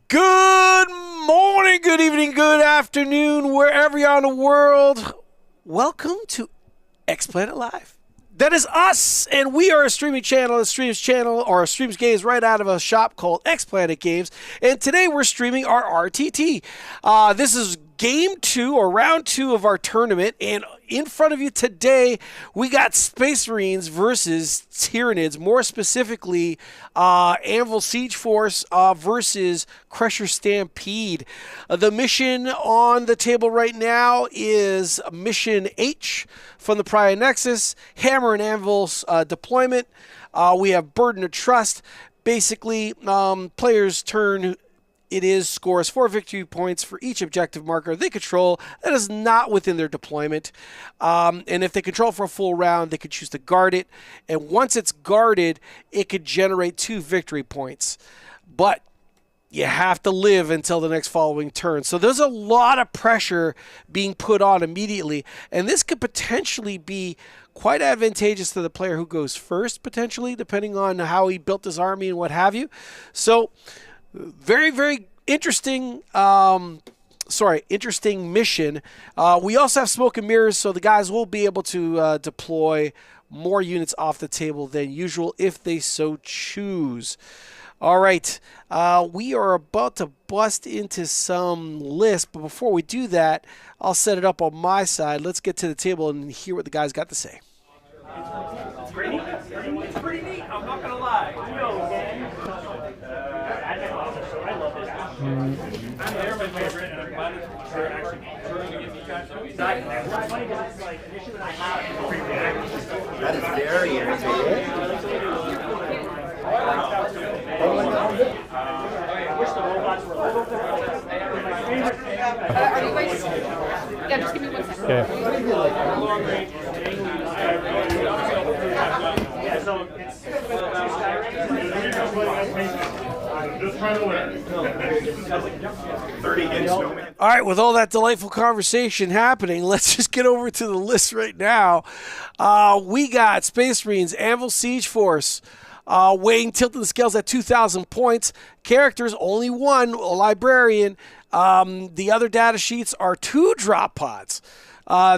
Good morning, good evening, good afternoon, wherever you are in the world. Welcome to X Planet Live. That is us, and we are a streaming channel. A streams games right out of a shop called X Planet Games. And today we're streaming our RTT. This is game 2 or round 2 of our tournament, and in front of you today we got Space Marines versus Tyranids, more specifically Anvil Siege Force versus Crusher Stampede. The mission on the table right now is Mission H from the Prior Nexus, Hammer and Anvil's deployment. We have Burden of Trust. Basically, players' turn. It is scores 4 victory points for each objective marker they control that is not within their deployment. And if they control for a full round, they could choose to guard it. And once it's guarded, it could generate 2 victory points. But you have to live until the next following turn. So there's a lot of pressure being put on immediately. And this could potentially be quite advantageous to the player who goes first, potentially, depending on how he built his army and what have you. So very, very interesting, interesting mission. We also have smoke and mirrors, so the guys will be able to deploy more units off the table than usual if they so choose. All right, we are about to bust into some lists, but before we do that, I'll set it up on my side. Let's get to the table and hear what the guys got to say. It's pretty neat. It's pretty neat. I'm not gonna lie. I love this. They're my favorite, and I'm glad they're actually trying to get me guys. It's funny because it's like initially when I have That is very irritating. I wish the robots were a little bit. Are you guys? Yeah, just give me 1 second. Yeah, so it's just trying to learn. 30-inch snowman. All right, with all that delightful conversation happening, let's just get over to the list right now. We got Space Marines, Anvil Siege Force, weighing tilting the scales at 2,000 points. Characters, only one, a librarian. The other data sheets are 2 drop pods.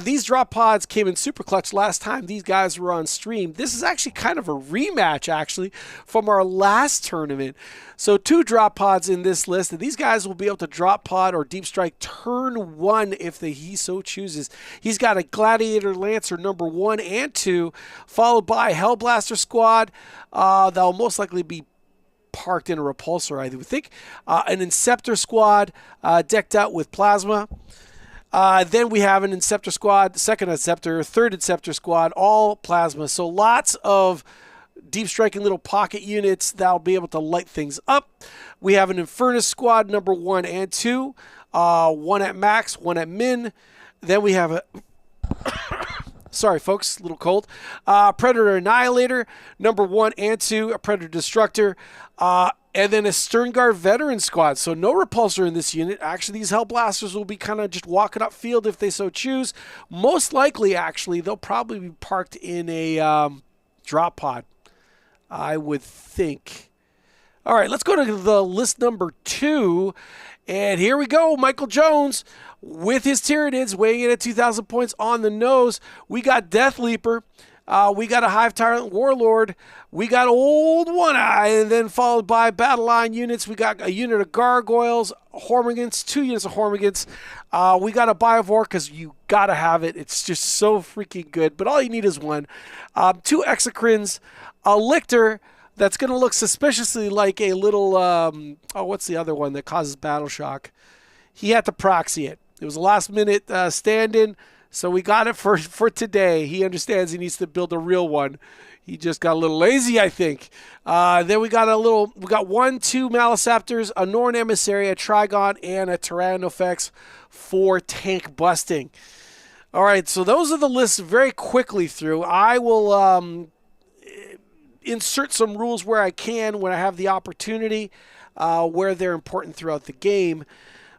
These drop pods came in super clutch last time these guys were on stream. This is actually kind of a rematch, actually, from our last tournament. So 2 drop pods in this list, and these guys will be able to drop pod or deep strike turn 1 if he so chooses. He's got a Gladiator Lancer number 1 and 2, followed by a Hellblaster squad that'll most likely be parked in a repulsor, I would think. An Inceptor squad decked out with plasma. Then we have an Inceptor squad, second Inceptor, third Inceptor squad, all plasma. So lots of deep striking little pocket units that'll be able to light things up. We have an Infernus squad number 1 and 2, 1 at max, 1 at min. Then we have a sorry folks, a little cold. Predator Annihilator number 1 and 2, a Predator Destructor. And then a Sternguard Veteran Squad. So no repulsor in this unit. Actually, these Hellblasters will be kind of just walking up field if they so choose. Most likely, actually, they'll probably be parked in a drop pod, I would think. All right, let's go to the list number 2. And here we go. Michael Jones with his Tyranids weighing in at 2,000 points on the nose. We got Death Leaper. We got a Hive Tyrant Warlord. We got Old One Eye, and then followed by Battle Line units. We got a unit of Gargoyles, Hormigants, 2 units of Hormigants. We got a Biovore because you got to have it. It's just so freaking good. But all you need is 1. 2 Exocrines, a Lictor that's going to look suspiciously like a little, what's the other one that causes battle shock? He had to proxy it. It was a last-minute stand-in. So we got it for today. He understands he needs to build a real one. He just got a little lazy, I think. Then we got 1, 2 Maliceptors, a Norn Emissary, a Trigon, and a Tyrannofex for tank busting. All right, so those are the lists very quickly through. I will insert some rules where I can, when I have the opportunity, where they're important throughout the game.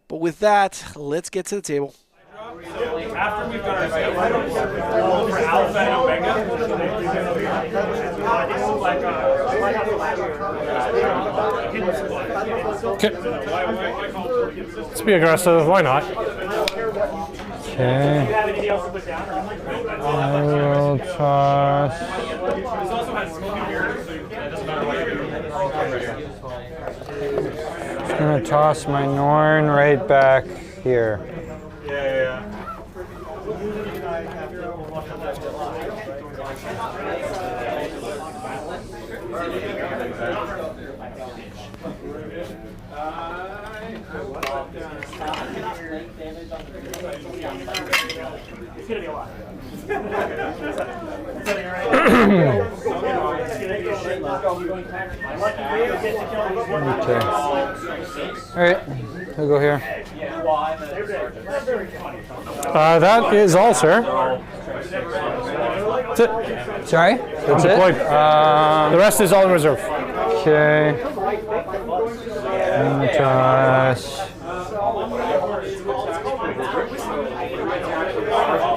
But with that, let's get to the table. After we've done our roll for Alpha and Omega, it's like a hidden split. Okay. Let's be aggressive. Why not? Okay. I will toss. Just gonna toss my Norn right back here. It's gonna be a lot. Okay. Alright, we'll go here. That is all, sir. That's it. Sorry? That's Deployed. it? The rest is all in reserve. Okay. And toss.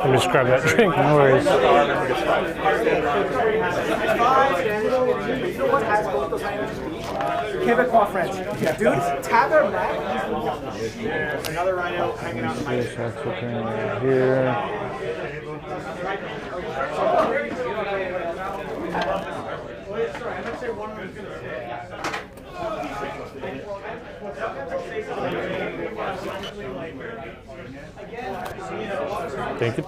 Let me just grab that drink. No worries. Quebecois French. Dude, Tather another rhino hanging out in my That's okay right here. Thank you.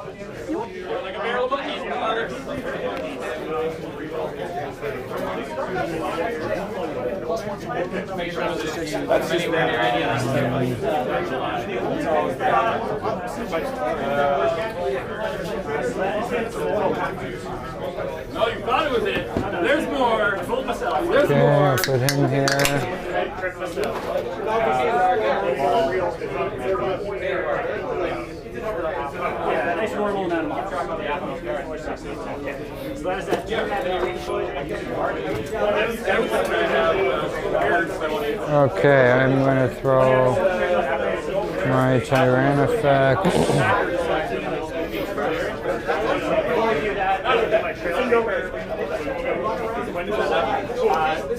No, you thought it was it. There's more. I told myself. There's Okay, I'll put him here. Yeah, nice normal amount of marks. So that is that. Do you have any Okay, I'm going to throw my Tyranids.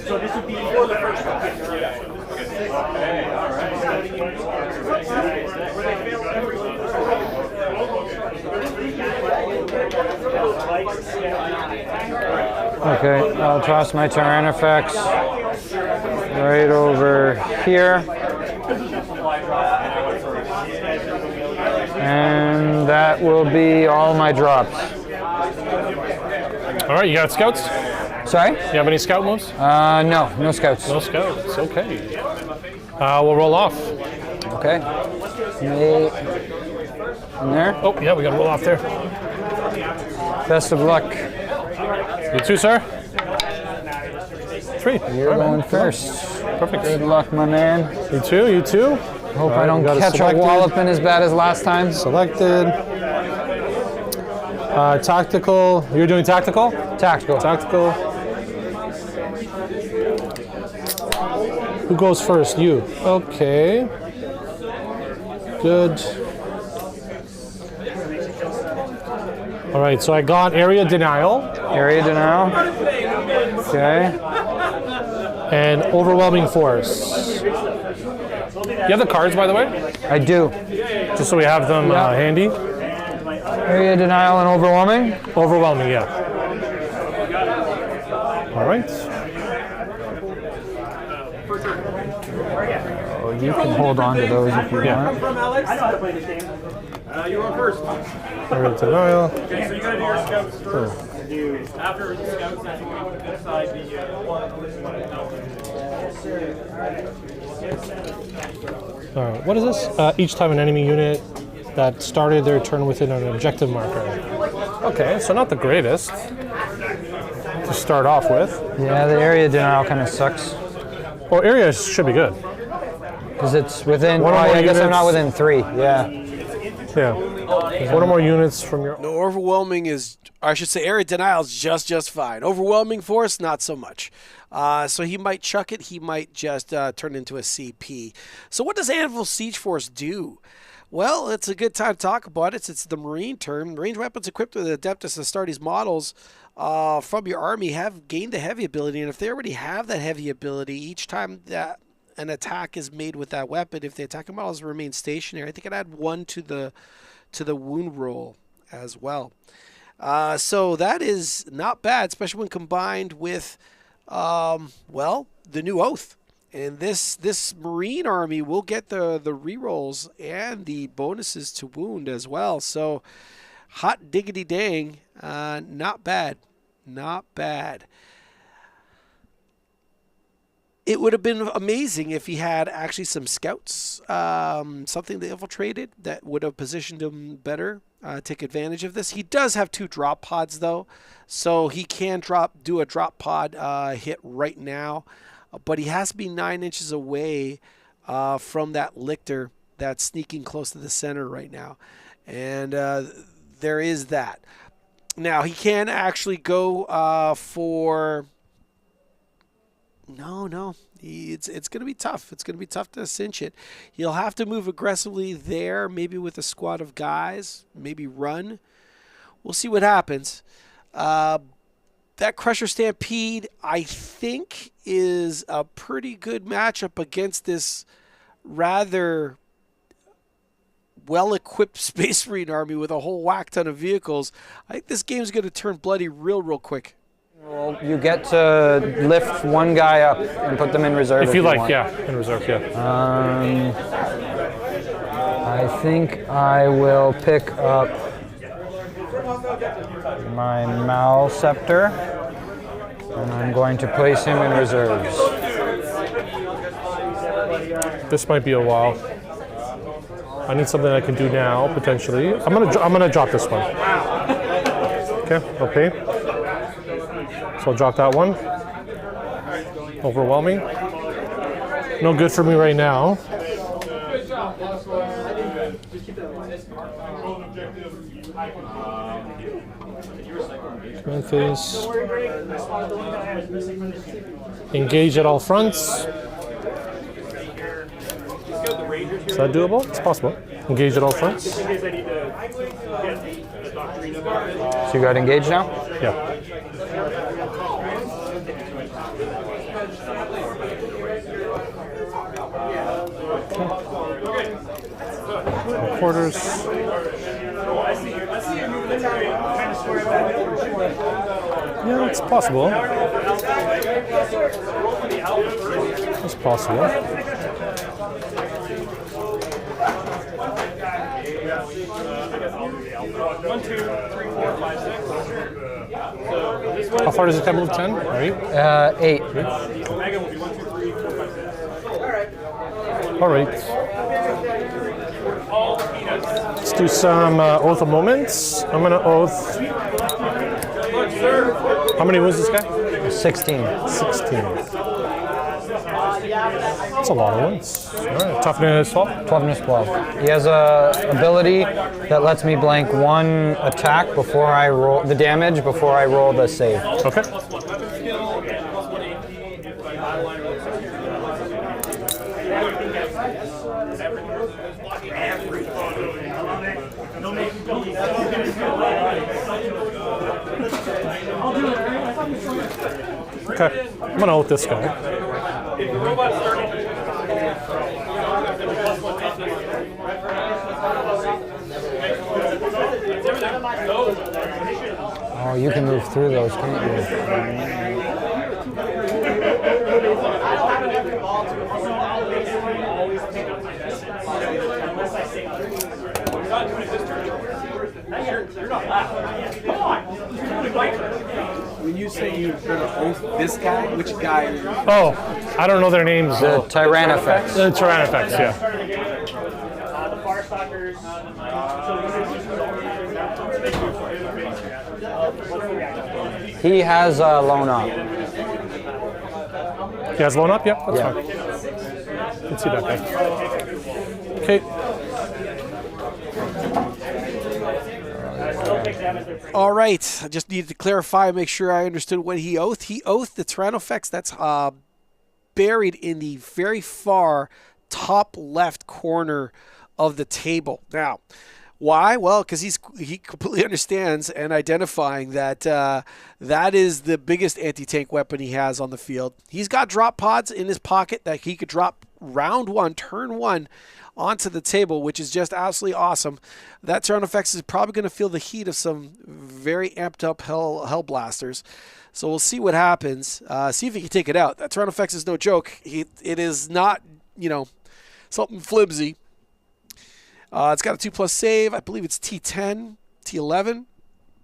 So this would be for the first one. Okay, I'll toss my Tyranids right over here. And that will be all my drops. All right, you got scouts? Sorry? You have any scout moves? No, no scouts. No scouts. Okay. We'll roll off. Okay. Me in there. Oh, yeah, we got to roll off there. Best of luck. You too, sir. 3. You're going first. Perfect. Good luck, my man. You too. You too. Hope I don't catch a walloping as bad as last time. Selected. Tactical. You're doing tactical? Tactical. Tactical. Who goes first? You. Okay. Good. All right, so I got area denial. Area denial. Okay. And overwhelming force. You have the cards, by the way? I do. Just so we have them handy. Area denial and overwhelming. Overwhelming, yeah. All right. Oh, you can hold on to those if you want. I know how to play this game. You're on first. Area denial. Okay, so you gotta do your scouts first. After the scouts, then you can decide All right, what is this? Each time an enemy unit that started their turn within an objective marker. Okay, so not the greatest to start off with. Yeah, the area denial kind of sucks. Well, area should be good. Because it's within, One or more I guess I'm not units. within 3, yeah. Yeah. One or more units from your... No, overwhelming is, or I should say, area denial is just fine. Overwhelming force, not so much. So he might chuck it. He might just turn into a CP. So what does Anvil Siege Force do? Well, it's a good time to talk about it. It's the Marine term. Range weapons equipped with Adeptus Astartes models from your army have gained a heavy ability, and if they already have that heavy ability, each time that an attack is made with that weapon, if the attacking models remain stationary, I think it add 1 to the wound roll as well. So that is not bad, especially when combined with, well, the new oath. And this Marine army will get the rerolls and the bonuses to wound as well. So hot diggity dang, not bad, not bad. It would have been amazing if he had actually some scouts, something that infiltrated that would have positioned him better, take advantage of this. He does have 2 drop pods though, so he can do a drop pod hit right now, but he has to be 9 inches away from that lictor that's sneaking close to the center right now, and there is that. Now he can actually go for. No. It's going to be tough. It's going to be tough to cinch it. He'll have to move aggressively there, maybe with a squad of guys, maybe run. We'll see what happens. That Crusher Stampede, I think, is a pretty good matchup against this rather well-equipped Space Marine army with a whole whack ton of vehicles. I think this game's going to turn bloody real quick. Well, you get to lift one guy up and put them in reserve If you like, want. yeah, in reserve, yeah. I think I will pick up my Mal Scepter, and I'm going to place him in reserves. This might be a while. I need something I can do now, potentially. I'm gonna drop this one. Okay, okay. So I'll drop that one. Overwhelming. No good for me right now. Command phase. Engage at all fronts. Is that doable? It's possible. Engage at all fronts. So you got engaged now? Yeah. Quarters. Yeah, it's possible. It's possible. How far does it move? 10? Or 8? 8. All right. Let's do some Oath of Moments. I'm going to Oath. How many wounds this guy? 16. 16. That's a lot of wounds. All right. Toughness 12? Toughness 12. He has a ability that lets me blank 1 attack before I roll the damage, before I roll the save. Okay. Okay, I'm gonna ult this guy. Oh, you can move through those, can't you? When you say you're going to oath this guy, which guy are you? Oh, I don't know their names. The Tyranids. The Tyranids, yeah. The fire stalkers. He has a loan up. He has loan up? Yep, that's Yeah. fine. Let's see that guy. Okay. All right, I just needed to clarify, make sure I understood what he oathed. He oathed the Tyrannofex that's buried in the very far top left corner of the table. Now, Why? Well, because he completely understands and identifying that that is the biggest anti-tank weapon he has on the field. He's got drop pods in his pocket that he could drop round one, turn one, onto the table, which is just absolutely awesome. That Tyranids is probably going to feel the heat of some very amped up hell blasters. So we'll see what happens. See if he can take it out. That Tyranids is no joke. It is not, something flimsy. It's got a 2+ save. I believe it's T10, T11.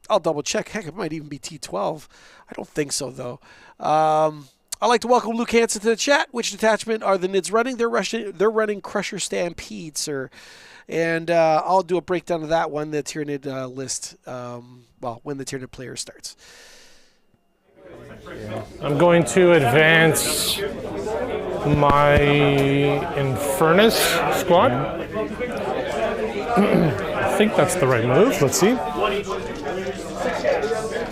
I'll double check. Heck, it might even be T12. I don't think so, though. I'd like to welcome Luke Hansen to the chat. Which detachment are the Nids running? They're running Crusher Stampede, sir. And I'll do a breakdown of that when the Tyranid list, when the Tyranid player starts. I'm going to advance my Infernus squad. I think that's the right move. Let's see.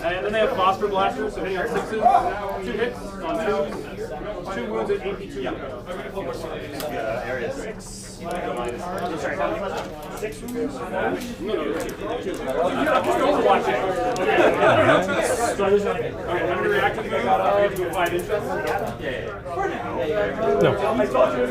And then they have Phosphor Blasters, so hitting on 6s, 2 hits on 2 wounds at AP2. Area 6. 6 wounds? No. I'm just overwatching. So there's nothing. Okay, I'm going to react to the move. I'm going to do a 5 interest. No. I told you.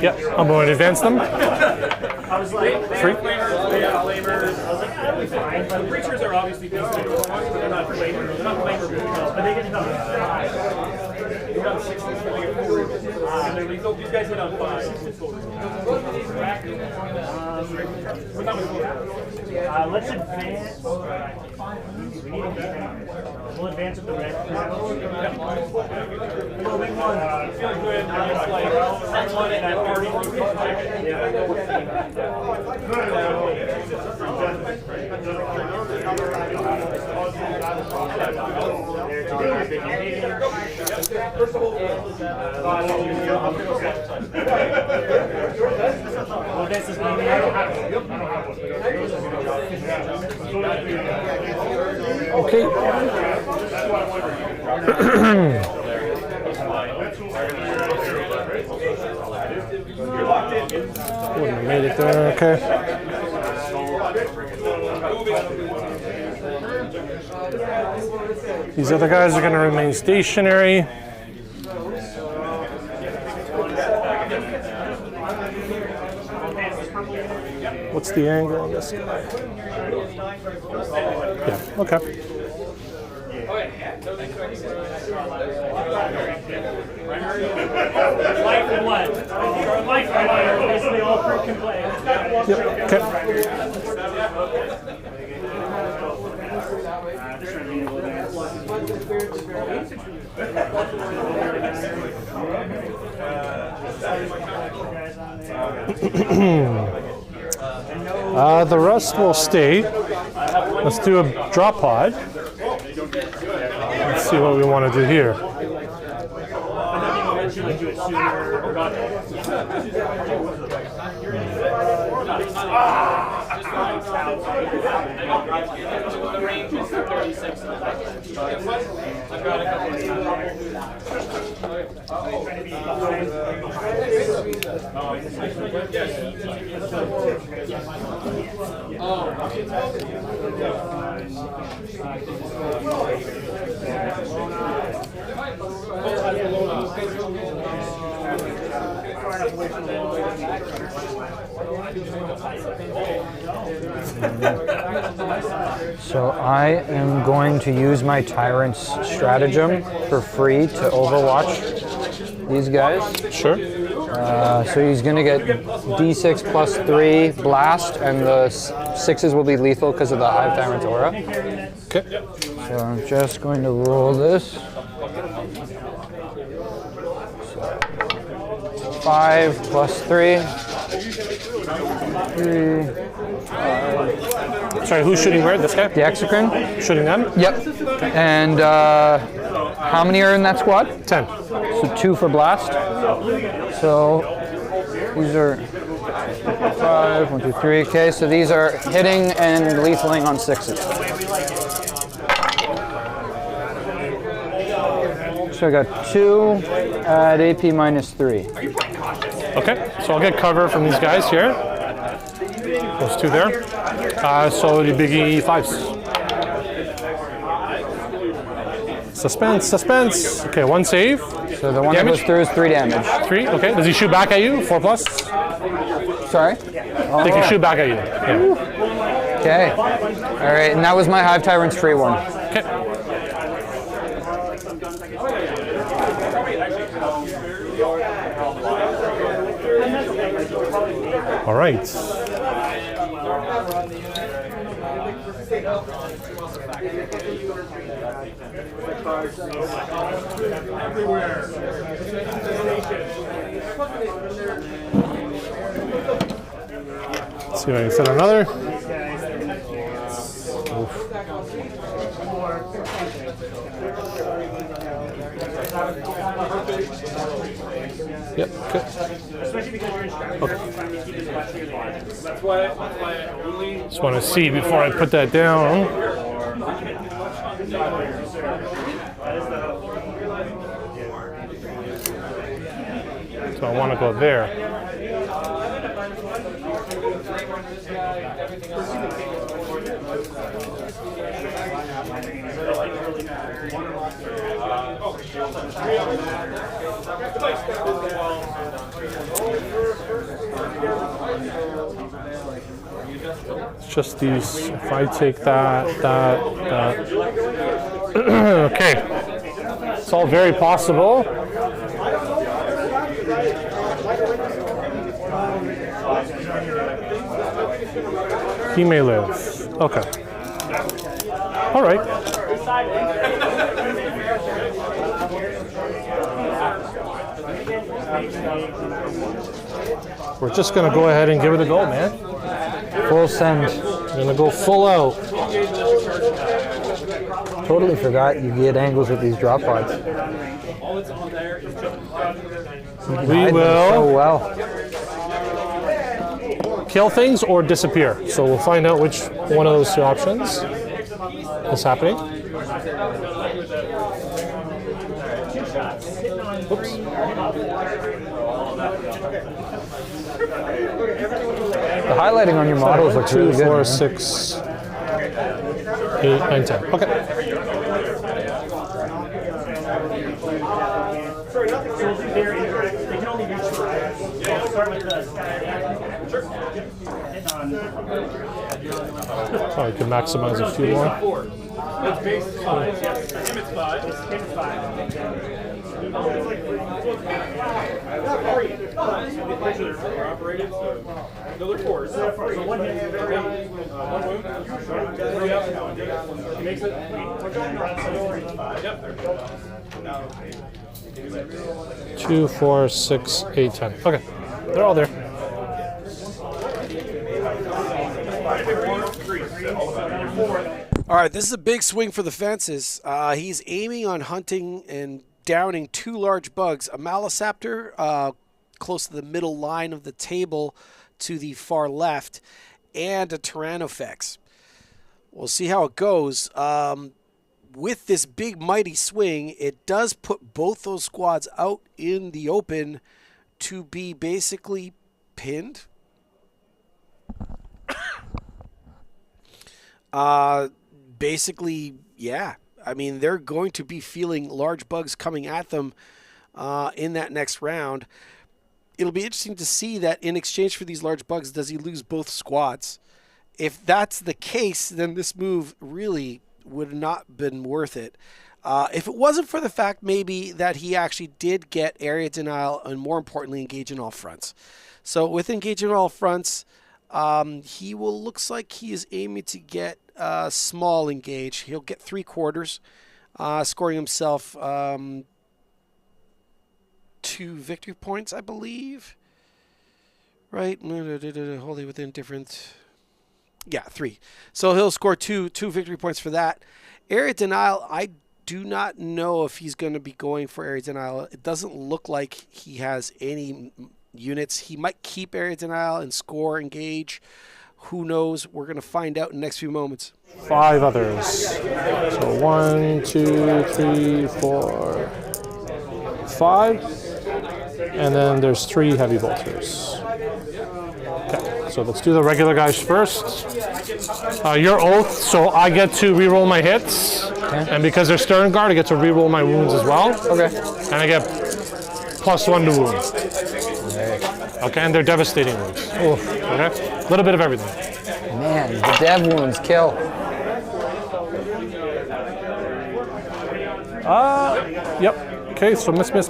Yeah, I'm going to advance them. I was like, 3. Flamers. I was like, that'll be fine. But the creatures are obviously decent. They're not flamers. They're not flamer, but they get hit on 5. They hit on 6, so they get 4. They're lethal. These guys hit on 5. Let's advance. We need to advance. We'll advance with the red. Moving one. Feeling good. It's like 1 and I've already Okay. Wouldn't have made it there. Okay. These other guys are going to remain stationary. What's the angle on this guy? Yeah, okay. Life and what? Life and what? Basically all crew can play. Yep, okay. The rest will stay. Let's do a drop pod. Let's see what we want to do here. So I am going to use my Tyrant's stratagem for free to overwatch these guys. Sure. So he's going to get D6 plus 3 blast, and the 6s will be lethal because of the Hive Tyrant's aura. Okay. So I'm just going to roll this. So 5 plus 3. 3. Sorry, who's shooting where? This guy? The Exocrine? Shooting them? Yep. And how many are in that squad? 10. So 2 for blast. So these are 5, 1, 2, 3. Okay, so these are hitting and lethaling on 6s. So I got 2 at AP minus 3. Okay, so I'll get cover from these guys here. Those 2 there. So the biggie 5s. Suspense, suspense. Okay, 1 save. So the one Damage? that goes through is 3 damage. 3, okay. Does he shoot back at you? 4 plus? Sorry? They can shoot back at you. Yeah. Okay. All right, and that was my Hive Tyrants free one. Okay. All right. Let's see if I can set another. Oof. Yep, good. That's why I only. Just want to see before I put that down. So I want to go there. It's just these. If I take that. Okay. It's all very possible. He may live. Okay. All right. We're just gonna go ahead and give it a go, man. Full send. We're gonna go full out. Totally forgot you get angles with these drop pods. We will So well. kill things or disappear. So we'll find out which one of those 2 options is happening. Oops. The highlighting on your models looks 2, really good. 4, Man. 6, 8, 9, 10. Okay. They can only reach start with the Oh, I can maximize a few more. It's base 5. Yes, for him it's 5. It's 5. They're operated, so no, they're 4s. So one hit, one wound, 3 up. He makes it. Yep. 2, 4, 6, 8, 10. Okay, they're all there. All right, this is a big swing for the fences. He's aiming on hunting and downing 2 large bugs, a Malisaptor close to the middle line of the table to the far left, and a Tyrannofex. We'll see how it goes. With this big mighty swing, it does put both those squads out in the open to be basically pinned. Basically, yeah. I mean, they're going to be feeling large bugs coming at them in that next round. It'll be interesting to see that in exchange for these large bugs, does he lose both squads? If that's the case, then this move really would not been worth it. If it wasn't for the fact maybe that he actually did get area denial and more importantly engage in all fronts. So with engage in all fronts, he will looks like he is aiming to get small engage. He'll get 3/4, scoring himself 2 victory points, I believe. Right? Wholly within different. Yeah, 3. So he'll score two victory points for that. Area denial, I do not know if he's going to be going for area denial. It doesn't look like he has any units. He might keep area denial and score engage. Who knows? We're going to find out in the next few moments. 5 others. So 1, 2, 3, 4, 5. And then there's 3 heavy bolters. Okay, so let's do the regular guys first. Your oath, so I get to re-roll my hits. Okay. And because they're stern guard, I get to re-roll my wounds as well. Okay. And I get +1 to wound. Okay, and they're devastating wounds. Oof. Okay, a little bit of everything. Man, the dev wounds kill. Yep. Okay, so miss. Okay.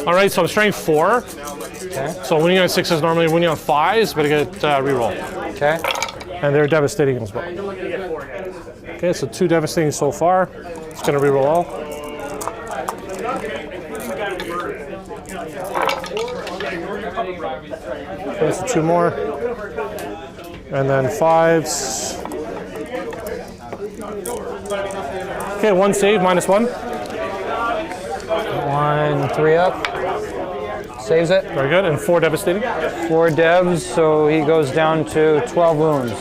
All right, so I'm strength 4. Okay. So winning on 6s normally winning on 5s, but I get reroll. Okay. And they're devastating as well. Okay, so 2 devastating so far. It's gonna reroll all. Okay, so 2 more. And then 5s. Okay, 1 save, -1. 1, 3 up. Saves it. Very good, and 4 devastating. 4 devs, so he goes down to 12 wounds.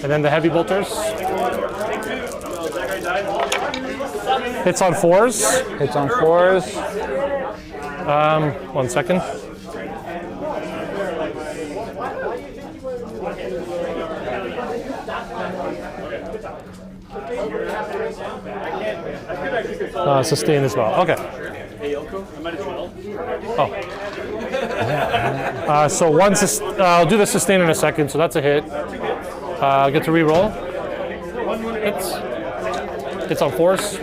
And then the heavy bolters. Hits on 4s. Hits on 4s. 1 second. Sustain as well. Okay. Oh. So I'll do the sustain in a second. So that's a hit. Get to re-roll. Hits on 4s.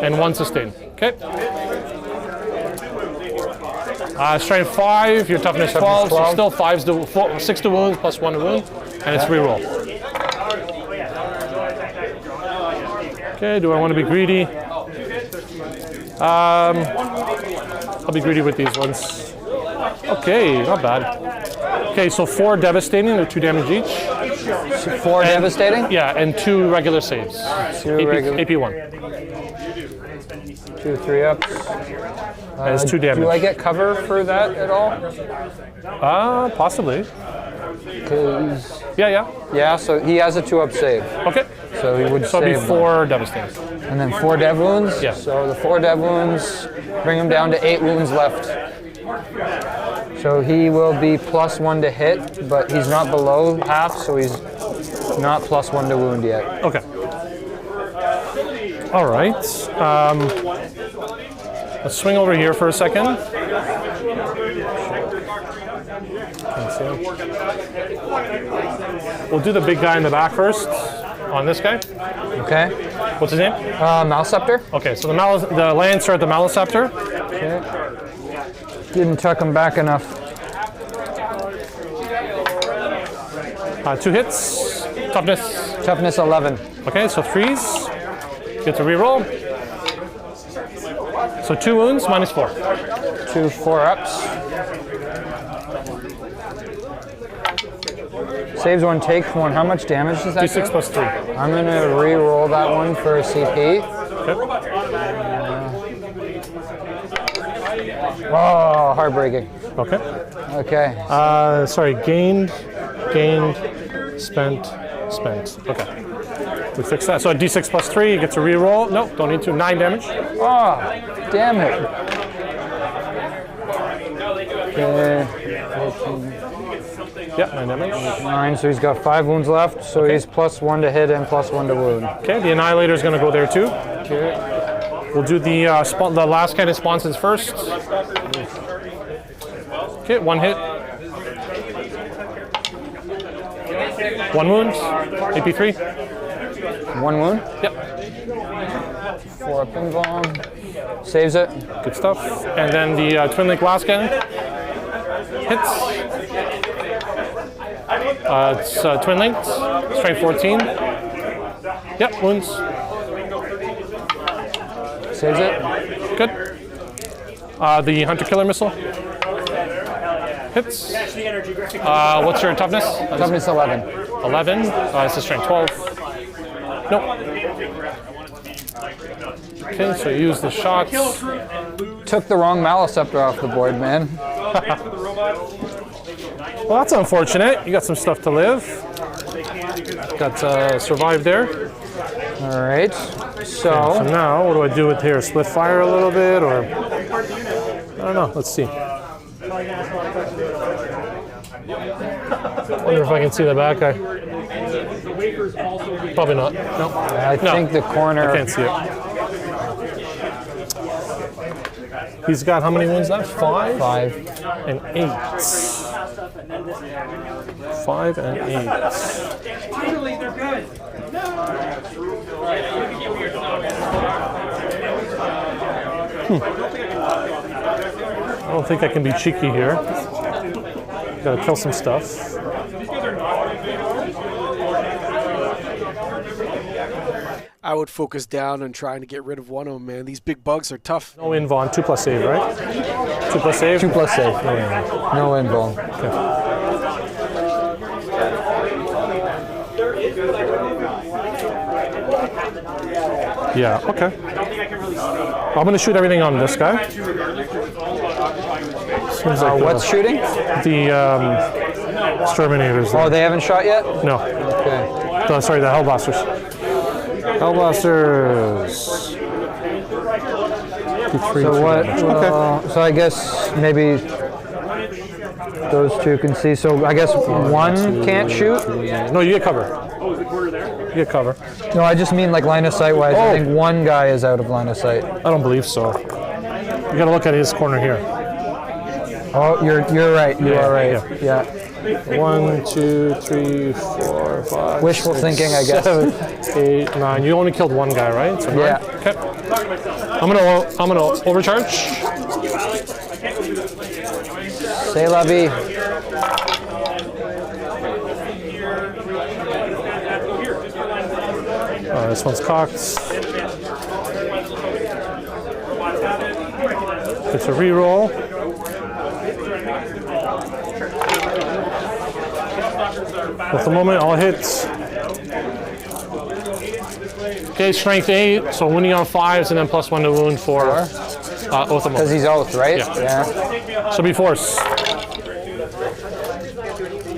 And 1 sustain. Okay. Strength 5. Your toughness 12. So still 6 to wound +1 to wound, and it's re-roll. Okay, do I want to be greedy? I'll be greedy with these ones. Okay, not bad. Okay, so 4 devastating, they're 2 damage each. 4 devastating? Yeah, and 2 regular saves. 2 regular. AP 1. 2, 3 ups. And it's 2 damage. Do I get cover for that at all? Possibly. 'Cause- Yeah. yeah, so he has a 2-up save. Okay. So he would So it'll be save 4 devastating. And then 4 dev wounds? Yeah. So the 4 dev wounds bring him down to 8 wounds left. So he will be +1 to hit, but he's not below half, so he's not +1 to wound yet. Okay. All right. Let's swing over here for a second. We'll do the big guy in the back first. On this guy. Okay. What's his name? Malceptor. Okay, so the Lancer at the Maliceptor. Okay. Didn't tuck him back enough. 2 hits. Toughness. Toughness 11. Okay, so 3s. Get to reroll. So 2 wounds, -4. 2 4-ups. Saves 1, takes 1. How much damage does that D6 do? +3. I'm going to re-roll that one for a CP. Okay. Oh, heartbreaking. Okay. Okay. Sorry, gained, spent. Okay. We fixed that. So a D6 +3, you get to reroll. Nope, don't need to. 9 damage. Oh, damn it. Okay. 14. Yeah, 9 damage. 9, so he's got 5 wounds left, so he's +1 to hit and +1 to wound. Okay, the Annihilator is going to go there too. Okay. We'll do the last kind of sponsons first. Okay, 1 hit. 1 wound. AP3. 1 wound. Yep. 4 up in bomb. Saves it. Good stuff. And then the Twin Link Blast Cannon. Hits. It's Twin Linked. Strength 14. Yep, wounds. Saves it. Good. The Hunter Killer Missile. Hits. Catch the energy, Greg. What's your toughness? Toughness 11. 11. It's a strength 12. Nope. Okay, so you use the shots. Took the wrong Maliceptor off the board, man. Well, that's unfortunate. You got some stuff to live. Got survived there. All right. So So now, what do I do with here? Split fire a little bit, or I don't know. Let's see. Wonder if I can see the back guy. Probably not. No. I think the corner. I can't see it. He's got how many wounds left? 5? 5. And 8. 5 and 8. Finally, they're good. I don't think I can be cheeky here. Gotta kill some stuff. I would focus down on trying to get rid of one of them, man. These big bugs are tough. No invuln, 2+ save, right? 2+ save? 2+ save. No invuln. Yeah, okay. I'm gonna shoot everything on this guy. Seems like What's shooting? the exterminators. Oh, they haven't shot yet? No. Okay. Oh, sorry, the Hellblasters. Hellblasters. So what? So I guess maybe those two can see. So I guess one can't shoot? No, you get cover. You get cover. No, I just mean like line of sight wise. I think one guy is out of line of sight. I don't believe so. You gotta look at his corner here. Oh, you're right. You are right. Yeah. 1, 2, 3, 4, 5. Wishful thinking, I guess. 7, 8, 9. You only killed one guy, right? So Yeah. Okay. I'm gonna overcharge. C'est la vie. This one's cocked. It's a reroll. At the moment, all hits. Okay, strength 8, so wounding on 5s and then +1 to wound for Oath of Because he's oath, right? Yeah. So be force.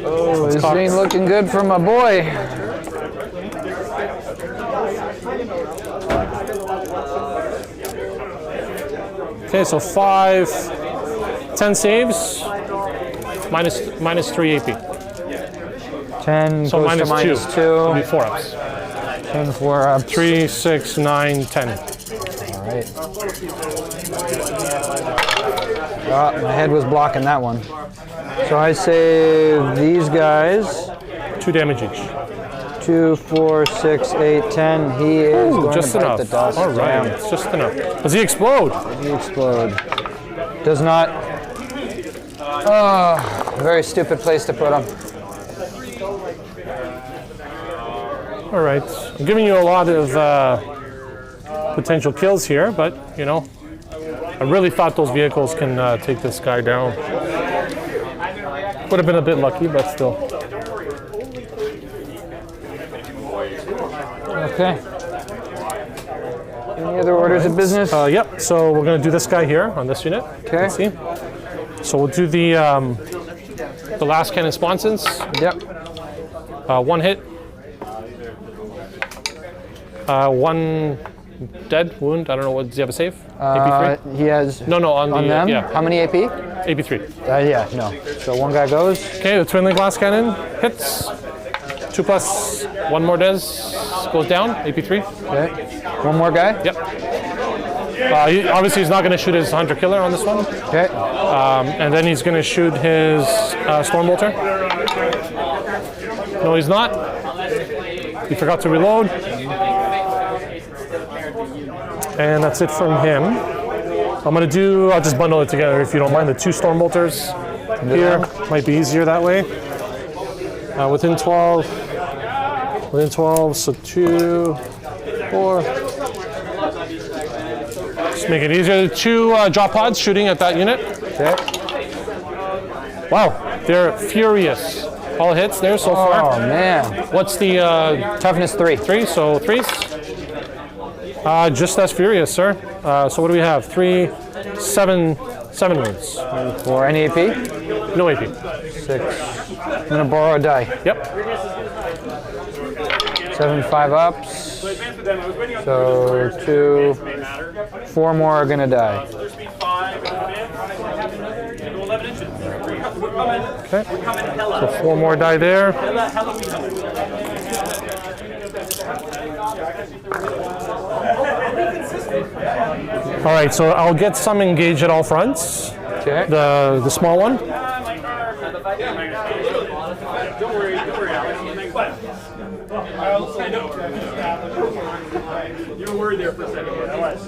Oh, this ain't looking good for my boy. Okay, so 5, 10 saves, minus 3 AP. 10 So goes to minus 2. It'll be 4 ups. 10 4 up. 3, 6, 9, 10. All right. Oh, my head was blocking that one. So I save these guys. 2 damage each. 2, 4, 6, 8, 10. He is going Just to bite enough. the dust. All right, Damn. just enough. Does he explode? He explode. Does not. Oh, very stupid place to put him. All right, I'm giving you a lot of potential kills here, but you know, I really thought those vehicles can take this guy down. Would have been a bit lucky, but still. Okay. Any other orders of business? Yep. So we're going to do this guy here on this unit. Okay. Let's see. So we'll do the last cannon sponsons. Yep. 1 hit. 1 dead wound. I don't know. What does he have a save? AP3. He has. No, on the them? yeah. How many AP? AP3. Yeah, no. So one guy goes. Okay, the twin link glass cannon hits. 2+, 1 more des goes down. AP3. Okay. One more guy. Yep. Obviously, he's not going to shoot his hunter killer on this one, Okay. and then he's going to shoot his stormbolter. No, he's not. He forgot to reload. And that's it from him. I'll just bundle it together if you don't mind. The 2 stormbolters here might be easier that way. Within 12, so 2, 4. Just make it easier. 2 drop pods shooting at that unit. Okay. Wow, they're furious. All hits there so Oh far. man. What's the Toughness 3. 3? So 3s? Just as furious, sir. So what do we have? 3, 7 wounds. 4. Any AP? No AP. 6. I'm gonna borrow a die. Yep. 7 5-ups. So 2, 4 more are gonna die. Okay. So 4 more die there. All right, so I'll get some engaged at all fronts. Okay. The small one. Don't worry, Alex. You were worried there for a second. I was.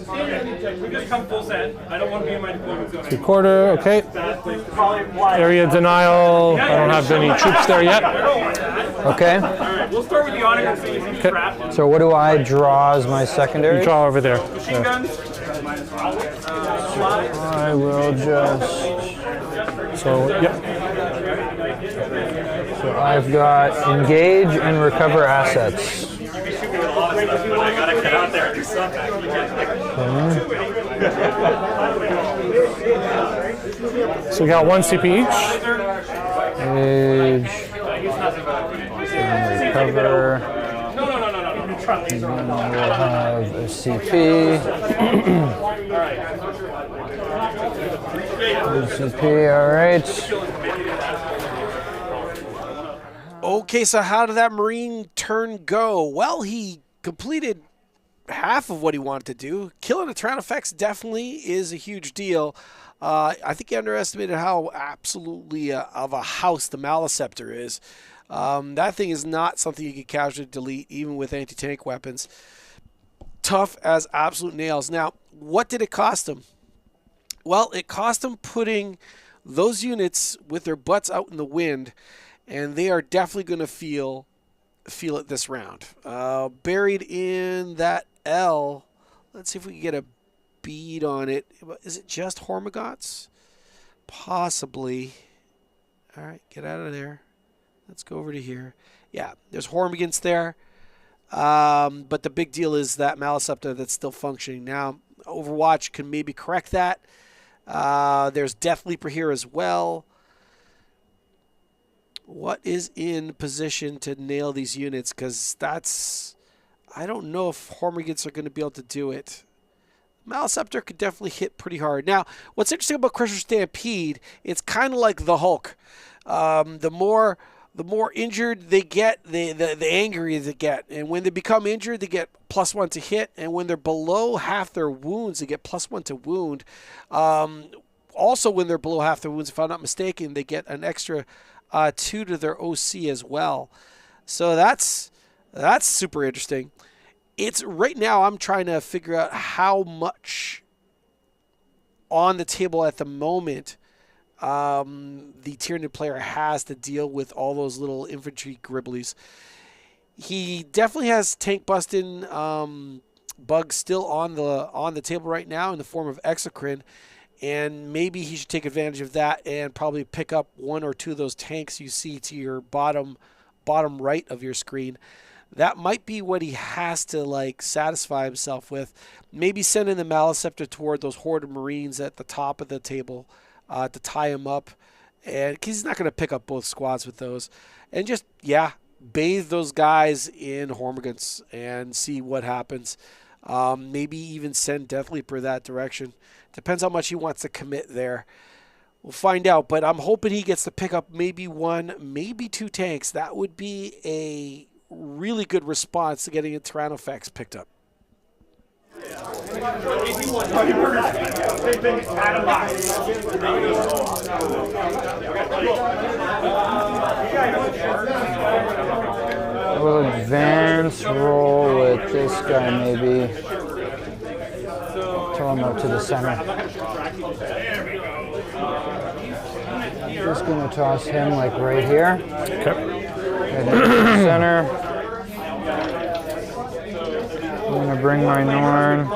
We just come full set. I don't want to be in my deployment zone. 3/4, okay. Area denial. I don't have any troops there yet. Okay. Alright, we'll start with the awning and see if he's trapped. So what do I draw as my secondary? Draw over there. Machine guns. I will just. So, yep. So I've got engage and recover assets. I gotta get out there and do something. So we got 1 CP each. Engage and recover. No. And then we'll have a CP. CP, all right. Okay, so how did that Marine turn go? Well, he completed half of what he wanted to do. Killing a Tyranids definitely is a huge deal. I think he underestimated how absolutely of a house the Maliceptor is. That thing is not something you can casually delete, even with anti-tank weapons. Tough as absolute nails. Now, what did it cost him? Well, it cost him putting those units with their butts out in the wind, and they are definitely going to feel it this round. Buried in that L, let's see if we can get a bead on it. Is it just Hormagots? Possibly. All right, get out of there. Let's go over to here. Yeah, there's Hormigans there. But the big deal is that Maliceptor that's still functioning. Now, Overwatch can maybe correct that. There's Death Leaper here as well. What is in position to nail these units? Because that's... I don't know if Hormigans are going to be able to do it. Maliceptor could definitely hit pretty hard. Now, what's interesting about Crusher Stampede, it's kind of like the Hulk. The more injured they get, the angrier they get. And when they become injured, they get +1 to hit. And when they're below half their wounds, they get +1 to wound. Also, when they're below half their wounds, if I'm not mistaken, they get an extra 2 to their OC as well. So that's super interesting. It's right now I'm trying to figure out how much on the table at the moment the Tyranid player has to deal with all those little infantry gribblies. He definitely has tank busting bugs still on the table right now in the form of Exocrine, and maybe he should take advantage of that and probably pick up 1 or 2 of those tanks you see to your bottom right of your screen. That might be what he has to satisfy himself with. Maybe sending the Maliceptor toward those Horde of Marines at the top of the table to tie him up, and cause he's not going to pick up both squads with those, and just bathe those guys in Hormigans and see what happens. Maybe even send Death Leaper that direction. Depends how much he wants to commit there. We'll find out, but I'm hoping he gets to pick up maybe 1, maybe 2 tanks. That would be a really good response to getting a Tyranids picked up. We'll advance roll with this guy maybe. Throw him out to the center. Just gonna toss him right here. Okay. Right into the center. I'm gonna bring my Norn.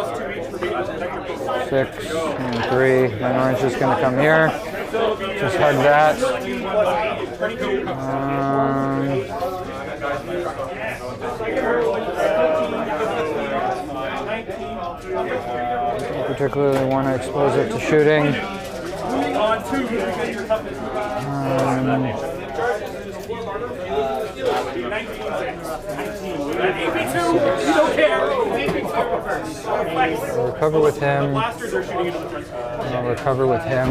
6 and 3. My Norn's just gonna come here. Just had that. Don't particularly want to expose it to shooting. I'll recover with him. I'll recover with him.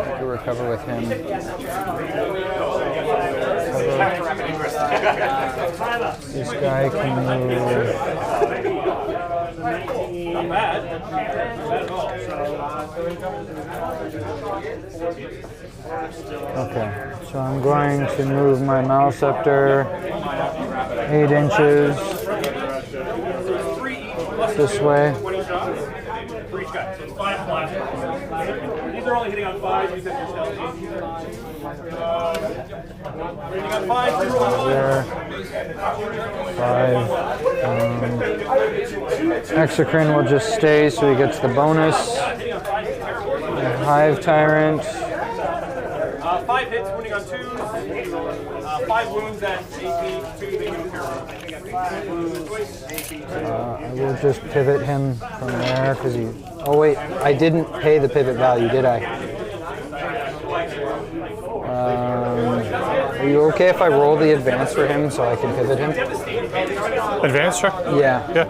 I'll recover with him. This guy can move. Not bad. Not bad at all. Okay, so I'm going to move my Maliceptor 8 inches this way. 20 shots for each guy. So it's 5 blasters. These are only hitting on 5 because they're stealthy. Hitting on 5, There. 5. Exocrine will just stay so he gets the bonus. Hive Tyrant. 5 hits, wounding on 2. 5 wounds at AP, 2 they don't care. I will just pivot him from there because he. Oh wait, I didn't pay the pivot value, did I? Are you okay if I roll the advance for him so I can pivot him? Advance, sure. Yeah. Yeah.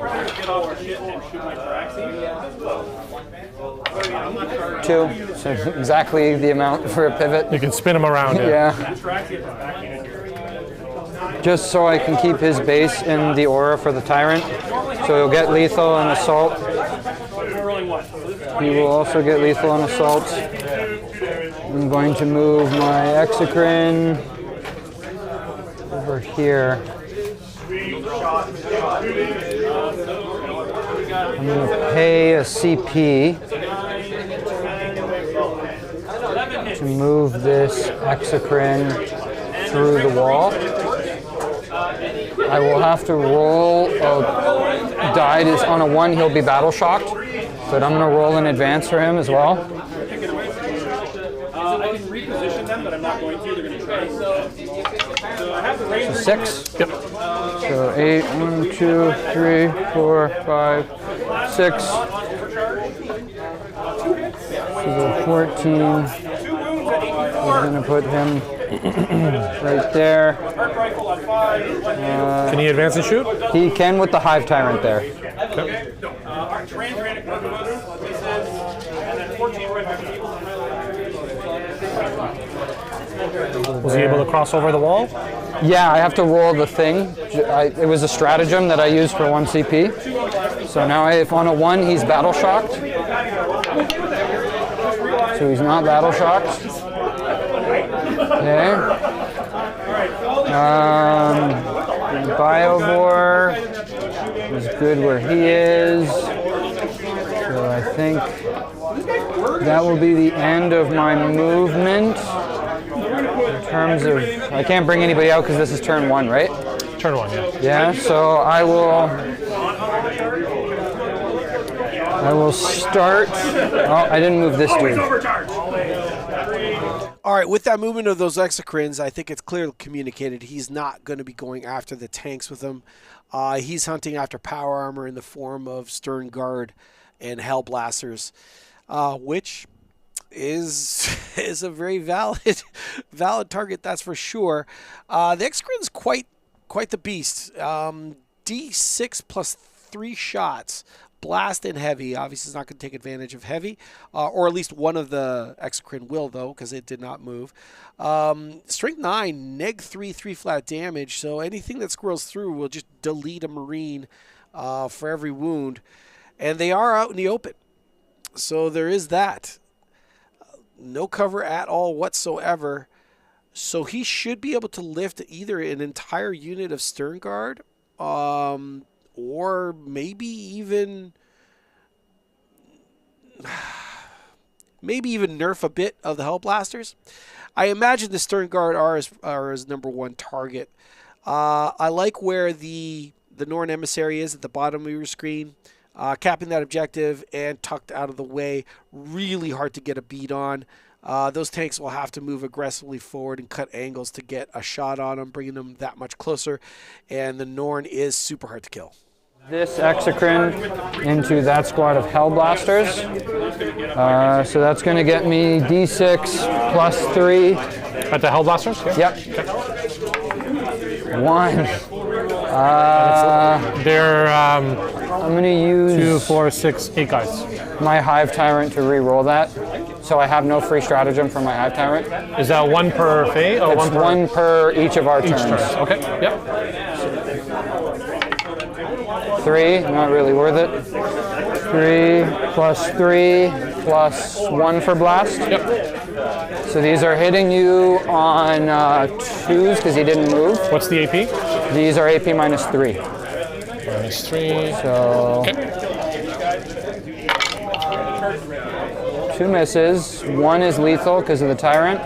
2. So exactly the amount for a pivot. You can spin him around. Yeah. Just so I can keep his base in the aura for the Tyrant. So he'll get lethal and assault. He will also get lethal and assault. I'm going to move my Exocrine over here. I'm going to pay a CP to move this Exocrine through the wall. I will have to roll a die. On a 1, he'll be battle shocked, but I'm going to roll in advance for him as well. I can reposition them, but I'm not going to. They're going to try. So I have the range. 6. Yep. So 8, 1, 2, 3, 4, 5, 6. So 14. We're going to put him right there. Can he advance and shoot? He can with the Hive Tyrant there. Okay. Was he able to cross over the wall? Yeah, I have to roll the thing. It was a stratagem that I used for 1 CP. So now if on a 1 he's battle shocked. So he's not battle shocked. Okay. Biovore is good where he is. So I think that will be the end of my movement. In terms of, I can't bring anybody out because this is turn 1, right? Turn 1, yeah. Yeah, so I will start. Oh, I didn't move this dude. All right, with that movement of those Exocrines, I think it's clearly communicated he's not going to be going after the tanks with them. He's hunting after power armor in the form of Stern Guard and Hellblasters, which is a very valid target, that's for sure. The Exocrine's quite the beast. D6 plus 3 shots. Blast and heavy. Obviously, it's not going to take advantage of heavy, or at least one of the Exocrine will, though, because it did not move. Strength 9, neg 3, 3 flat damage. So anything that squirrels through will just delete a Marine for every wound. And they are out in the open. So there is that. No cover at all whatsoever. So he should be able to lift either an entire unit of Stern Guard, or maybe even nerf a bit of the Hellblasters. I imagine the Stern Guard are his number 1 target. I like where the Norn Emissary is at the bottom of your screen. capping that objective and tucked out of the way. Really hard to get a beat on. Those tanks will have to move aggressively forward and cut angles to get a shot on them, bringing them that much closer. And the Norn is super hard to kill. This exocrine into that squad of Hellblasters. So that's going to get me D6 plus 3. At the Hellblasters? Yeah. Yep. 1. They're I'm going to use 2, 4, 6, 8 guys. my Hive Tyrant to re-roll that. So I have no free stratagem for my Hive Tyrant. Is that 1 per Fae? Or It's one per each of our turns. turn? Okay. Yep. 3, not really worth it. 3 plus 3 plus 1 for blast. Yep. So these are hitting you on 2s because he didn't move. What's the AP? These are AP minus 3. Minus 3. So Okay. 2 misses. 1 is lethal because of the Tyrant.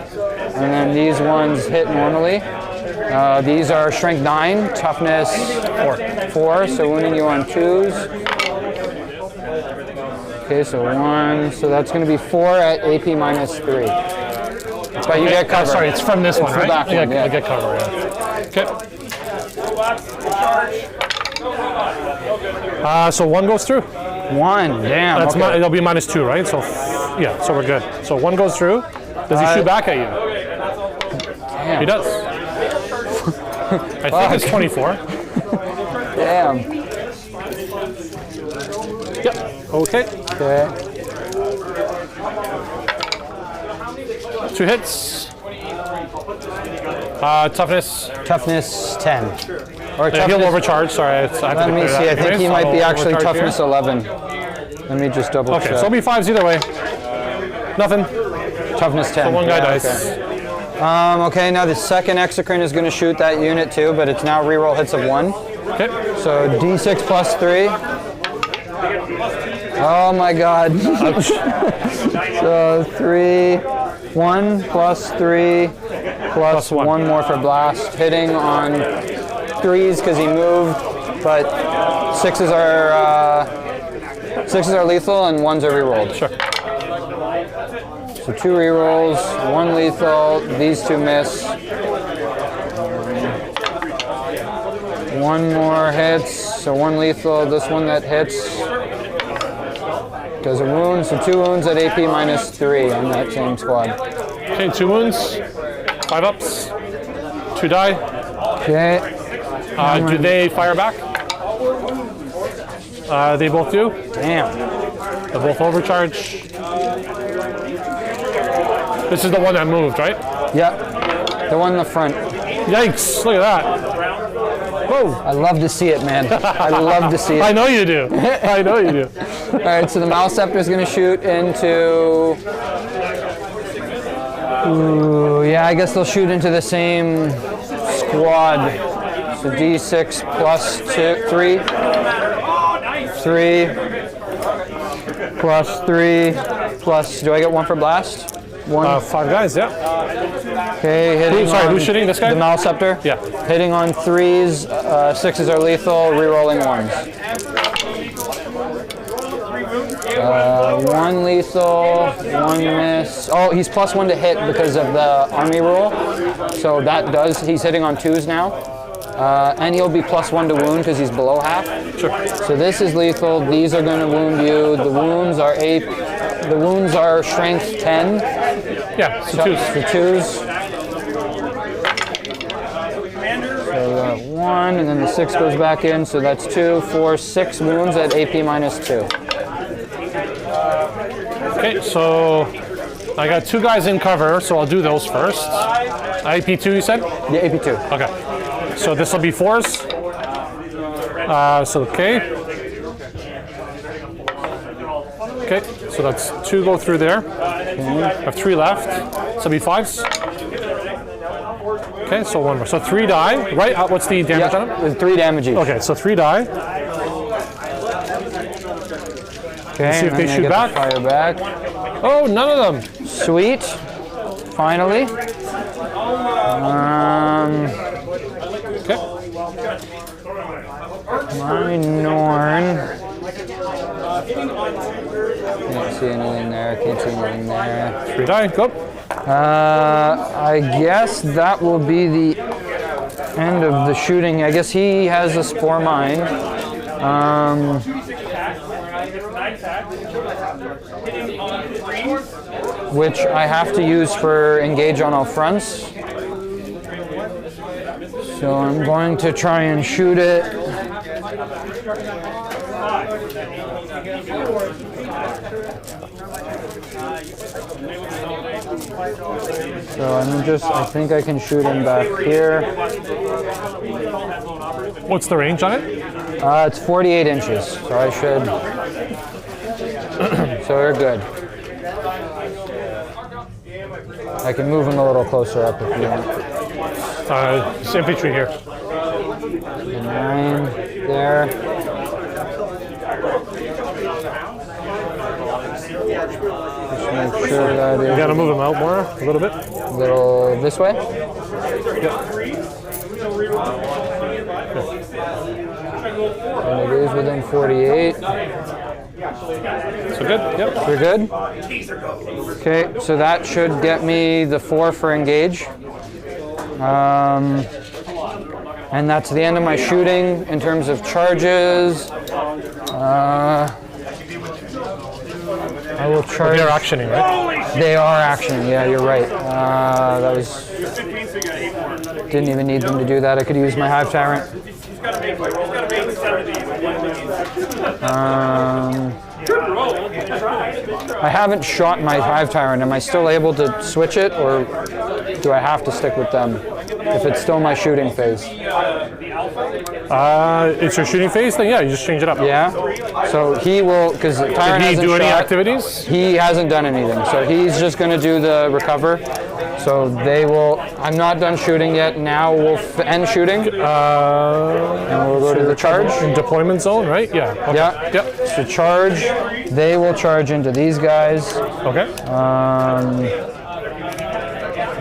And then these ones hit normally. These are strength 9, toughness 4. So wounding you on 2s. Okay, so 1. So that's going to be 4 at AP minus 3. But you get cover. Sorry, it's from this one, the right? back one, yeah. I get cover, yeah. Okay. So 1 goes through. 1, damn. That's okay. it'll be minus 2, right? So, yeah, so we're good. So 1 goes through. Does he shoot back at you? Damn. He does. I think it's 24. Damn. Yep. Okay. Okay. 2 hits. Toughness. Toughness 10. Or He'll toughness. overcharge. Sorry, I have to Let me declare see. that I think anyways, he so might be I'll actually overcharge toughness here. 11. Let me just double Okay, check. so it'll be 5s either way. Nothing. Toughness 10. So 1 guy Yeah, dies. okay. Okay, now the second exocrine is going to shoot that unit too, but it's now reroll hits of 1. Okay. So D6 plus 3. Oh my god. So 3, 1 plus 3 plus 1 more for blast. Hitting on 3s because he moved, but 6s are lethal and 1s are rerolled. Sure. So 2 rerolls, 1 lethal, these 2 miss. 1 more hits, so 1 lethal, this one that hits does a wound, so 2 wounds at AP minus 3 on that same squad. Okay, 2 wounds. 5 ups. 2 die. Okay, Do they fire back? They both do. damn. They both overcharge. This is the one that moved, right? Yep, the one in the front. Yikes, look at that. Whoa. I love to see it, man. I love to see I it. know you do. I know you do. All right, so the Malceptor is going to shoot into... Ooh, yeah, I guess they'll shoot into the same squad. So D6 plus 3. 3 plus 3 plus... Do I get 1 for blast? 1. 5 guys, yeah. Okay, hitting Sorry, on who's shooting? This guy? the Malceptor? Yeah. Hitting on 3s, 6s are lethal, re-rolling 1s. 1 lethal, 1 miss. Oh, he's plus 1 to hit because of the army rule. So that does, he's hitting on 2s now. And he'll be plus 1 to wound because he's below half. Sure. So this is lethal, these are going to wound you. The wounds are strength 10. Yeah, so 2s. For 2s. So 1, and then the 6 goes back in, so that's 2, 4, 6 wounds at AP minus 2. Okay, so I got 2 guys in cover, so I'll do those first. AP2, you said? Yeah, AP2. Okay. So this will be 4s. Okay. Okay, so that's 2 go through there. I have 3 left. So it'll be 5s. Okay, so 1 more. So 3 die, right? What's the damage on them? With 3 damage each. Okay, so 3 die. Okay, see if and they then shoot get back. the fire back. Oh, none of them. Sweet. Finally. Okay. My Norn Can't see anything there. Can't see anything there. 3 die. Go. I guess that will be the end of the shooting. I guess he has a spore mine. Which I have to use for engage on all fronts. So I'm going to try and shoot it. So I think I can shoot him back here. What's the range on it? It's 48 inches, so I should. So we're good. I can move him a little closer up if you want. It's infantry here. 9 there. Just make sure that You is gotta move him out more, a little bit. a little this way. And it is within 48. So good. Yep. We're good? Okay, so that should get me the 4 for engage. And that's the end of my shooting in terms of charges. I will charge. They're actioning, right? They are actioning, yeah, you're right. That was. Didn't even need them to do that. I could use my Hive Tyrant. I haven't shot my Hive Tyrant. Am I still able to switch it, or do I have to stick with them if it's still my shooting phase? It's your shooting phase, then yeah, you just change it up. Yeah. So he will, because Tyrant Did he hasn't do any shot. activities? He hasn't done anything, so he's just going to do the recover. So they will. I'm not done shooting yet. Now we'll end shooting, and we'll go to the charge. In deployment zone, right? Yeah. Okay. Yeah. Yep. So charge. They will charge into these guys, Okay.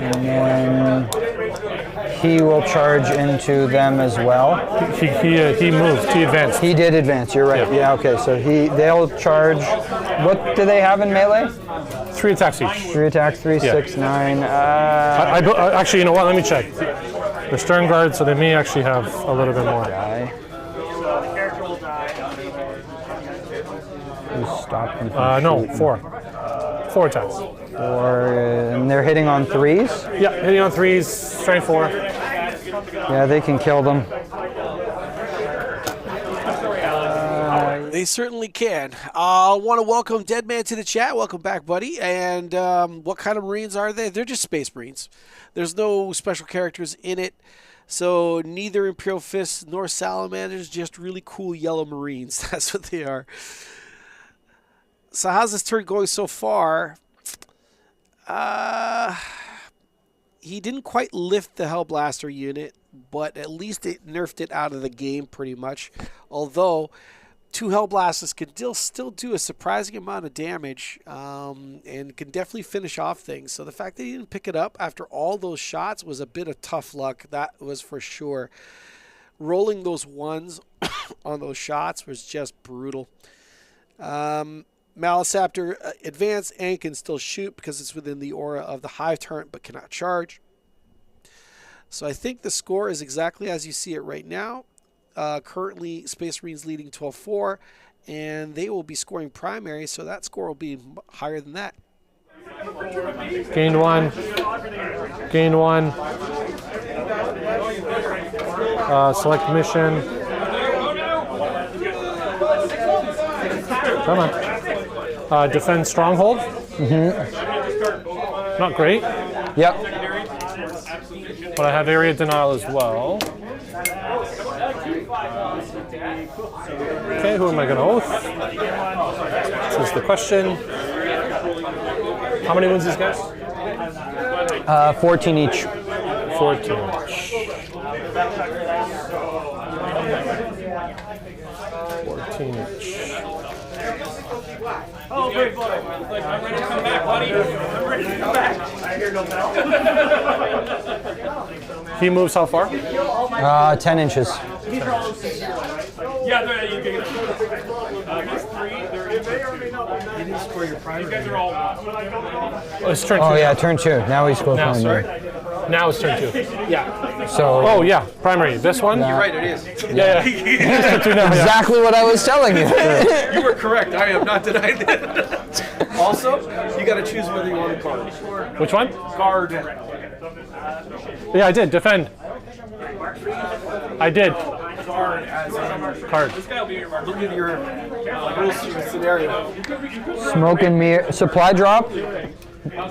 and then he will charge into them as well. He moved. He advanced. He did advance. You're right. Yeah. Yeah. Okay. So they'll charge. What do they have in melee? 3 attacks each. 3 attacks. 3, Yeah. 6, 9. Actually, you know what? Let me check. They're stern guard, so they may actually have a little bit more. You stop them from No, shooting. 4. 4 attacks. And they're hitting on 3s. Yeah, hitting on 3s, strength 4. Yeah, they can kill them. They certainly can. I want to welcome Deadman to the chat. Welcome back, buddy. And what kind of Marines are they? They're just Space Marines. There's no special characters in it. So neither Imperial Fists nor Salamanders, just really cool yellow Marines. That's what they are. So how's this turn going so far? He didn't quite lift the Hellblaster unit, but at least it nerfed it out of the game pretty much. Although 2 Hellblasters can still do a surprising amount of damage and can definitely finish off things. So the fact that he didn't pick it up after all those shots was a bit of tough luck. That was for sure. Rolling those 1s on those shots was just brutal. Malisaptor advance and can still shoot because it's within the aura of the Hive Tyrant but cannot charge. So I think the score is exactly as you see it right now. Currently, Space Marines leading 12-4, and they will be scoring primary, so that score will be higher than that. Gained 1. Gained 1. Select mission. Come on. Defend stronghold. Not great, Yep. but I have area denial as well. Okay, who am I going to oath? This is the question. How many wounds these guys? 14 each. 14 each. 14 each. Oh, great, buddy. I'm ready to come back, buddy. I'm ready to come back. I hear no bell. He moves how far? 10 inches. Yeah, you can get it. There's 3. They're in there. for your primary. You guys are all Oh, it's turn 2. Oh yeah, turn 2. Now he's close. Now, on sorry. there. Now it's turn 2. Yeah, So Oh yeah, primary. This one. Nah. you're right, it is. Yeah. It's turn 2 now. Yeah. exactly what I was telling you. You were correct. I am not denying that. Also, you got to choose whether you want a card. Which one? Card. Yeah, I did. Defend. I did. Card as in Card. look at your rules scenario. Smoke and mirror. Supply drop. No,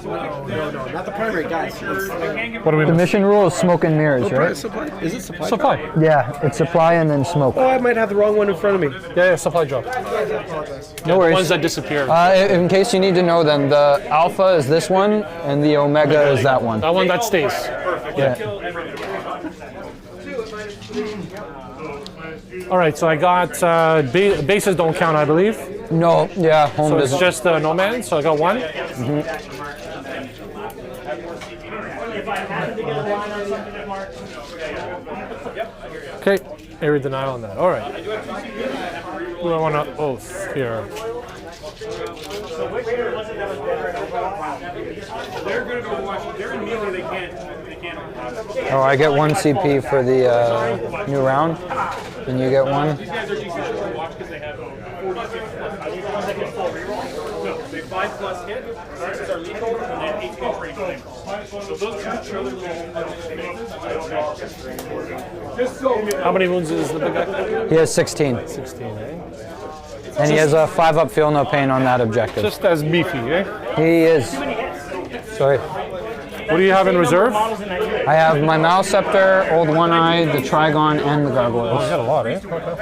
not the primary, guys. What do we The miss? mission rule is smoke and mirrors, right? Supply? Is it supply? Supply. Yeah, it's supply and then smoke. Oh, I might have the wrong one in front of me. Yeah, supply drop. No worries. Ones that disappear. In case you need to know, then the alpha is this one, and the omega is that one. That one that stays. Yeah. All right, so I got bases don't count, I believe. No, yeah, home So it's doesn't. just no man. So I got 1. Okay, area denial on that. All right. Who do I want to oath here? They're good at Overwatch. They're in melee. They can't. Oh, I get 1 CP for the new round, and you get 1. These guys are decent at Overwatch because they have 46 plus. No, they have 5 plus hit. 6 is our lethal, and then 18 training flame. So those two children How many wounds is the big guy? He has 16, 16, eh? and he has a 5 up feel no pain on that objective. Just as beefy, eh? He is. Sorry. What do you have in reserve? I have my Malscepter, Old One-Eye, the Trigon, and the You Gargoyles. got a lot, eh? Okay.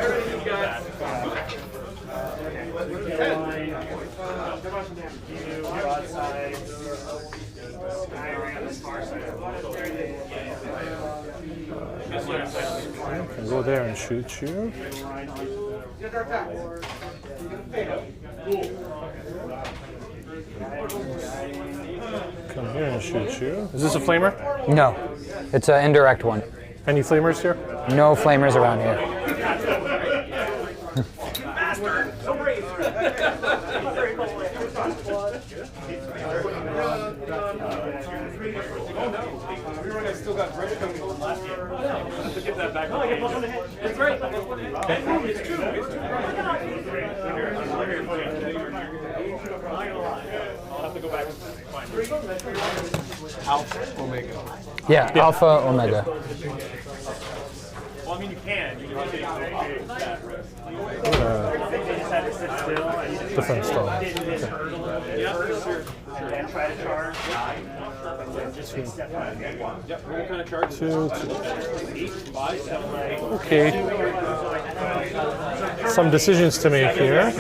Can go there and shoot you. Come here and shoot you. Is this a flamer? No, it's an indirect one. Any flamers here? No flamers around here. still got British coming from last year. To get that back. It's right. It's true. I'll have to go back and find it. Alpha, Omega. Yeah, Alpha, Omega. Well, I mean, you can. You can take that. Different style. And try to charge. Just accept that. Yep, what kind of charge? 2, 8, 5, 7, 8. Okay. Some decisions to make here.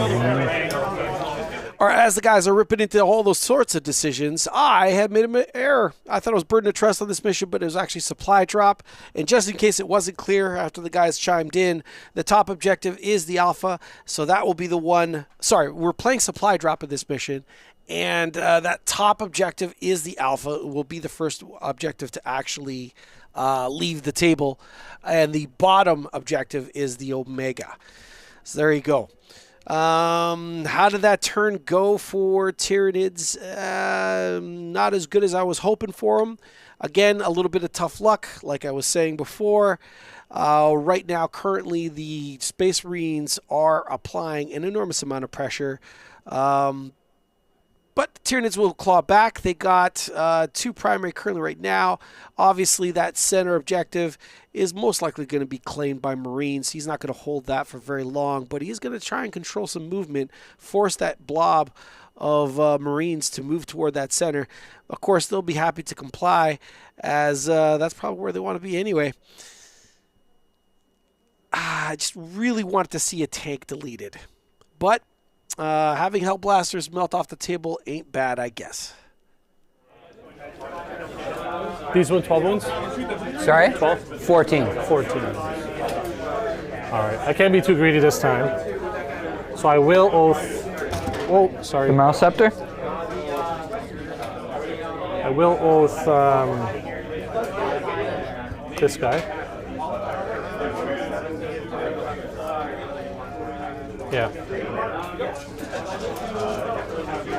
Or as the guys are ripping into all those sorts of decisions, I had made an error. I thought it was burden of trust on this mission, but it was actually supply drop. And just in case it wasn't clear after the guys chimed in, the top objective is the Alpha, so that will be the one. Sorry, we're playing supply drop in this mission, and that top objective is the Alpha. It will be the first objective to actually leave the table, and the bottom objective is the Omega. So there you go. How did that turn go for Tyranids? Not as good as I was hoping for them. Again, a little bit of tough luck, like I was saying before. Right now, currently, the Space Marines are applying an enormous amount of pressure. But the Tyranids will claw back. They got 2 primary currently right now. Obviously, that center objective is most likely going to be claimed by Marines. He's not going to hold that for very long, but he's going to try and control some movement, force that blob of Marines to move toward that center. Of course, they'll be happy to comply, as that's probably where they want to be anyway. I just really wanted to see a tank deleted. But having Hell Blasters melt off the table ain't bad, I guess. These were 12 wounds? Sorry? 12? 14. 14. All right. I can't be too greedy this time. So I will oath. Oh, sorry. The Malscepter? I will oath this guy. Yeah.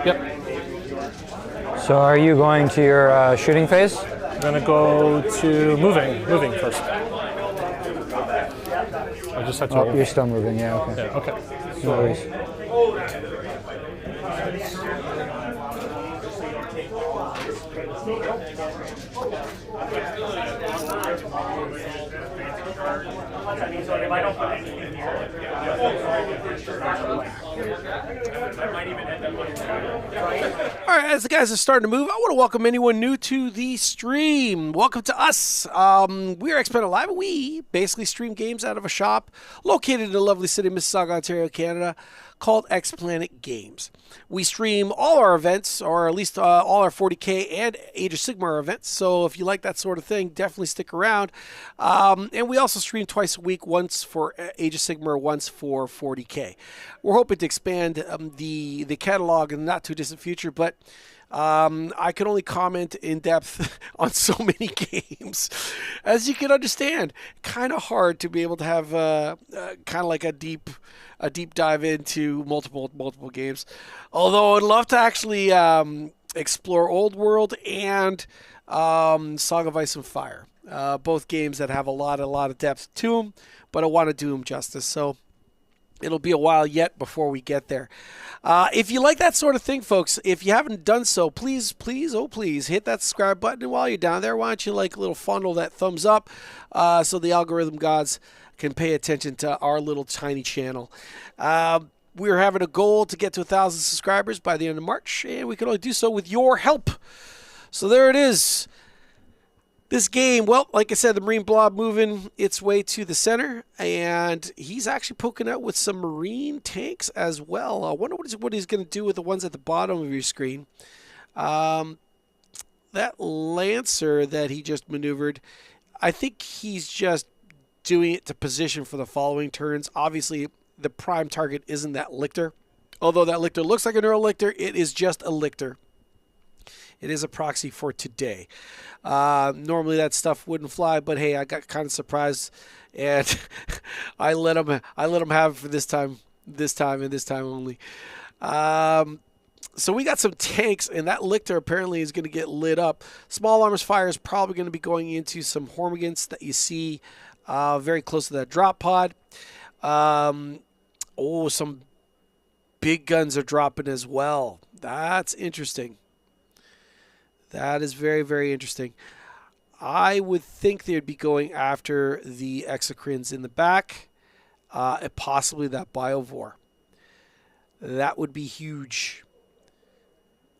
Yep. So are you going to your shooting phase? I'm gonna go to moving first. I just had to. Oh, you're still moving. Yeah. Okay. Yeah, okay. No worries. All right, as the guys are starting to move, I want to welcome anyone new to the stream. Welcome to us. We are X-Planet Live. We basically stream games out of a shop located in the lovely city of Mississauga, Ontario, Canada, called X-Planet Games. We stream all our events, or at least all our 40K and Age of Sigmar events. So if you like that sort of thing, definitely stick around. And we also stream twice a week, once for Age of Sigmar, once for 40K. We're hoping to expand the catalog in the not too distant future, but I can only comment in depth on so many games. As you can understand, kind of hard to be able to have kind of like a deep dive into multiple games. Although I'd love to actually explore Old World and Song of Ice and Fire. Both games that have a lot of depth to them, but I want to do them justice. So it'll be a while yet before we get there. If you like that sort of thing, folks, if you haven't done so, please, oh please, hit that subscribe button. And while you're down there, why don't you like a little funnel that thumbs up so the algorithm gods can pay attention to our little tiny channel. We're having a goal to get to 1,000 subscribers by the end of March, and we can only do so with your help. So there it is. This game, well, like I said, the Marine Blob moving its way to the center, and he's actually poking out with some Marine tanks as well. I wonder what he's going to do with the ones at the bottom of your screen. That Lancer that he just maneuvered, I think he's just doing it to position for the following turns. Obviously, the prime target isn't that Lictor. Although that Lictor looks like a Neural Lictor, it is just a Lictor. It is a proxy for today. Normally that stuff wouldn't fly, but hey, I got kind of surprised, and I let him have it for this time only. So we got some tanks, and that Lictor apparently is going to get lit up. Small Arms Fire is probably going to be going into some Hormigans that you see very close to that drop pod. Some big guns are dropping as well. That's interesting. That is very, very interesting. I would think they'd be going after the Exocrines in the back, and possibly that Biovore. That would be huge.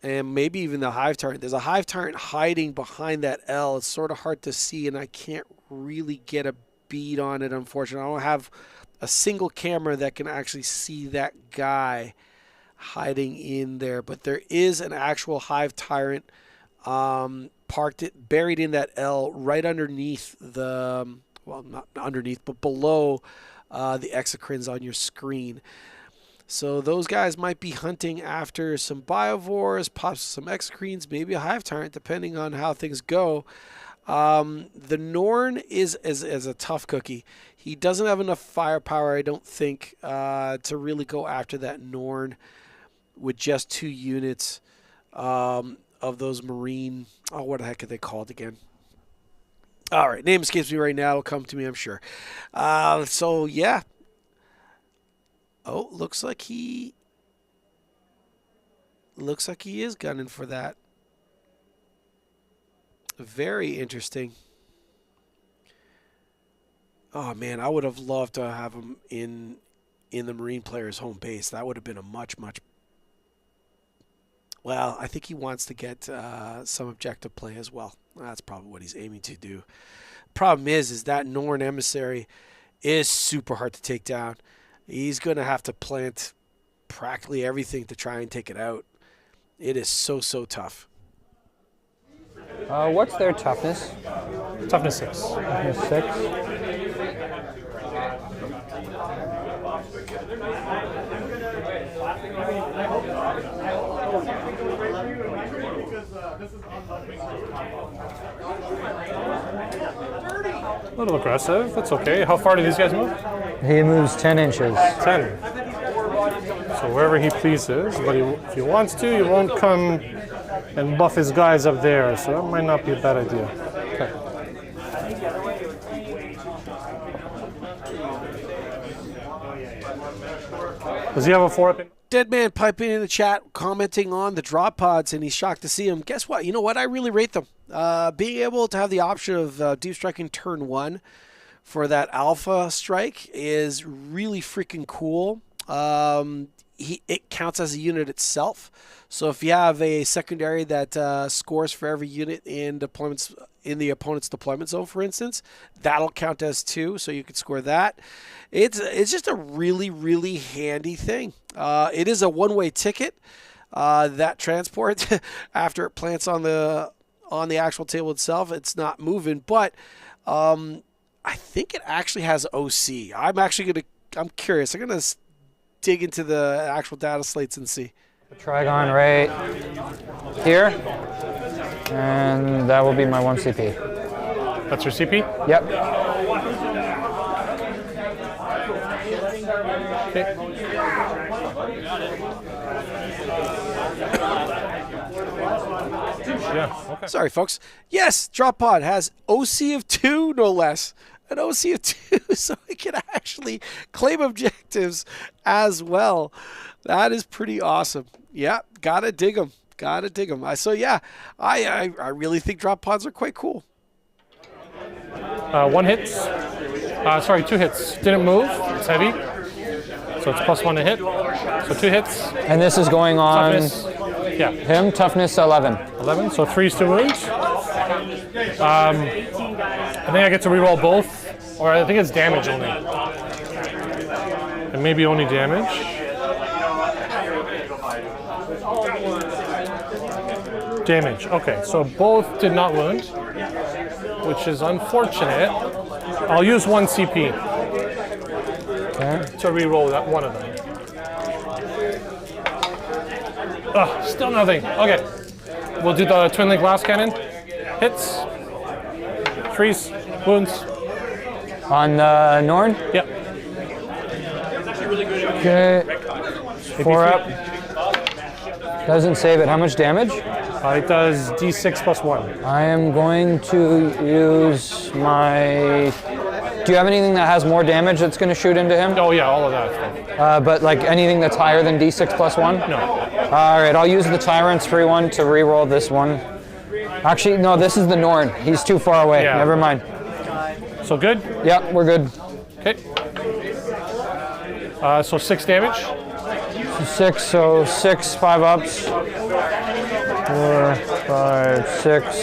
And maybe even the Hive Tyrant. There's a Hive Tyrant hiding behind that L. It's sort of hard to see, and I can't really get a bead on it, unfortunately. I don't have a single camera that can actually see that guy hiding in there. But there is an actual Hive Tyrant buried in that L right underneath the, well, not underneath, but below the Exocrines on your screen. So those guys might be hunting after some Biovores, possibly some Exocrines, maybe a Hive Tyrant, depending on how things go. The Norn is a tough cookie. He doesn't have enough firepower, I don't think, to really go after that Norn with just 2 units of those Marine, what the heck are they called again? All right, name escapes me right now. It'll come to me, I'm sure. So, yeah. Oh, looks like he is gunning for that. Very interesting. Oh, man, I would have loved to have him in the Marine player's home base. That would have been a much well, I think he wants to get some objective play as well. That's probably what he's aiming to do. Problem is that Norn Emissary is super hard to take down. He's going to have to plant practically everything to try and take it out. It is so tough. What's their toughness? Toughness 6. Toughness 6. A little aggressive. That's okay. How far do these guys move? He moves 10 inches. 10. So wherever he pleases, but if he wants to, he won't come and buff his guys up there, so that might not be a bad idea. Okay. Does he have a 4-up? Dead Man piping in the chat, commenting on the drop pods, and he's shocked to see them. Guess what? You know what? I really rate them. Being able to have the option of deep striking turn 1 for that alpha strike is really freaking cool. It counts as a unit itself. So if you have a secondary that scores for every unit in deployments in the opponent's deployment zone, for instance, that'll count as 2. So you could score that. It's just a really, really handy thing. It is a one-way ticket. That transport after it plants on the actual table itself, it's not moving. But I think it actually has OC. I'm curious. I'm gonna dig into the actual data slates and see. Trigon right here, and that will be my 1 CP. That's your CP? Yep. Okay. Yeah, okay. Sorry, folks. Yes, Drop Pod has OC of 2, no less. An OC of 2, so it can actually claim objectives as well. That is pretty awesome. Yeah, gotta dig them. Gotta dig them. So yeah, I really think Drop Pods are quite cool. 1 hit. Sorry, 2 hits. Didn't move. It's heavy. So it's +1 to hit. So 2 hits. And this is going on Toughness. Yeah. him, toughness 11. 11. So 3s to wound. I think I get to reroll both. Or I think it's damage only. And maybe only damage. Damage. Okay, so both did not wound, which is unfortunate. I'll use 1 CP to reroll that one of them. Ugh, still nothing. Okay, we'll do the twin link blast cannon. Hits. 3s. Wounds. On Norn? Yep. Okay. 4 up. Doesn't save it. How much damage? It does D6 +1. I am going to use my... Do you have anything that has more damage that's going to shoot into him? Oh yeah, all of that stuff. But like anything that's higher than D6 +1? No. Alright, I'll use the Tyrant's free one to re-roll this one. Actually, no, this is the Norn. He's too far away. Yeah. Never mind. So good? Yep, we're good. Okay. So 6 damage. 6, so 6, 5 ups. 4, 5, 6.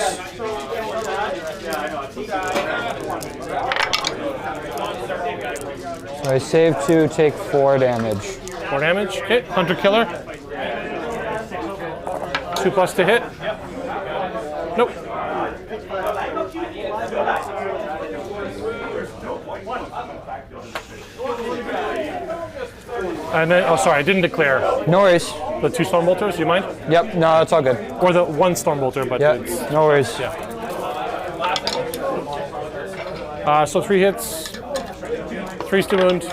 So I save 2, take 4 damage. 4 damage. Okay. Hunter killer. 2+ to hit. Nope. And then, oh, sorry, I didn't declare No worries. the 2 storm bolters. You mind? Yep, no, it's all good. Or the 1 storm bolter, but Yep, it's, no worries. yeah. So 3 hits, 3s to wound,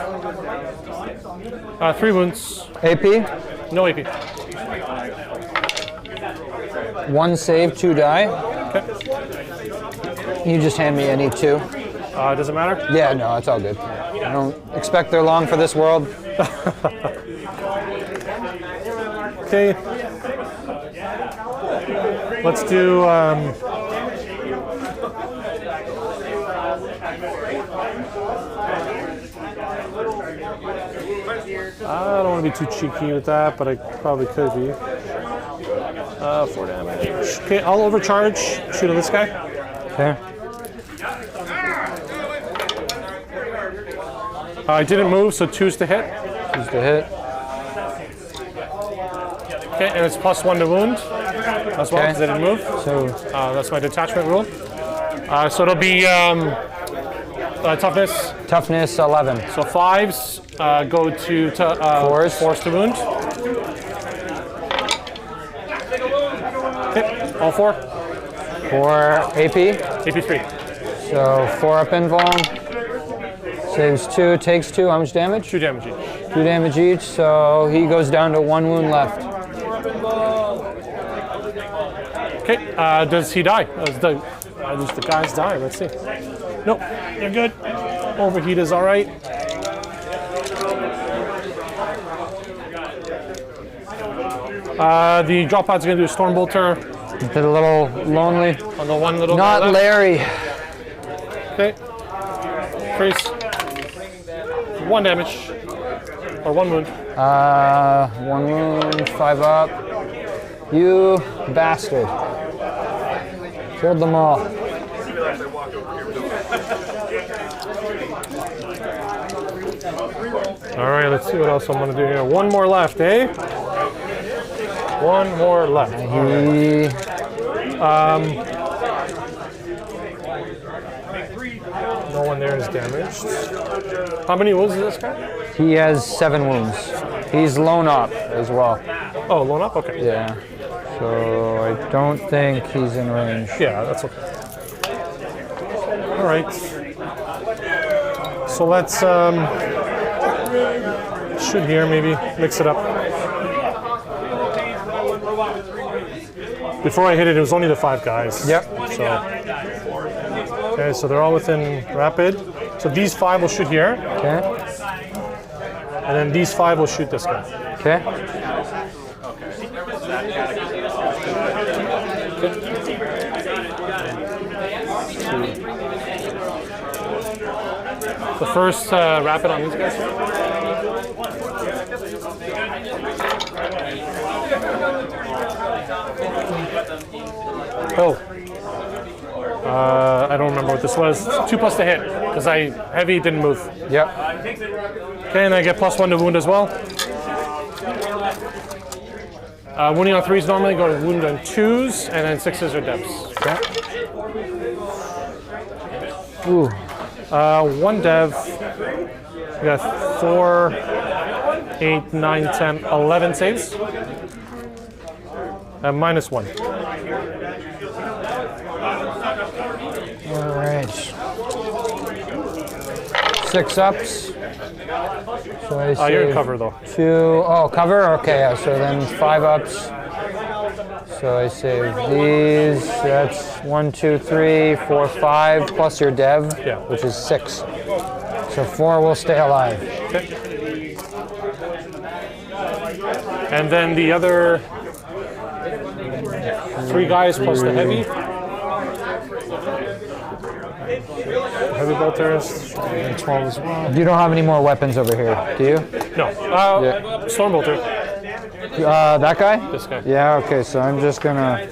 3 wounds, AP, no AP. 1 save, 2 die. Okay. You just hand me any 2. Does it matter? Yeah, no, it's all good. I don't expect they're long for this world. Okay. Let's do. I don't want to be too cheeky with that, but I probably could be. 4 damage. Okay, I'll overcharge. Shoot at this guy. Okay. I didn't move, so 2's to hit. Choose to hit. Okay, and it's +1 to wound as well, because I didn't move. So That's my detachment rule. So it'll be toughness. toughness 11. So 5s go to 4s. 4s to wound. Okay, all 4. 4 AP. AP 3. So 4 up invuln. Saves 2, takes 2. How much damage? 2 damage each. 2 damage each, so he goes down to 1 wound left. Okay, does he die? Does the guys die? Let's see. Nope, they're good. Overheat is all right. The drop pod's gonna do a storm bolter Did a little lonely. on the one little. Not guy left. Larry. Okay. Freeze. 1 damage. Or 1 wound. 1 wound, 5 up. You bastard. Killed them all. All right, let's see what else I'm gonna do here. 1 more left, eh? 1 more left. He No one there is damaged. How many wounds is this guy? He has 7 wounds. He's lone up as well. Oh, lone up? Okay. Yeah. So I don't think he's in range. Yeah, that's okay. All right. So let's shoot here, maybe mix it up. Before I hit it, it was only the 5 guys. Yep. So okay, so they're all within rapid. So these 5 will shoot here, Okay. and then these 5 will shoot this guy. Okay. The first rapid on these guys. Oh. I don't remember what this was. 2 plus to hit, because heavy didn't move. Yep. Okay, and I get +1 to wound as well. Wounding on 3s normally, go to wound on 2s, and then 6s are devs. Okay. Ooh. 1 dev. We got 4, 8, 9, 10, 11 saves. -1. All right. 6 ups. So I You're in save cover though. 2. Oh, cover? Okay, yeah, so then 5 ups. So I save these. That's 1, 2, 3, 4, 5, plus your dev, Yeah. which is 6. So 4 will stay alive. Okay. And then the other 3 guys plus the heavy. Heavy bolters, and 12 as well. You don't have any more weapons over here, do you? No, Yeah. storm bolter. That guy? This guy. Yeah, okay, so I'm just gonna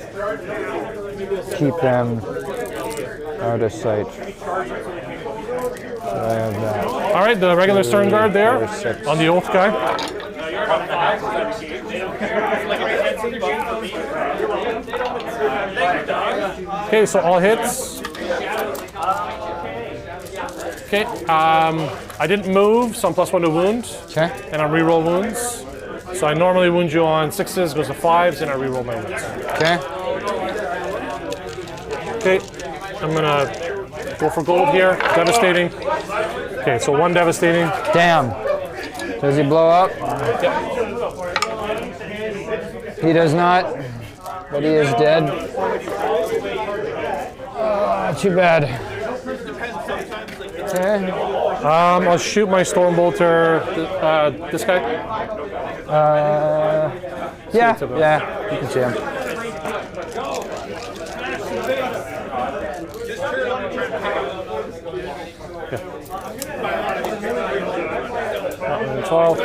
keep them out of sight. So I have that. All right, the regular stern guard there 4, 6. on the oath guy. Okay, so all hits. Okay, I didn't move, so I'm +1 to wound, Okay. and I reroll wounds. So I normally wound you on 6s, goes to 5s, and I reroll my wounds. Okay. Okay, I'm gonna go for gold here. Devastating. Okay, so 1 devastating. Damn. Does he blow up? He does not, but he is dead. Oh, too bad. Okay. I'll shoot my storm bolter. This guy. Yeah, yeah, you can see him. And 12.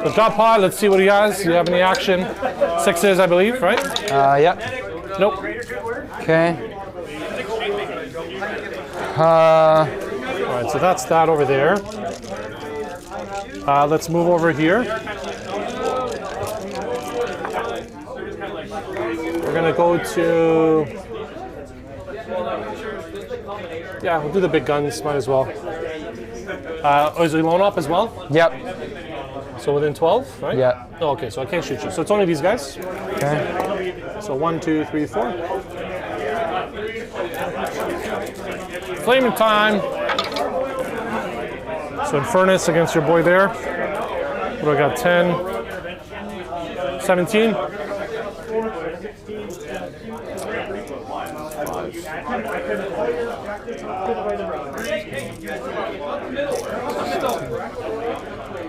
So drop pod. Let's see what he has. Do you have any action? 6s, I believe, right? Yep. Nope. Okay. All right, so that's that over there. Let's move over here. We're gonna go to. Yeah, we'll do the big guns. Might as well. Is he lone up as well? Yep. So within 12, right? Yeah. Oh, okay, so I can't shoot you. So it's only these guys. Okay. So 1, 2, 3, 4. Flaming time. So Infernus against your boy there. What do I got? 10, 17.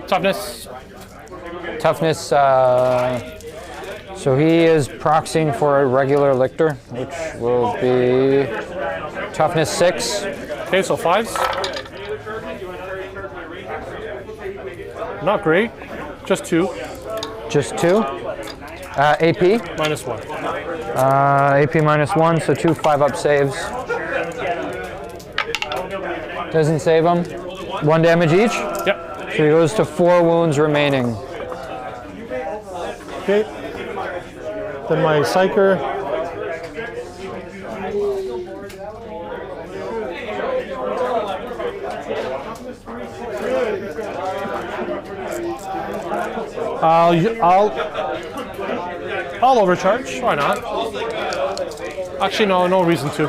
Toughness. Toughness, so he is proxying for a regular lictor, which will be toughness 6. Okay, so 5s. Not great. Just 2. Just 2. AP. -1. AP -1, so 2 5-up saves. Doesn't save him. 1 damage each. Yep. So he goes to 4 wounds remaining. Okay. Then my Psyker. I'll overcharge. Why not? Actually, no reason to.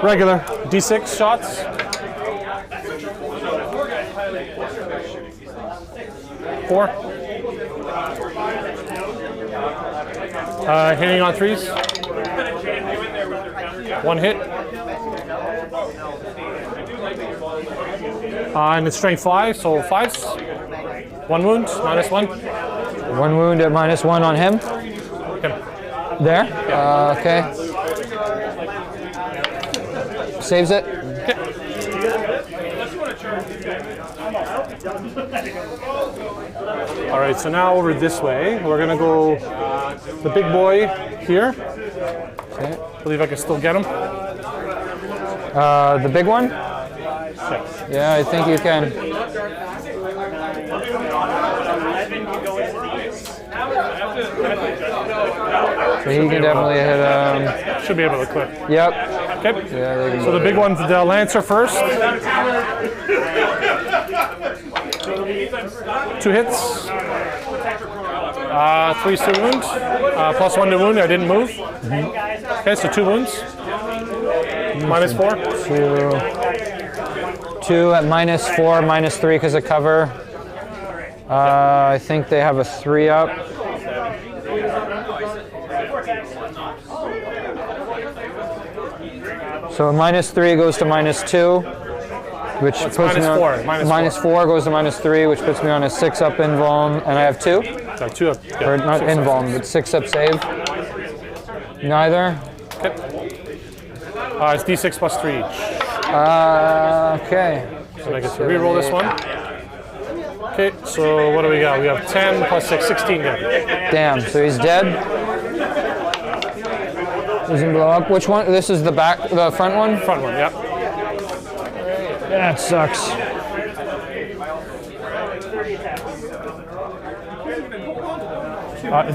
Regular D6 shots. 4. Hitting on 3s. 1 hit. And it's strength 5, so 5s. 1 wound, -1. 1 wound at -1 on him. Him. There. Okay. Saves it. All right, so now over this way, we're gonna go the big boy here. Okay. Believe I can still get him. The big one? Yeah, I think you can. So he can definitely hit Should be able to clip. Yep. Okay. Yeah, they can So the big one's the Lancer first. 2 hits. 3 to wound. +1 to wound. I didn't move. Okay, so 2 wounds. -4. 2 at -4, -3 because of cover. I think they have a 3-up. So -3 goes to -2, which puts me on -4. -4 goes to -3, which puts me on a 6-up invuln, and I have 2. So 2 up. Yeah, Or not 6 up. invuln, but 6-up save. Neither. Okay. It's D6 +3 each. Okay. So I get to reroll this one. Okay, so what do we got? We have 10 +6, 16 damage. Damn, so he's dead. Doesn't blow up. Which one? This is the front one? Front one, yeah. That sucks.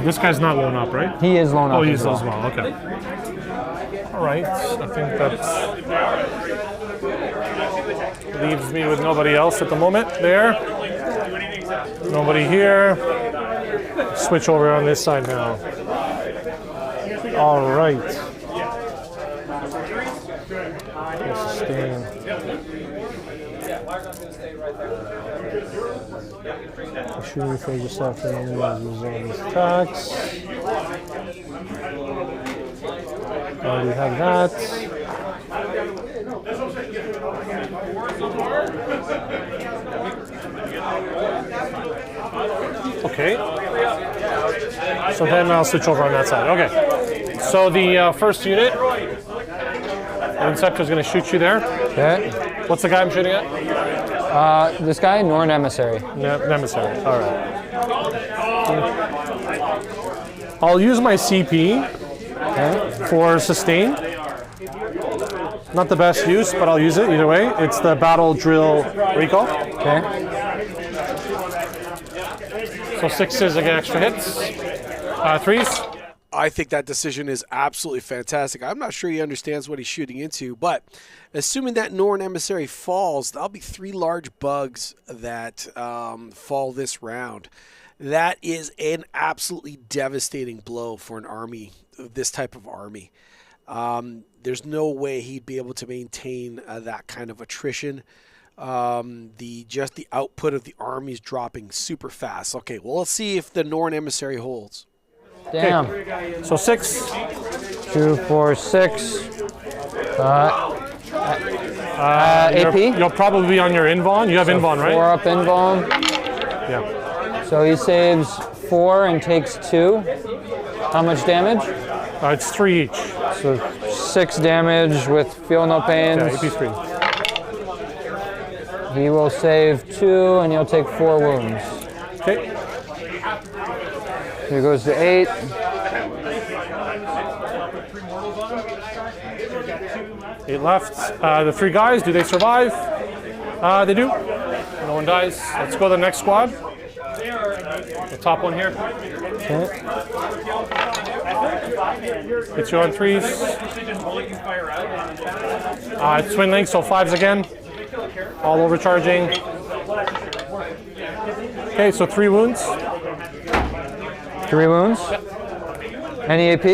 This guy's not blown up, right? He is blown up. Oh, as he's well. as well. Okay. All right. I think that leaves me with nobody else at the moment. There. Nobody here. Switch over on this side now. All right. Sustain. Shooting for just after all these attacks. We have that. Okay. So then I'll switch over on that side. Okay. So the first unit, the Inceptor is going to shoot you there. Okay. What's the guy I'm shooting at? This guy, Norn Emissary. Emissary. All right. I'll use my CP for sustain. Not the best use, but I'll use it either way. It's the Battle Drill Recall. Okay. So 6s again, extra hits. 3s. I think that decision is absolutely fantastic. I'm not sure he understands what he's shooting into, but assuming that Norn Emissary falls, that'll be 3 large bugs that fall this round. That is an absolutely devastating blow for an army, this type of army. There's no way he'd be able to maintain that kind of attrition. the output of the army is dropping super fast. Okay, well, let's see if the Norn emissary holds. Damn. So 6. 2, 4, 6. AP. You'll probably be on your invuln. You have invuln, right? 4 up invuln. Yeah. So he saves 4 and takes 2. How much damage? It's 3 each. So 6 damage with feel no pains. Yeah, AP 3. He will save 2 and he'll take 4 wounds. Okay. He goes to 8. 8 left. The 3 guys, do they survive? They do. No one dies. Let's go to the next squad. The top one here. Hits you on 3s. It's twin links, so 5s again. All overcharging. Okay, so 3 wounds. 3 wounds. Yep. Any AP?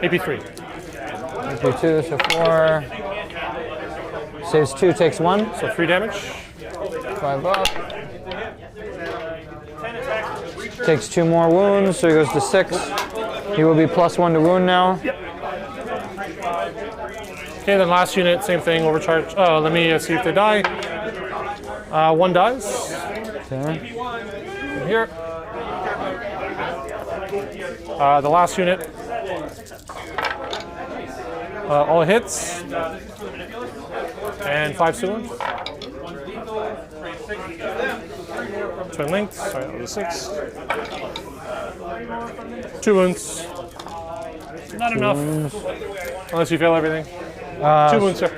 AP 3. AP 2, so 4. Saves 2, takes 1. So 3 damage. 5 up. Takes 2 more wounds, so he goes to 6. He will be +1 to wound now. Okay, then last unit, same thing, overcharge. Oh, let me see if they die. 1 dies. Okay. Here. The last unit. All hits. And 5 wounds. Twin links. Sorry, that was a 6. 2 wounds. Not enough. Unless you fail everything. 2 wounds, sir.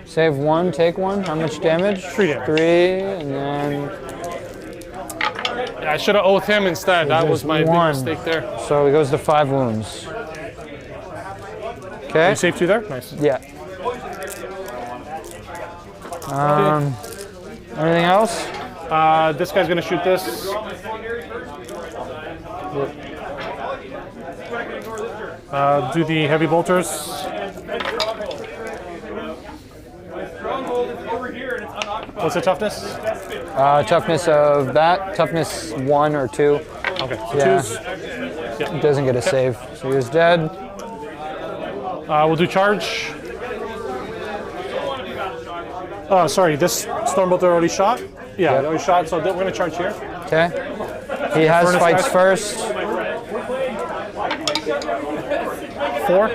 Save 1, take 1. How much damage? 3 damage. 3, and then Yeah, I should have oathed him instead. That was my big 1. mistake there. So he goes to 5 wounds. Okay. You saved 2 there? Nice. Yeah. Anything else? This guy's gonna shoot this. Do the heavy bolters. What's the toughness? Toughness of that. Toughness 1 or 2. Okay, so Yeah. 2s. He doesn't get a save. So he is dead. We'll do charge. Oh, sorry, this Stormbolter already shot? Yeah, Yep. they already shot, so we're gonna charge here. Okay. He has Furnace fights guys? first. 4.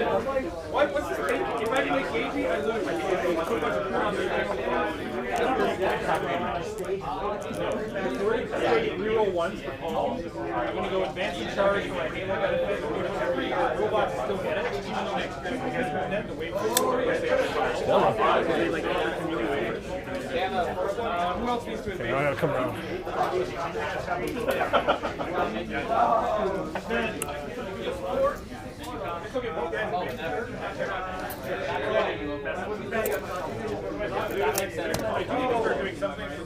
Reroll once for all. I'm going to go advance and charge for my Halo benefit. Robots still get it, even though next turn we get it. The wave who else needs to I advance? gotta come around.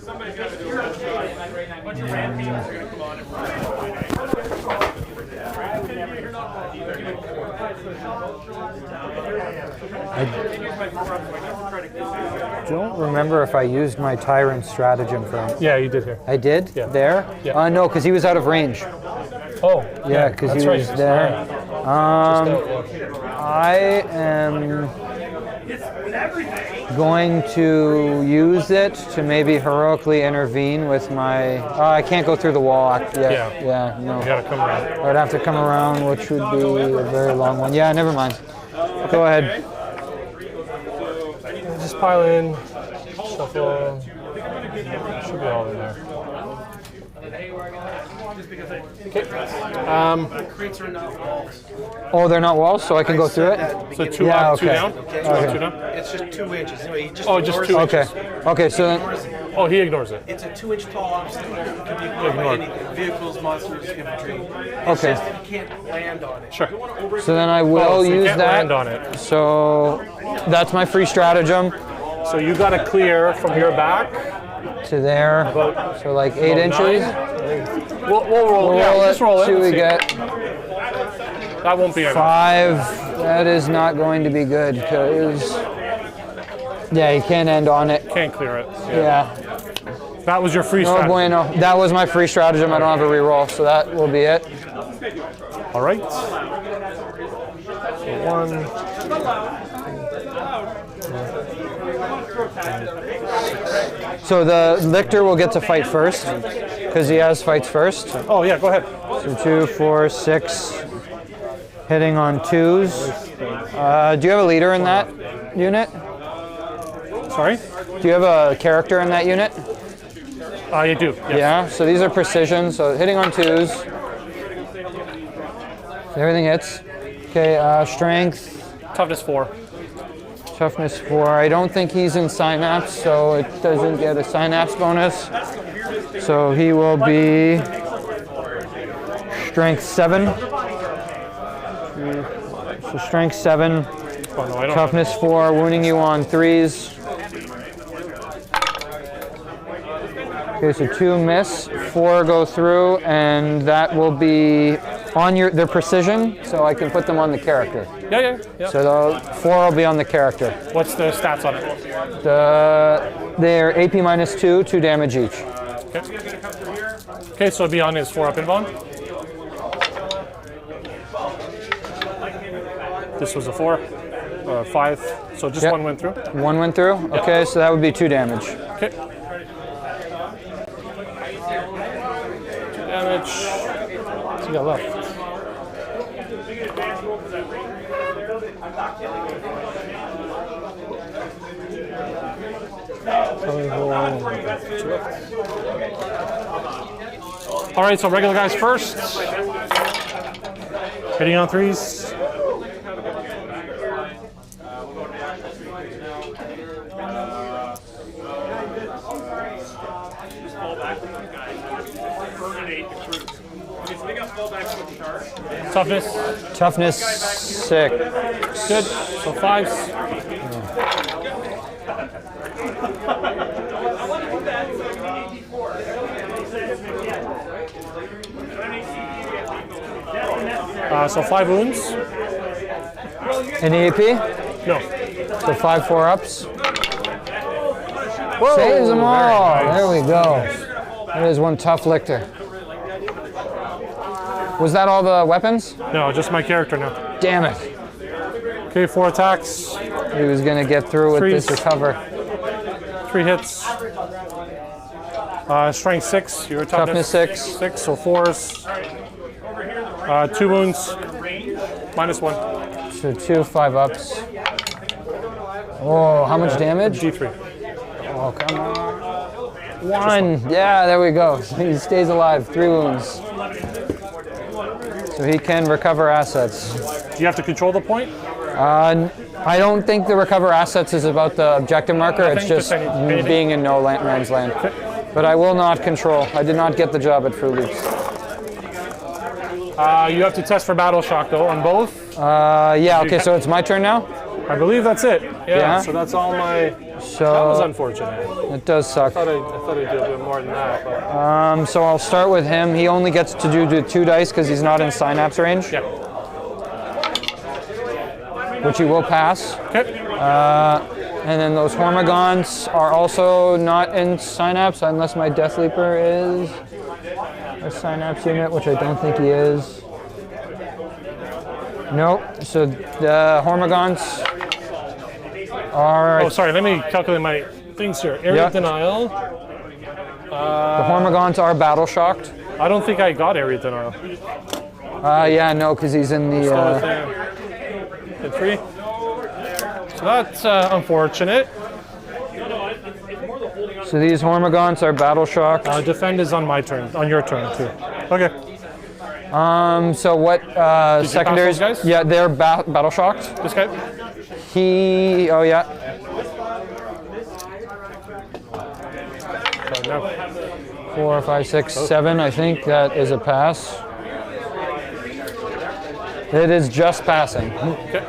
Somebody's got to do it. A bunch of ram teams are going to come on and I don't remember if I used my Tyrant stratagem for him. Yeah, you did here. I did? Yeah. There? Yeah. No, because he was out of range. Oh, Yeah, because he that's was right. there. I am going to use it to maybe heroically intervene with my. I can't go through the wall. Yeah, no. You gotta come around. I would have to come around, which would be a very long one. Yeah, never mind. Go ahead. Just pile in, shuffle. Should be all in there. Crates are not walls. Oh, they're not walls, so I can go through it? So 2 Yeah, up, 2 okay. down. Okay. 2 down. It's just 2 inches. Anyway, he just Oh, just ignores 2 it. inches. Okay. Okay, so then. Oh, he ignores it. It's a 2-inch tall obstacle. It can be ignored by anything. Vehicles, monsters, infantry. It's Okay. just that you can't land on it. Sure. So then I will Oh, so you use can't that. land on it. So that's my free stratagem So you gotta clear from your back. to there. So like 8 inches. We'll roll. We'll Yeah, roll just roll it it. till we See. get That won't be enough. 5. That is not going to be good because Yeah, you can't end on it. Can't clear it. Yeah. That was your free No strategy. bueno. That was my free stratagem. I don't have a reroll, so that will be it. All right. So 1. So the lictor will get to fight first, because he has fights first. Oh yeah, go ahead. So 2, 4, 6, hitting on 2s. Do you have a leader in that unit? Sorry. Do you have a character in that unit? You do. Yes. Yeah. So these are precision. So hitting on 2s. Everything hits. Okay. Strength. Toughness 4. Toughness 4. I don't think he's in synapse, so it doesn't get a synapse bonus. So he will be strength 7. So strength 7. Oh, no, I don't Toughness 4. Wounding you on 3s. Okay, so 2 miss, 4 go through, and that will be on their precision, so I can put them on the character. Yeah. So the 4 will be on the character. What's the stats on it? They're AP minus 2, 2 damage each. Okay, so it'll be on his 4-up invuln. This was a 4, 5, so just Yep. 1 went through. 1 went through? Okay, so that would be 2 damage. Okay. 2 damage. What's he got left? All right, so regular guys first. Hitting on 3s. Toughness. Toughness 6. Good. So 5s. So 5 wounds. Any AP? No. So 5 4-ups. Whoa, Saves them all. very nice. There we go. That is one tough lictor. Was that all the weapons? No, just my character now. Damn it. Okay, 4 attacks, He was going to get through with this Threes. recover. 3 hits. Strength 6. Your Toughness 6. 6, so 4s. 2 wounds. Minus 1. So 2 5-ups. Oh, how much damage? D3. Oh, come on. 1. Yeah, there we go. He stays alive. 3 wounds. So he can recover assets. Do you have to control the point? I don't think the recover assets is about the objective marker. It's Nothing, just just anything. being in no man's land. But I will not control. I did not get the job at Fruit Loops. You have to test for battle shock though on both. Yeah, okay, so it's my turn now? I believe that's it. Yeah. So that's all my. That was So unfortunate. it does suck. I thought I'd do a bit more than that. But. So I'll start with him. He only gets to do the 2 dice because he's not in synapse range, Yeah. which he will pass. Okay. And then those Hormigons are also not in synapse unless my Death Leaper is a synapse unit, which I don't think he is. Nope. So the Hormigons are Oh, sorry. Let me calculate my things here. Area Yeah. of denial. the Hormigons are battle shocked. I don't think I got area denial. Yeah, no, because he's in the. Hit 3. So that's unfortunate. So these Hormigons are battle shocked. Defend is on my turn. On your turn too. Okay. So what secondaries? those guys? Yeah, they're battle shocked. This guy. Oh yeah. So no. 4, 5, 6, 7. I think that is a pass. It is just passing. Okay.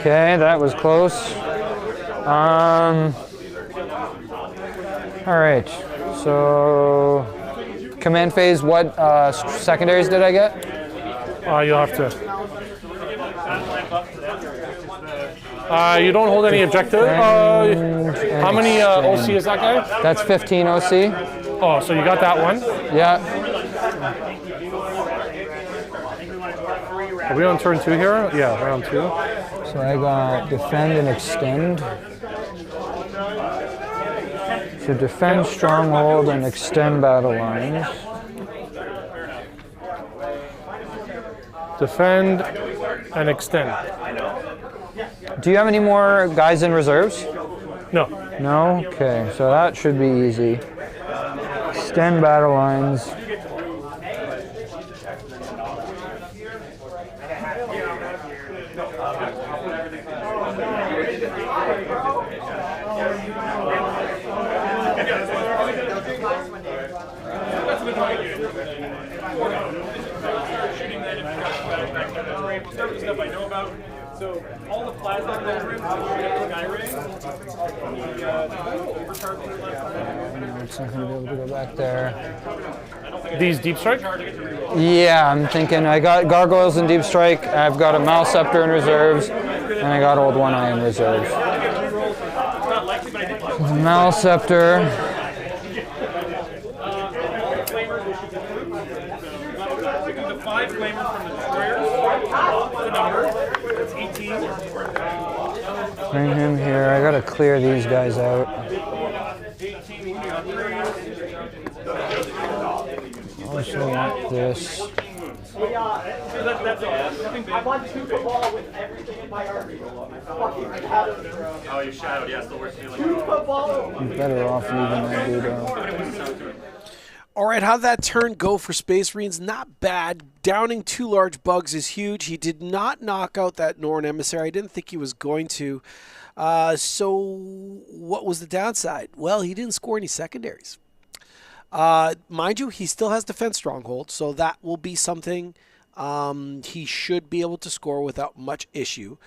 Okay, that was close. All right. So command phase. What secondaries did I get? You'll have to. You don't hold any objective. How many OC is that guy? That's 15 OC. Oh, so you got that one. Yeah. Are we on turn 2 here? Yeah, we're on 2. So I got defend and extend. So defend stronghold and extend battle lines. Defend and extend. Do you have any more guys in reserves? No. No? Okay, so that should be easy. Extend battle lines. Stuff I know about. So all the plasma programs, Skyrim, It's not gonna be able to go back there. These deep strike? Yeah, I'm thinking I got gargoyles in deep strike. I've got a mouse scepter in reserves, and I got old one eye in reserves. Mouse scepter. the 5 flamers from the destroyers. The number. It's 18. Bring him here. I gotta clear these guys out. 18 Also want this. That's all. I want 2 football with everything in my army. Oh, you shadowed. Yeah, still works. 2 football. I'm better off leaving that dude out. All right, how'd that turn go for Space Marines? Not bad. Downing 2 large bugs is huge. He did not knock out that Norn Emissary. I didn't think he was going to. So what was the downside? Well, he didn't score any secondaries. Mind you, he still has Defense Stronghold, so that will be something he should be able to score without much issue.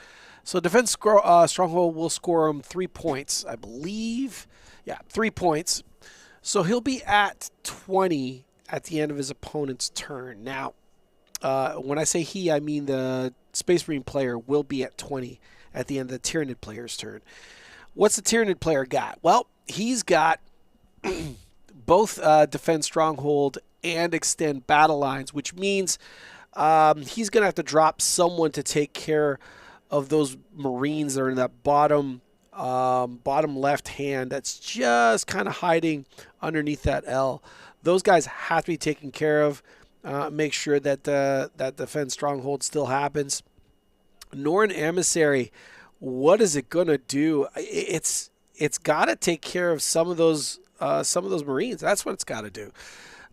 So Defense Stronghold will score him 3 points, I believe. Yeah, 3 points. So he'll be at 20 at the end of his opponent's turn. Now, when I say he, I mean the Space Marine player will be at 20 at the end of the Tyranid player's turn. What's the Tyranid player got? Well, he's got both Defend Stronghold and Extend Battle Lines, which means he's going to have to drop someone to take care of those Marines that are in that bottom left hand that's just kind of hiding underneath that L. Those guys have to be taken care of. Make sure that that Defense Stronghold still happens. Norn Emissary, what is it gonna do? It's got to take care of some of those Marines. That's what it's got to do.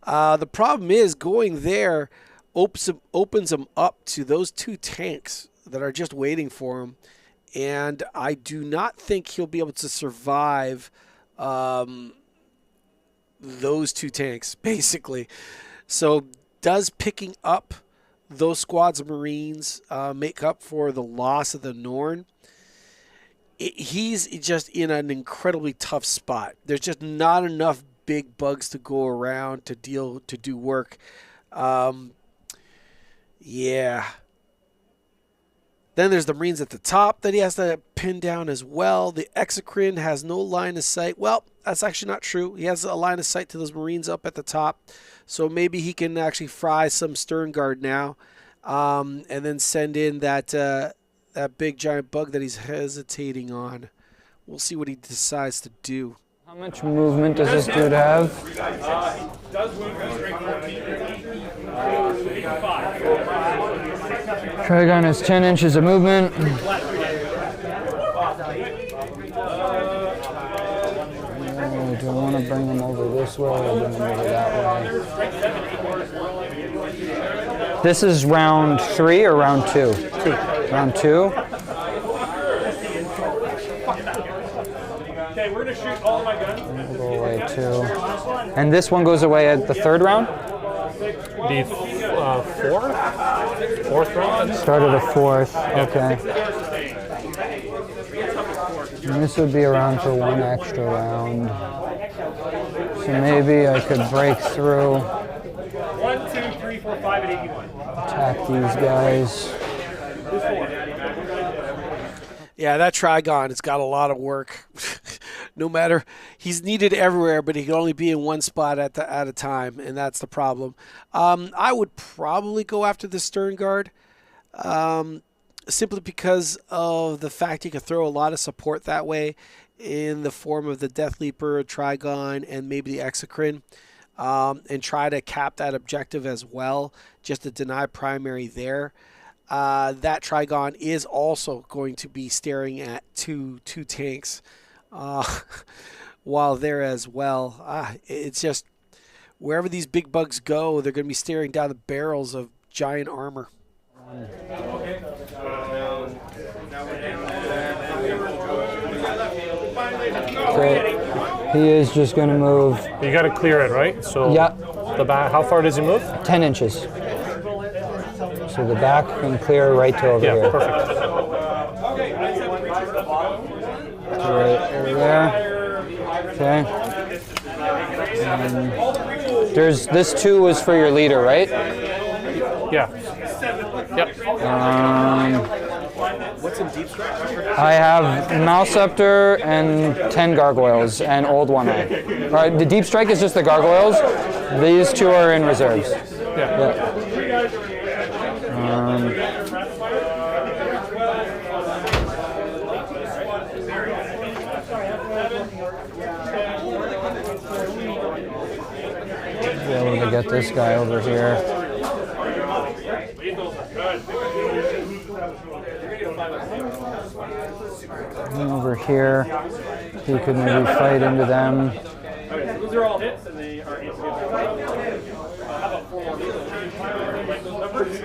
The problem is going there opens them up to those 2 tanks that are just waiting for him. And I do not think he'll be able to survive those 2 tanks, basically. So does picking up those squads of Marines make up for the loss of the Norn? He's just in an incredibly tough spot. There's just not enough big bugs to go around to do work. Yeah. Then there's the Marines at the top that he has to pin down as well. The Exocrine has no line of sight. Well, that's actually not true. He has a line of sight to those Marines up at the top. So maybe he can actually fry some Stern Guard now and then send in that big giant bug that he's hesitating on. We'll see what he decides to do. How much movement does this dude have? Does move straight 14. Trigon has 10 inches of movement. Oh, do I want to bring him over this way or bring him over that way? This is round 3 or round 2? 2. Round 2? Okay, we're going to shoot all of my guns. We'll go away 2. And this one goes away at the 3rd round? The 4th? 4th round? Start of the 4th, okay. And this would be around for 1 extra round. So maybe I could break through. 1, 2, 3, 4, 5, and 81. Attack these guys. Yeah, that Trigon has got a lot of work. No matter, he's needed everywhere, but he can only be in one spot at a time, and that's the problem. I would probably go after the Stern Guard, simply because of the fact you can throw a lot of support that way in the form of the Death Leaper, Trigon, and maybe the Exocrine, and try to cap that objective as well, just to deny primary there. That Trigon is also going to be staring at two tanks while there as well. It's just wherever these big bugs go, they're going to be staring down the barrels of giant armor. Okay. He is just going to move. You got to clear it, right? So Yeah. the back. How far does he move? 10 inches. So the back can clear right to over Yeah, here. perfect. Right over there. Okay. And this 2 was for your leader, right? Yeah. Yep. What's in deep strike? I have Malceptor and 10 gargoyles and Old One Eye. The deep strike is just the gargoyles. These 2 are in reserves. Yeah. Be able to get this guy over here. And over here, he could maybe fight into them. Okay, so those are all hits, and they are instantly. How about 4 more vehicles? Like those numbers?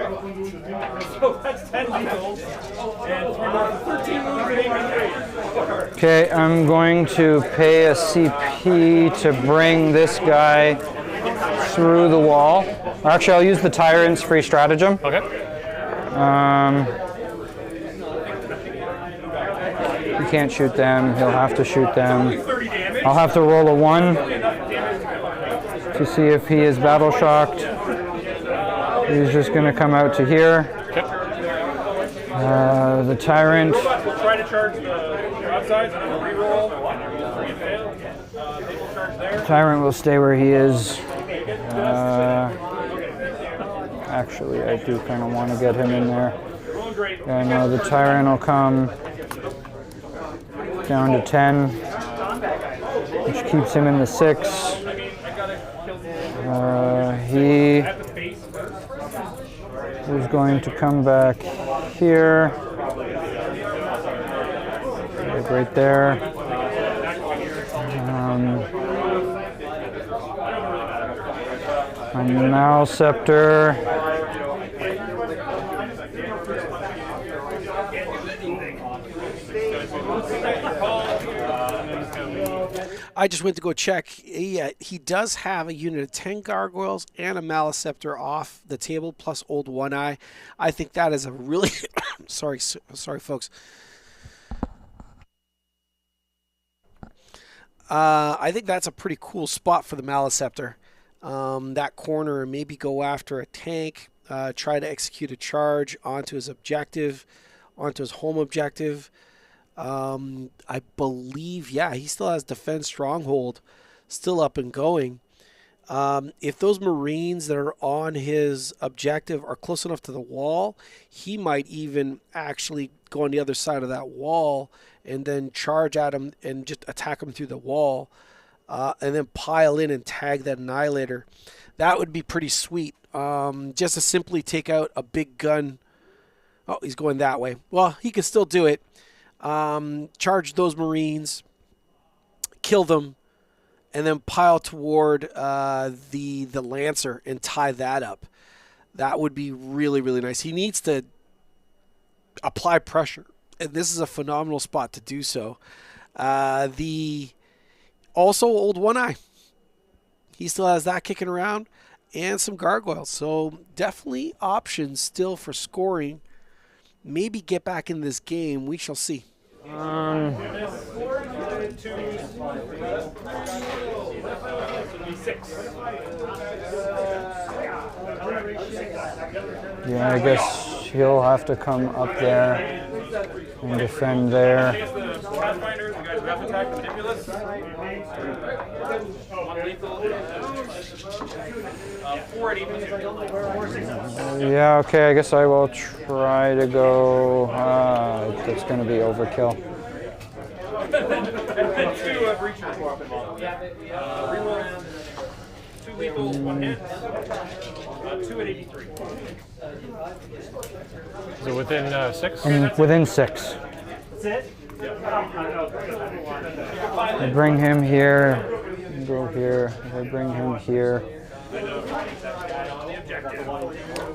So that's 10 vehicles, and 3 more, 13 moves and 8 Okay, I'm going to pay a CP to bring this guy through the wall. Actually, I'll use the Tyranids free stratagem. Okay. He can't shoot them. He'll have to shoot them. I'll have to roll a 1 to see if he is battle shocked. He's just going to come out to here. The Tyrant. Try to charge the outsides, and then reroll. You fail. They will charge there. Tyrant will stay where he is. Actually, I do kind of want to get him in there. Yeah, no, the Tyrant will come down to 10, which keeps him in the 6. He is going to come back here, like right there. My Malceptor. I just went to go check. He does have a unit of 10 gargoyles and a Maliceptor off the table, plus Old One Eye. I think that is a really sorry, folks. I think that's a pretty cool spot for the Maliceptor. That corner, maybe go after a tank, try to execute a charge onto his objective, onto his home objective. I believe, he still has Defense Stronghold still up and going. If those Marines that are on his objective are close enough to the wall, he might even actually go on the other side of that wall and then charge at him and just attack him through the wall, and then pile in and tag that Annihilator. That would be pretty sweet. Just to simply take out a big gun. Oh, he's going that way. Well, he can still do it. Charge those Marines, kill them, and then pile toward the Lancer and tie that up. That would be really, really nice. He needs to apply pressure, and this is a phenomenal spot to do so. Also Old One Eye. He still has that kicking around, and some gargoyles. So definitely options still for scoring. Maybe get back in this game. We shall see. Yeah, I guess he'll have to come up there. and defend there. Against the Pathfinders, the guys who have attack, the Manipulus. One lethal. 4 at even. 4 6. Yeah, okay, I guess I will try to go. That's going to be overkill. 2 breachers. Reroll. 2 lethals, 1 hit. 2 at 83. Is it within 6? And within 6. I bring him here. Go here. I bring him here.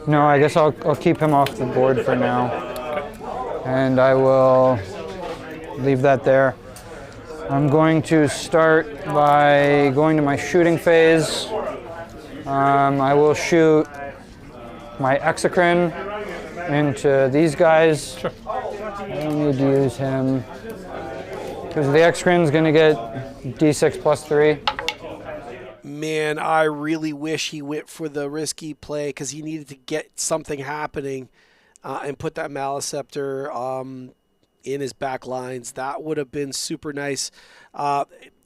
No, I guess I'll keep him off the board for now. And I will leave that there. I'm going to start by going to my shooting phase. I will shoot my Exocrine into these guys. Sure. I don't need to use him because the Exocrine is going to get D6 plus 3. Man, I really wish he went for the risky play because he needed to get something happening and put that Maliceptor in his back lines. That would have been super nice.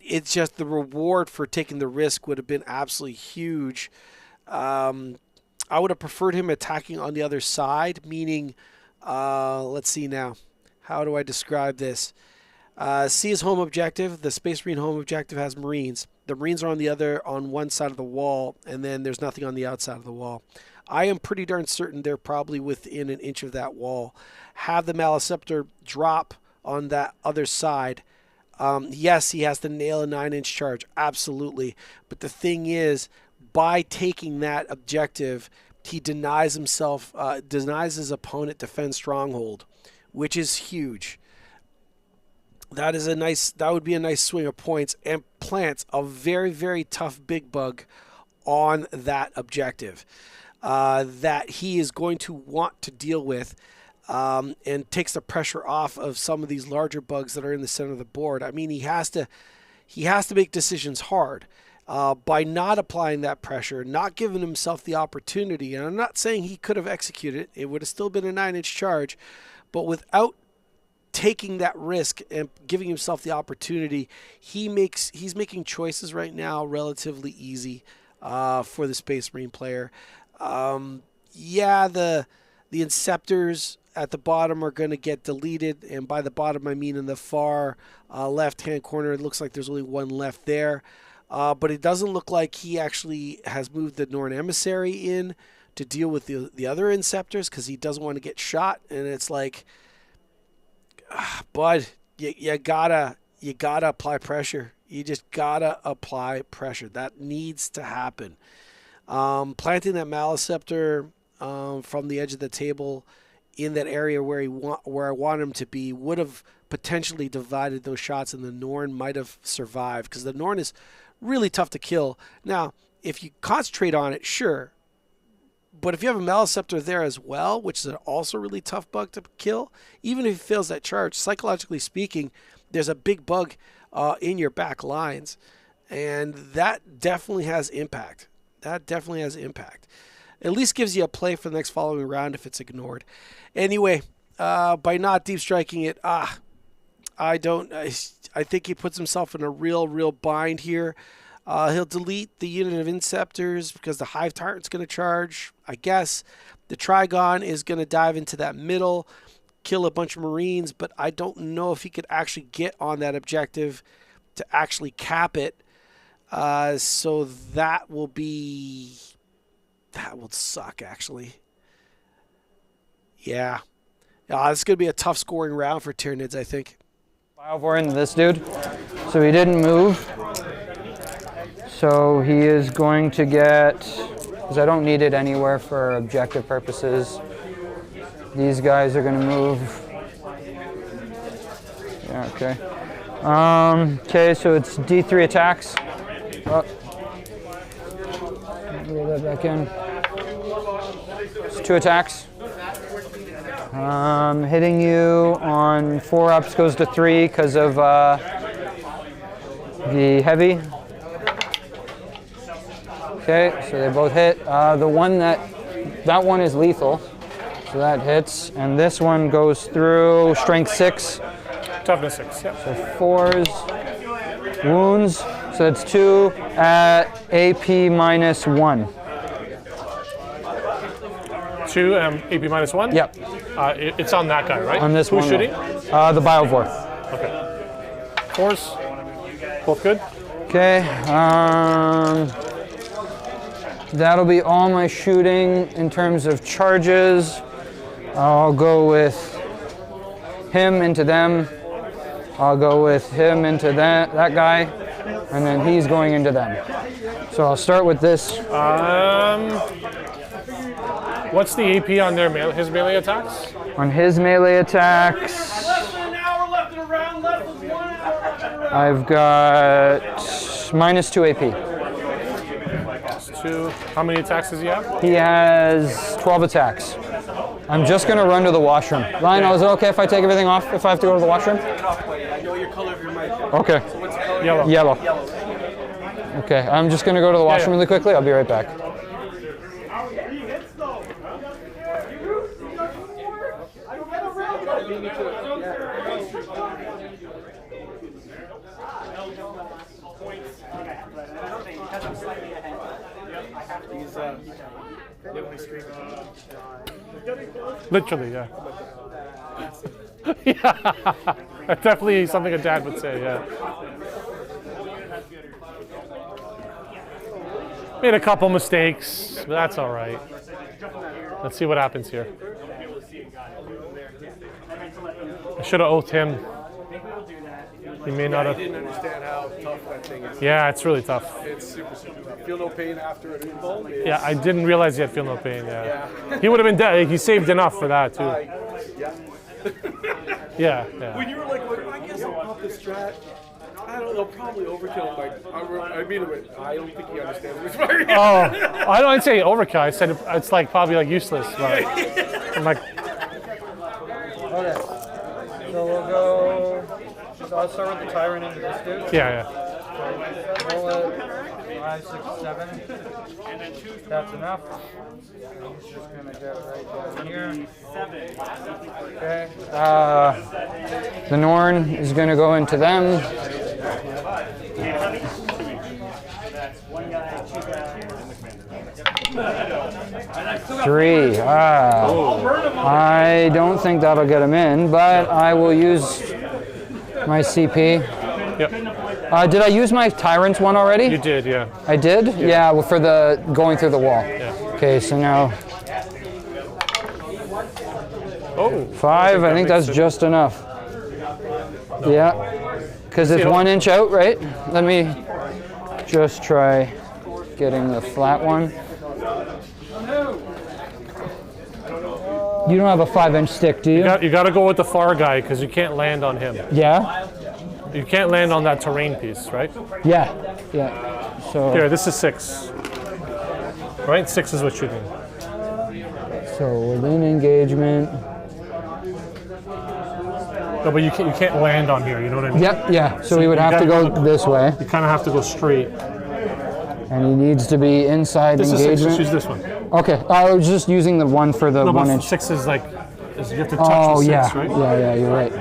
It's just the reward for taking the risk would have been absolutely huge. I would have preferred him attacking on the other side, meaning, let's see now. How do I describe this? See his home objective. The Space Marine home objective has Marines. The Marines are on one side of the wall, and then there's nothing on the outside of the wall. I am pretty darn certain they're probably within an inch of that wall. Have the Maliceptor drop on that other side. Yes, he has to nail a 9-inch charge, absolutely. But the thing is, by taking that objective, he denies his opponent defend stronghold, which is huge. That would be a nice swing of points and plants a very, very tough big bug on that objective that he is going to want to deal with and takes the pressure off of some of these larger bugs that are in the center of the board. I mean, he has to make decisions hard by not applying that pressure, not giving himself the opportunity. And I'm not saying he could have executed it. It would have still been a 9-inch charge, but without taking that risk and giving himself the opportunity, he's making choices right now relatively easy for the Space Marine player. Yeah, the Inceptors at the bottom are going to get deleted, and by the bottom I mean in the far left-hand corner. It looks like there's only one left there, but it doesn't look like he actually has moved the Norn Emissary in to deal with the other Inceptors because he doesn't want to get shot. And it's like, bud, you gotta apply pressure. You just gotta apply pressure. That needs to happen. Planting that Maliceptor from the edge of the table in that area where I want him to be would have potentially divided those shots, and the Norn might have survived because the Norn is really tough to kill. Now, if you concentrate on it, sure. But if you have a Maliceptor there as well, which is also a really tough bug to kill, even if he fails that charge, psychologically speaking, there's a big bug in your back lines. And that definitely has impact. That definitely has impact. At least gives you a play for the next following round if it's ignored. Anyway, by not deep striking it, I think he puts himself in a real bind here. He'll delete the unit of Inceptors because the Hive Tyrant's going to charge, I guess. The Trigon is going to dive into that middle, kill a bunch of Marines, but I don't know if he could actually get on that objective to actually cap it. So that will suck, actually. Yeah. It's going to be a tough scoring round for Tyranids, I think. Biovore into this dude. So he didn't move. So he is going to get, because I don't need it anywhere for objective purposes, these guys are going to move. Yeah, okay. Okay, so it's D3 attacks. Oh. Roll that back in. It's 2 attacks. Hitting you on 4-ups goes to 3 because of the heavy. Okay, so they both hit. The one that one is lethal, So that hits, and this one goes through strength 6. Toughness 6, yeah. So 4s, wounds. So that's 2 at AP minus 1. 2 AP minus 1? Yep. It's on that guy, right? On this Who's one. shooting? The Biovore. Okay. 4s? Both good? Okay. That'll be all my shooting in terms of charges. I'll go with him into them. I'll go with him into that guy, and then he's going into them. So I'll start with this. What's the AP on his melee attacks? On his melee attacks, I've got -2 AP. -2. How many attacks does he have? He has 12 attacks. I'm just gonna run to the washroom. Lionel, is it okay if I take everything off if I have to go to the washroom? I know your color of your mic. Okay. What's the color? Yellow. Yellow. Okay, I'm just gonna go to the washroom really quickly. I'll be right back. Literally, yeah. Yeah. That's definitely something a dad would say, yeah. Made a couple mistakes, but that's all right. Let's see what happens here. I should have oathed him. He may not I have. didn't understand how tough that thing is. Yeah, it's really tough. It's super, super tough. Feel no pain after an impulse. Yeah, I didn't realize he had feel no pain. Yeah. He would have been dead. He saved enough for that too. Yeah. Yeah. When you were like, well, I guess I'll pop this strat. I don't know, probably overkill. I mean, I don't think he understands what's right. Oh, I don't say overkill. I said it's like probably like useless. But I'm like, Okay. So we'll go. So I'll start with the Tyranids of this dude. yeah. Roll it. 5, 6, 7. That's enough. I'm just gonna get right down here. Okay. The Norn is gonna go into them. Three. I don't think that'll get him in, but I will use my CP. Yep. Did I use my Tyrants one already? You did, yeah. I did? Yeah, well, for the going through the wall. Yeah. Okay, so now Oh. 5, I think that's just enough. Yeah, because it's 1 inch out, right? Let me just try getting the flat one. You don't have a 5-inch stick, do you? You got to go with the far guy because you can't land on him. Yeah? You can't land on that terrain piece, right? Yeah, yeah. So, Here, this is 6. Right? 6 is what you're doing. so within engagement. No, but you can't land on here. You know what I mean? Yep, yeah. So he would you have to gotta go go- this way, You kind of have to go straight. and he needs to be inside This is 6. engagement. Just use this one. Okay, I was just using the one for the No, 1 but inch. 6 is like you have to touch Oh the 6, yeah, right? yeah, you're right.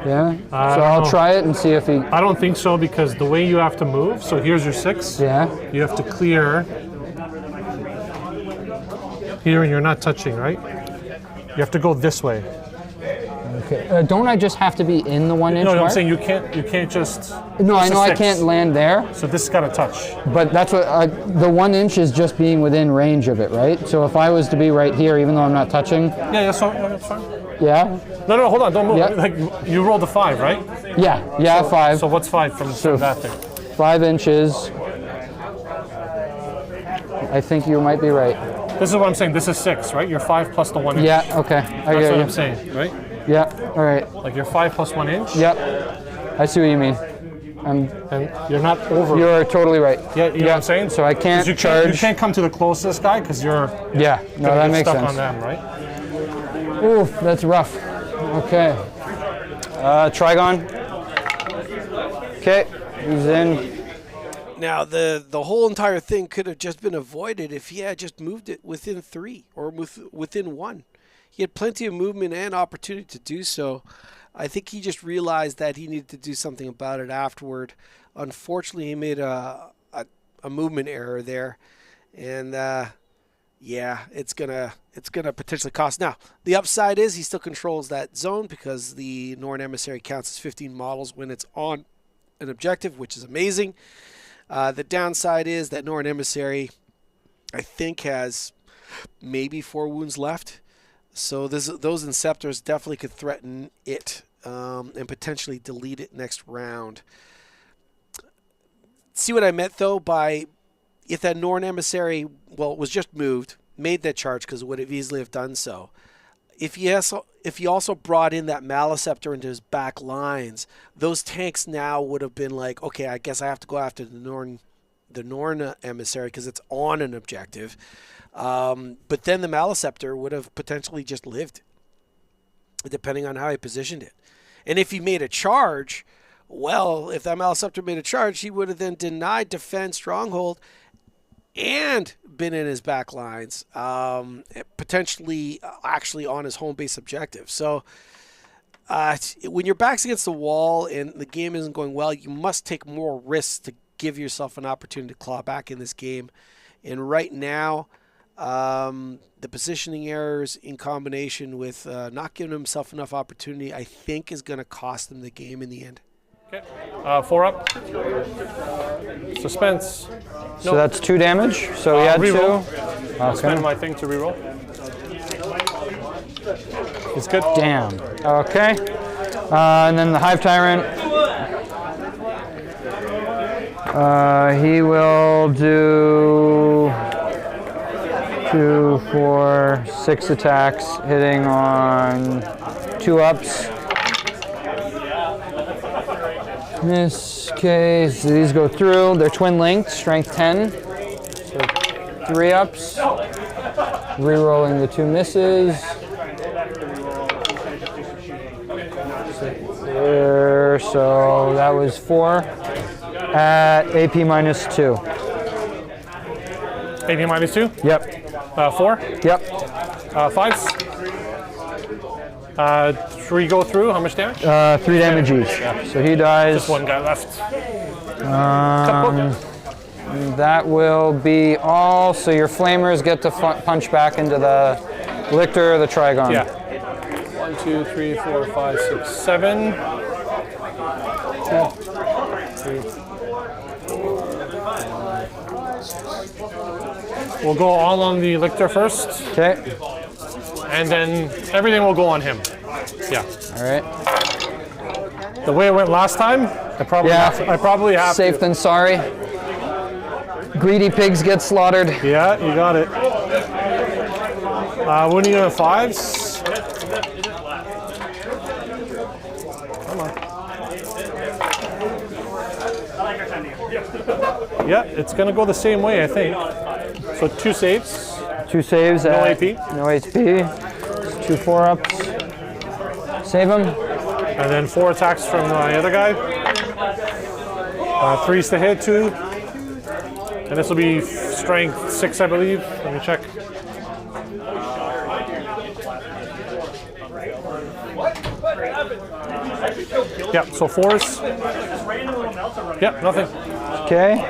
Yeah. So I'll know. try it and see if he. I don't think so because the way you have to move. So here's your 6. Yeah. You have to clear here, and you're not touching, right? You have to go this way. Okay. Don't I just have to be in the 1 inch No, mark? I'm saying you can't just. No, I it's a know I 6. can't land there, So this has got to touch. but that's what the 1 inch is, just being within range of it, right? So if I was to be right here, even though I'm not touching, Yeah, that's fine. yeah, No, hold on, don't move. Yeah. Like you rolled a 5, right? yeah, 5, So what's 5 from that thing? 5 inches. I think you might be right. This is what I'm saying. This is 6, right? You're 5 plus the 1 inch. Yeah. Okay. I That's get what you. I'm saying, right? Yeah. All right. Like you're 5 plus 1 inch, Yep. I see what you mean. and you're not over. You're totally right. Yeah, you know what I'm saying? So I 'Cause can't you charge. You can't come to the closest guy because you're Yeah. No, gonna that get makes stuck sense. on them, right? Oof, that's rough. Okay. Trigon. Okay, he's in. Now, the whole entire thing could have just been avoided if he had just moved it within 3 or within 1. He had plenty of movement and opportunity to do so. I think he just realized that he needed to do something about it afterward. Unfortunately, he made a movement error there, and yeah, it's gonna potentially cost. Now, the upside is he still controls that zone because the Norn Emissary counts as 15 models when it's on an objective, which is amazing. The downside is that Norn Emissary, I think, has maybe 4 wounds left. So those Inceptors definitely could threaten it and potentially delete it next round. See what I meant, though, by if that Norn Emissary, well, it was just moved, made that charge because it would have easily have done so. If he also brought in that Maliceptor into his back lines, those tanks now would have been like, okay, I guess I have to go after the Norn Emissary because it's on an objective. But then the Maliceptor would have potentially just lived, depending on how he positioned it. And if he made a charge, well, if that Maliceptor made a charge, he would have then denied defend stronghold and been in his back lines, potentially actually on his home base objective. So when your back's against the wall and the game isn't going well, you must take more risks to give yourself an opportunity to claw back in this game. And right now, the positioning errors in combination with not giving himself enough opportunity, I think is going to cost him the game in the end. Okay. 4 up. Suspense. So that's 2 damage. So he had reroll. 2. I'll spend my thing to reroll. It's good. Damn. Okay. And then the Hive Tyrant. He will do 2, 4, 6 attacks, hitting on 2 ups. In this case, these go through. They're twin linked, strength 10. So 3 ups. Rerolling the 2 misses. There, so that was 4 at AP -2. AP -2? Yep. 4? Yep. 5s? 3 go through. How much damage? 3 damage each. So he dies. Just 1 guy left. That will be all. So your flamers get to punch back into the Lictor or the Trigon. Yeah. 1, 2, 3, 4, 5, 6, 7. 2, 3. We'll go all on the Lictor first, Okay. and then everything will go on him. Yeah. All right. The way it went last time, I probably have Safe to. than sorry. Greedy pigs get slaughtered. Yeah, you got it. Winning on 5s. Come on. Yeah, it's gonna go the same way, I think. So 2 saves. 2 saves. No at AP. No HP. 2 4-ups. Save him. And then 4 attacks from the other guy. 3s to hit, 2. And this will be strength 6, I believe. Let me check. Yeah, so 4s. Yeah, nothing. Okay.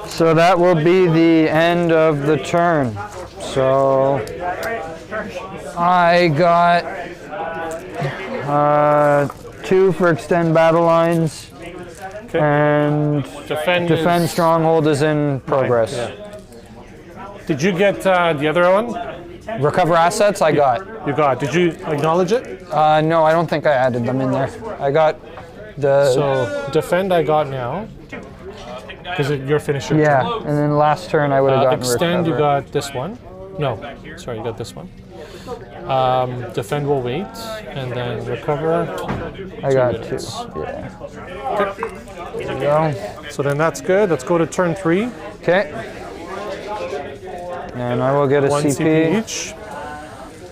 So that will be the end of the turn. So I got 2 for extend battle lines, Okay. and defend stronghold is in progress. Yeah. Did you get the other one? Recover assets I got. You got. Did you acknowledge it? No, I don't think I added them in there. I got the So defend I got now. Because you're finished your yeah, turn. and then last turn I would have gotten Extend, recover. you got this one. No, sorry, you got this one. Defend will wait, and then recover. I got 2. minutes. Yeah. There you go. So then that's good. Let's go to turn 3. Okay. And I will get a 1 CP each.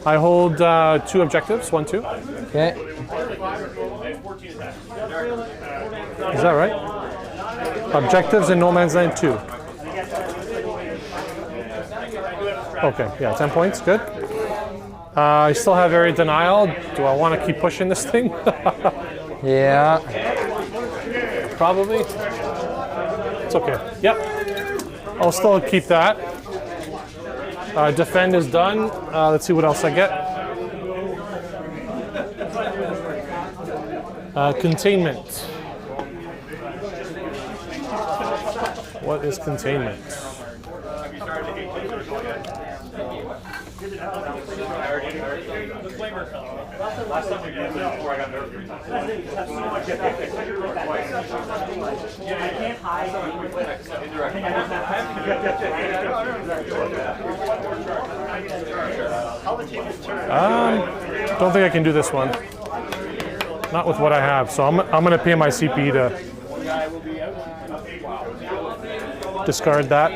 I hold 2 objectives. 1, 2. Okay. Is that right? Objectives in No Man's Land 2. Okay, yeah, 10 points, good. I still have area denial. Do I want to keep pushing this thing? Yeah. Probably. It's okay. Yep. I'll still keep that. Defend is done. Let's see what else I get. Containment. What is containment? Last time we did it before I got nerfed 3 times. I can't hide. Don't think I can do this one. Not with what I have. So I'm gonna pay my CP to discard that.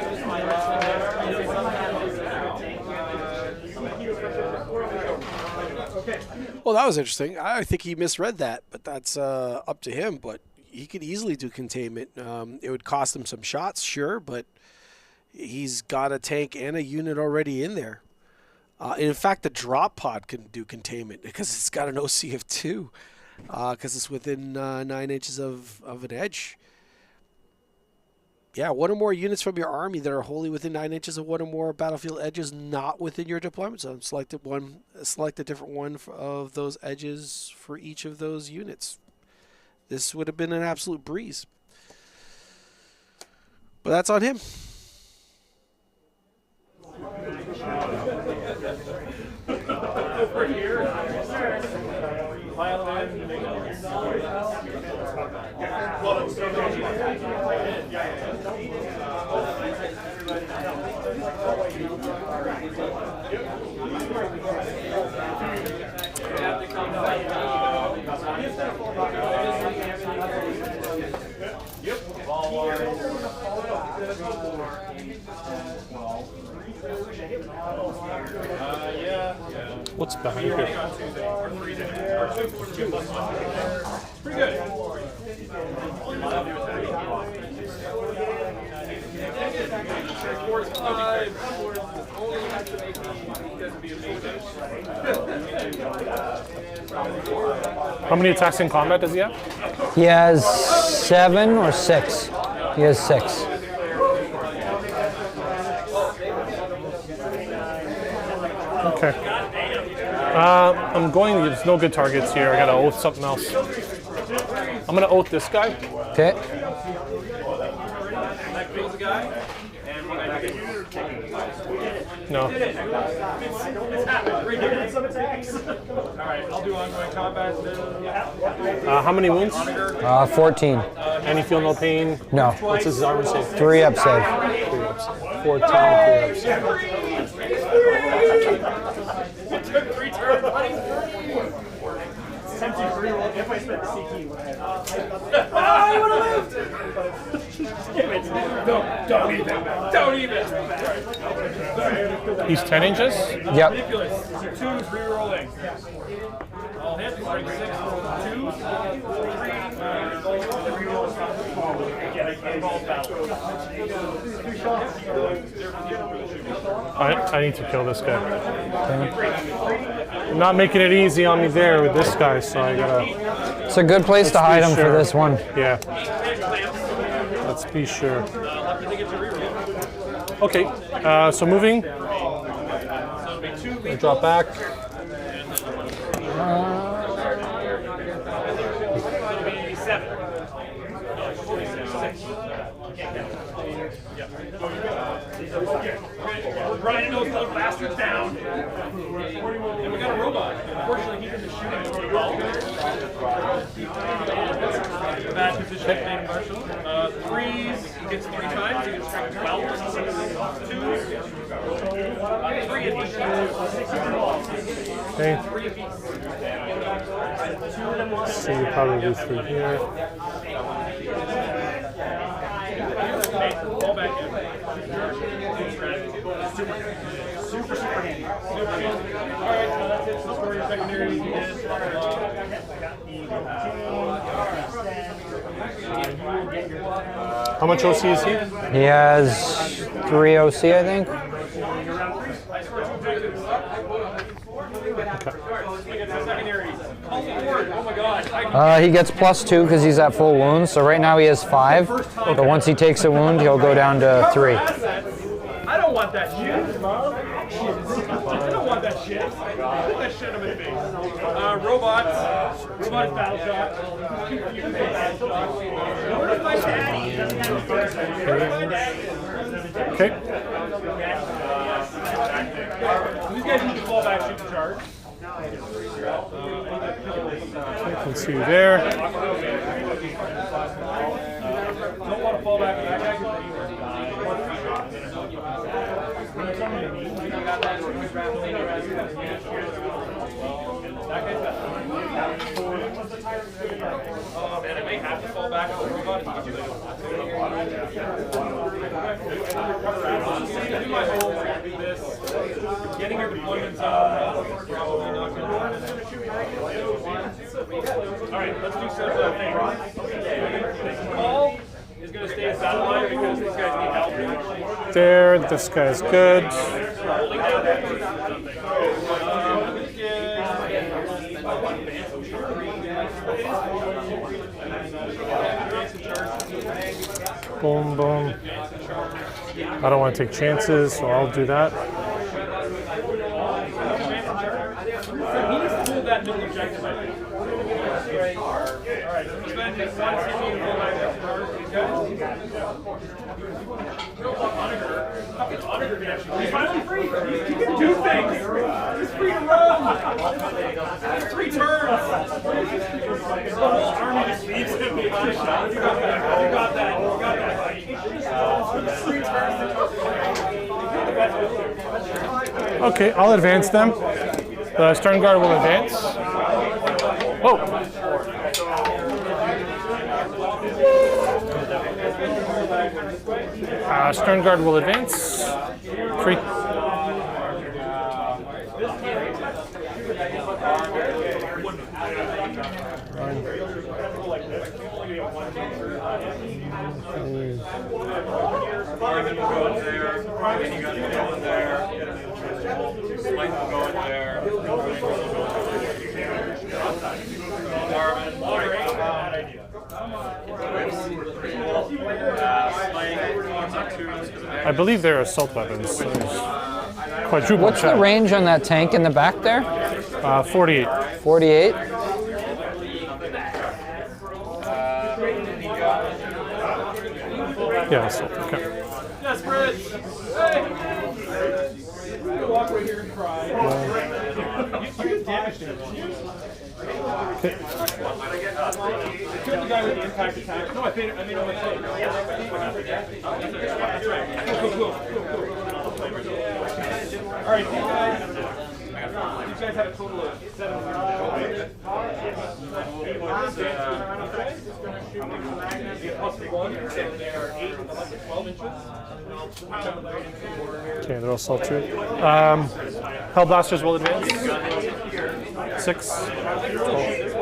Well, that was interesting. I think he misread that, but that's up to him. But he could easily do containment. It would cost him some shots, sure, but he's got a tank and a unit already in there. In fact, the drop pod can do containment because it's got an OC of 2, because it's within 9 inches of an edge. Yeah, 1 or more units from your army that are wholly within 9 inches of 1 or more battlefield edges not within your deployment zone. Select a different one of those edges for each of those units. This would have been an absolute breeze. But that's on him. Over here. What's behind here? Pretty good. How many attacks in combat does he have? He has 7 or 6. He has 6. Okay. I'm going. There's no good targets here. I gotta oath something else. I'm gonna oath this guy. Okay. No. Alright, I'll do ongoing combat. How many wounds? 14. Any feel no pain? No. What's his armor save? 3 up save. 4 talent, 3 ups. Took 3 turns. Tempting to reroll if I spent the CT. I would have lived! Don't even. Don't even. He's 10 inches? Yep. Ridiculous. 2's rerolling. All hits. Strike 6. 2. I need to kill this guy. I'm not making it easy on me there with this guy, so I gotta... It's a good place to hide him for this one. Yeah. Let's be sure. Okay, so moving. I drop back. We're grinding those little bastards down. And we got a robot. Unfortunately, he didn't shoot any protocol. Bad position, named Marshall. 3s, he gets 3 times. He gets strike 12. 2s. 3 apiece. Okay. 3 apiece. So you probably through here. Fall back in. Super. super handy. Alright, so that's it. So score your secondary is How much OC is he? He has 3 OC, I think. He gets +2 because he's at full wounds. So right now he has 5. But once he takes a wound, he'll go down to 3. I don't want that shit. I don't want that shit. Put that shit on my face. Robots. Robots battle shot. Where's my daddy? Where's my daddy? Okay. These guys need to fall back, shoot the charge. I can see you there. Don't want to fall back. That guy can oh man, I may have to fall back on the robot. Do my whole this. Getting your deployments probably not going to. Alright, let's do some things. Paul is going to stay in battle line because these guys need help. There, this guy's good. Holding down that. Boom, boom. I don't want to take chances, so I'll do that. He needs to hold that middle objective, I think. Alright, so spend it once you need to hold that He's finally free! He can do things! He's free to run! 3 turns! The whole army just leaves him. You got that. You got that. You got that. 3 turns. Okay, I'll advance them. The stern guard will advance. Oh! Stern guard will advance. 3. I believe they're assault weapons. So quadruple What's the check. range on that tank in the back there? 48. 48? Yeah, assault. Okay. Desperate! Hey! Walk right here and cry. You did damage to him. Okay. Kill the guy with the impact attack. No, I made it on my phone. Cool. Alright, these guys have a total of 7 Okay, they're all assault too. Hellblasters will advance. 6. 12.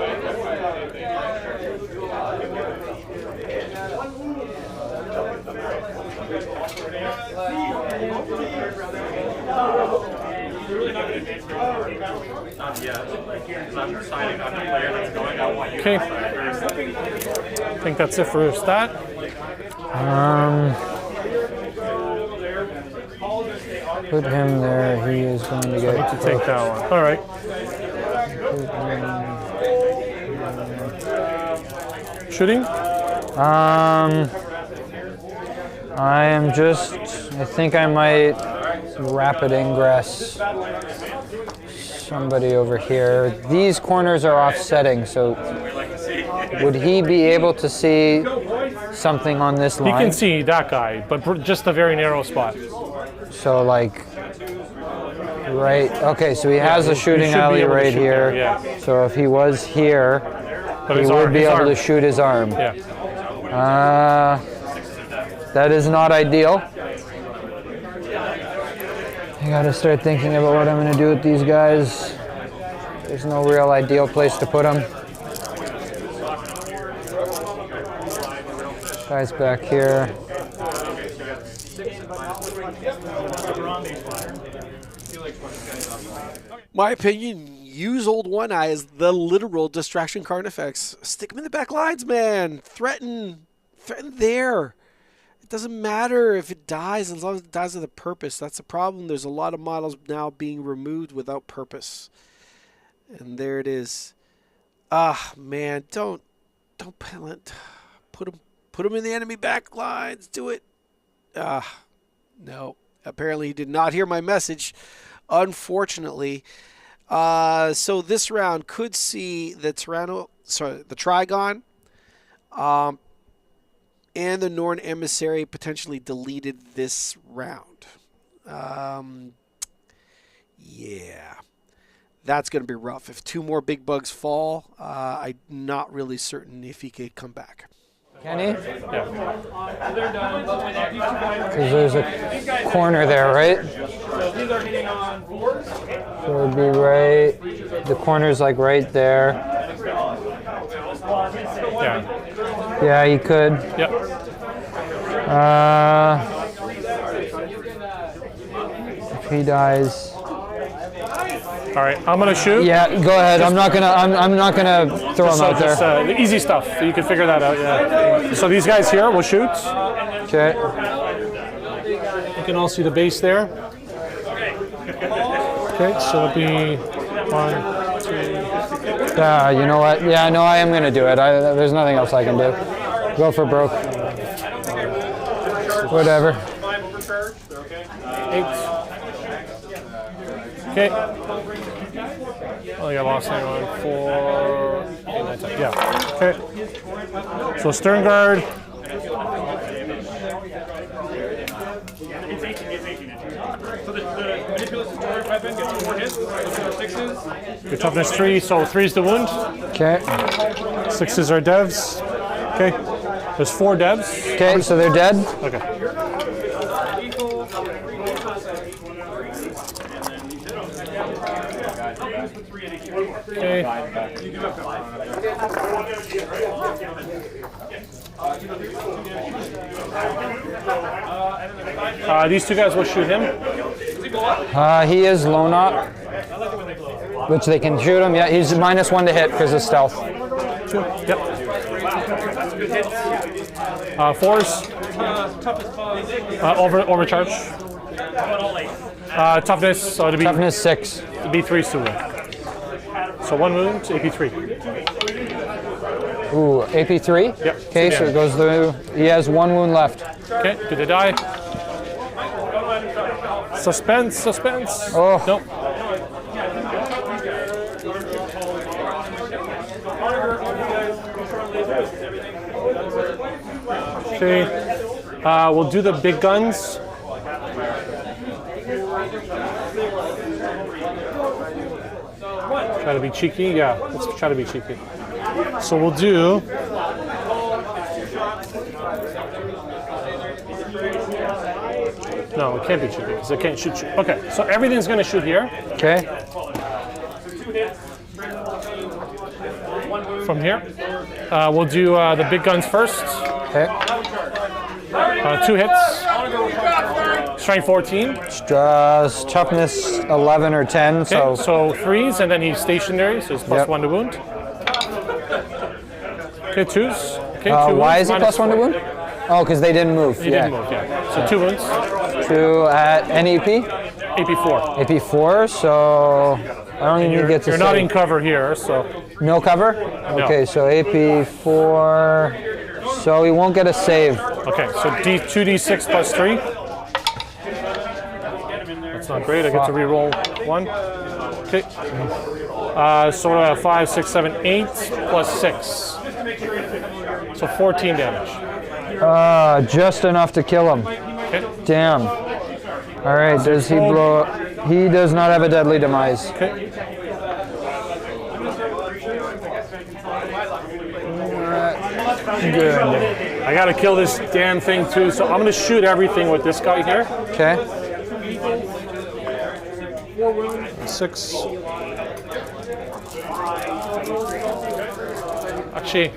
Okay. I think that's it for stat. Put him there. He is going to I get need to take that one. All right. Shooting? I think I might rapid ingress somebody over here. These corners are offsetting, so would he be able to see something on this He line? can see that guy, but just a very narrow spot. So like, right, okay, so he has a he shooting should be alley able to right shoot here. there, yeah. So if he was here, But he his would arm- be his able arm. to shoot his arm. Yeah. That is not ideal. I gotta start thinking about what I'm gonna do with these guys. There's no real ideal place to put them. Guys back here. My opinion, use Old One Eye as the literal distraction card effects. Stick them in the back lines, man. Threaten there. It doesn't matter if it dies as long as it dies with a purpose. That's the problem. There's a lot of models now being removed without purpose. And there it is. Ah, man, don't pellet. Put them in the enemy back lines. Do it. No. Apparently he did not hear my message, unfortunately. So this round could see the Trigon, and the Norn Emissary potentially deleted this round. Yeah. That's going to be rough. If 2 more big bugs fall, I'm not really certain if he could come back. Can he? Yeah. Because there's a corner there, right? So it would be right. The corner's like right there. Yeah. Yeah, he could. Yep. If he dies. All right, I'm gonna shoot. Yeah, go ahead. I'm not gonna throw him out there. The easy stuff. You can figure that out. Yeah. So these guys here will shoot. Okay. You can all see the base there. Okay, so it'll be 1, 2. Yeah, you know what? Yeah, no, I am gonna do it. There's nothing else I can do. Go for broke. Whatever. 8. Okay. Oh, I lost that one. 4. 8, 9, 10. Yeah. Okay. So stern guard. So the manipulous storage weapon gets 4 hits, 6s. Your toughness 3, so 3 is the wound. Okay. 6s are devs. Okay. There's 4 devs. Okay, so they're dead. Okay. Okay. These 2 guys will shoot him. He is lone op, which they can shoot him. Yeah, he's -1 to hit because of stealth. 2. Yep. 4s. Overcharge. Toughness. So it'll be Toughness 6. it'll be 3 to win. So 1 wound, AP3. Ooh, AP3? Yep. Okay, so it goes through. He has 1 wound left. Okay, do they die? Suspense. Oh. Nope. Okay, we'll do the big guns. Try to be cheeky, yeah, let's try to be cheeky. So we'll do... No, it can't be cheeky because it can't shoot. Okay, so everything's going to shoot here. Okay. From here. We'll do the big guns first. Okay. 2 hits. Strength 14. Toughness 11 or 10. Okay, So so 3s, and then he's stationary, so he's plus Yep. 1 to wound. Okay, 2s. Okay, 2 why wounds, is he plus 1 to wound? Oh, because they didn't move. He didn't move, yeah. So 2 wounds. 2 at NEP. AP4. AP4. So I don't even get to. You're not in cover here, so No cover. Okay, so AP4. So he won't get a save. okay. So 2d6 plus 3. That's not great. I get to re-roll 1. Okay. So 5, 6, 7, 8 plus 6. So 14 damage. Just enough to kill him. Okay. Damn. All right. Does he blow? He does not have a deadly demise. Okay. Good. I gotta kill this damn thing too, so I'm gonna shoot everything with this guy here. Okay. 4 wounds. 6. Actually,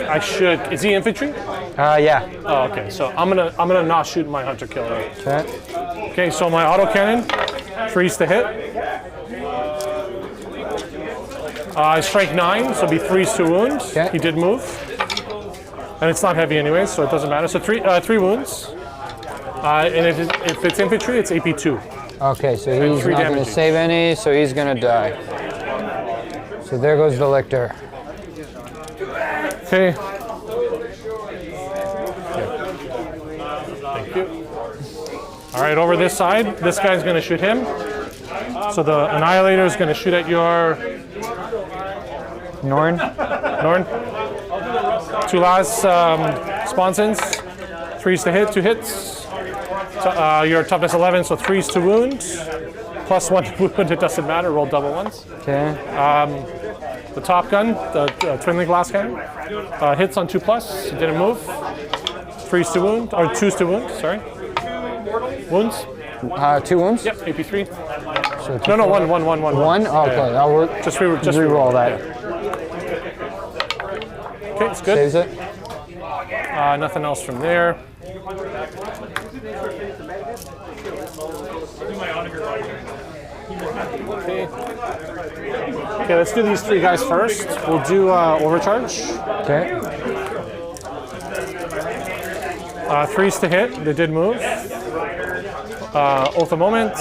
I should. Is he infantry? Yeah. Oh, okay. So I'm gonna not shoot my hunter killer. Okay. Okay, so my autocannon, 3s to hit. Strike 9, so it'll be 3s to wound. Okay. He did move. And it's not heavy anyway, so it doesn't matter. So 3 wounds. And if it's infantry, it's AP 2. Okay, so he's 3 not going to damage. save any, so he's going to die. So there goes the lictor. Okay. Thank you. All right, over this side, this guy's going to shoot him. So the Annihilator is going to shoot at your Norn? Norn. 2 last sponsons. 3s to hit, 2 hits. So, your toughness 11, so 3s to wound. Plus 1 to wound, it doesn't matter, roll double ones. Okay. The top gun, the twin link blast cannon, hits on 2+, it didn't move. 3s to wound, or 2s to wound, sorry. Wounds? 2 wounds? Yep, AP3. So No, 1. 1? Okay, Yeah. I'll work. Just re-roll that. Okay, it's good. Saves it. Nothing else from there. Okay, let's do these 3 guys first. We'll do overcharge. Okay. 3s to hit, they did move. Oath of Moment.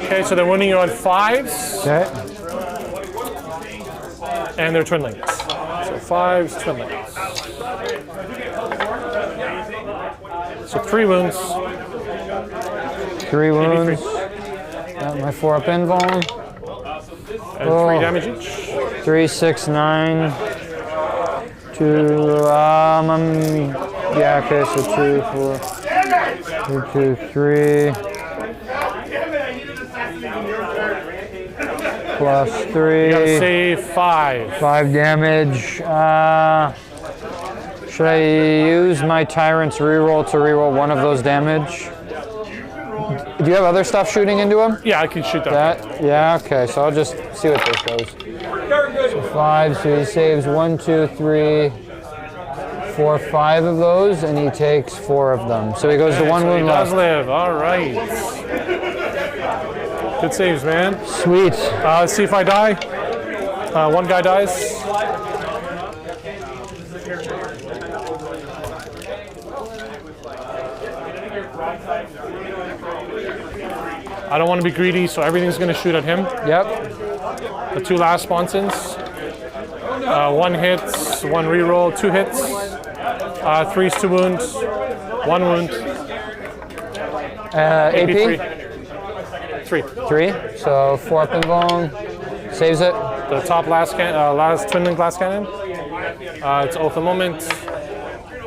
Okay, so they're winning you on 5s, Okay. and they're twin links. So 5s, twin links. So 3 wounds. 3 wounds. Got my 4 up invuln. And 3 damage each. 3, 6, 9. 2, yeah, okay, so 2, 4, 2, 3. Plus 3. You gotta save 5. 5 damage. Should I use my Tyrant's reroll to reroll 1 of those damage? Do you have other stuff shooting into him? Yeah, I can shoot that. Yeah, okay, so I'll just see what this goes. So 5, so he saves 1, 2, 3, 4, 5 of those, and he takes 4 of them. So he goes to 1 So he wound does left. live, all right. Good saves, man. Sweet. Let's see if I die. 1 guy dies. I don't want to be greedy, so everything's going to shoot at him. Yep. The 2 last sponsons. 1 hits, 1 reroll, 2 hits. 3s to wound, 1 wound. AP? 3. 3. So 4 up invuln. Saves it. The top last twin link glass cannon. It's Oath of Moment.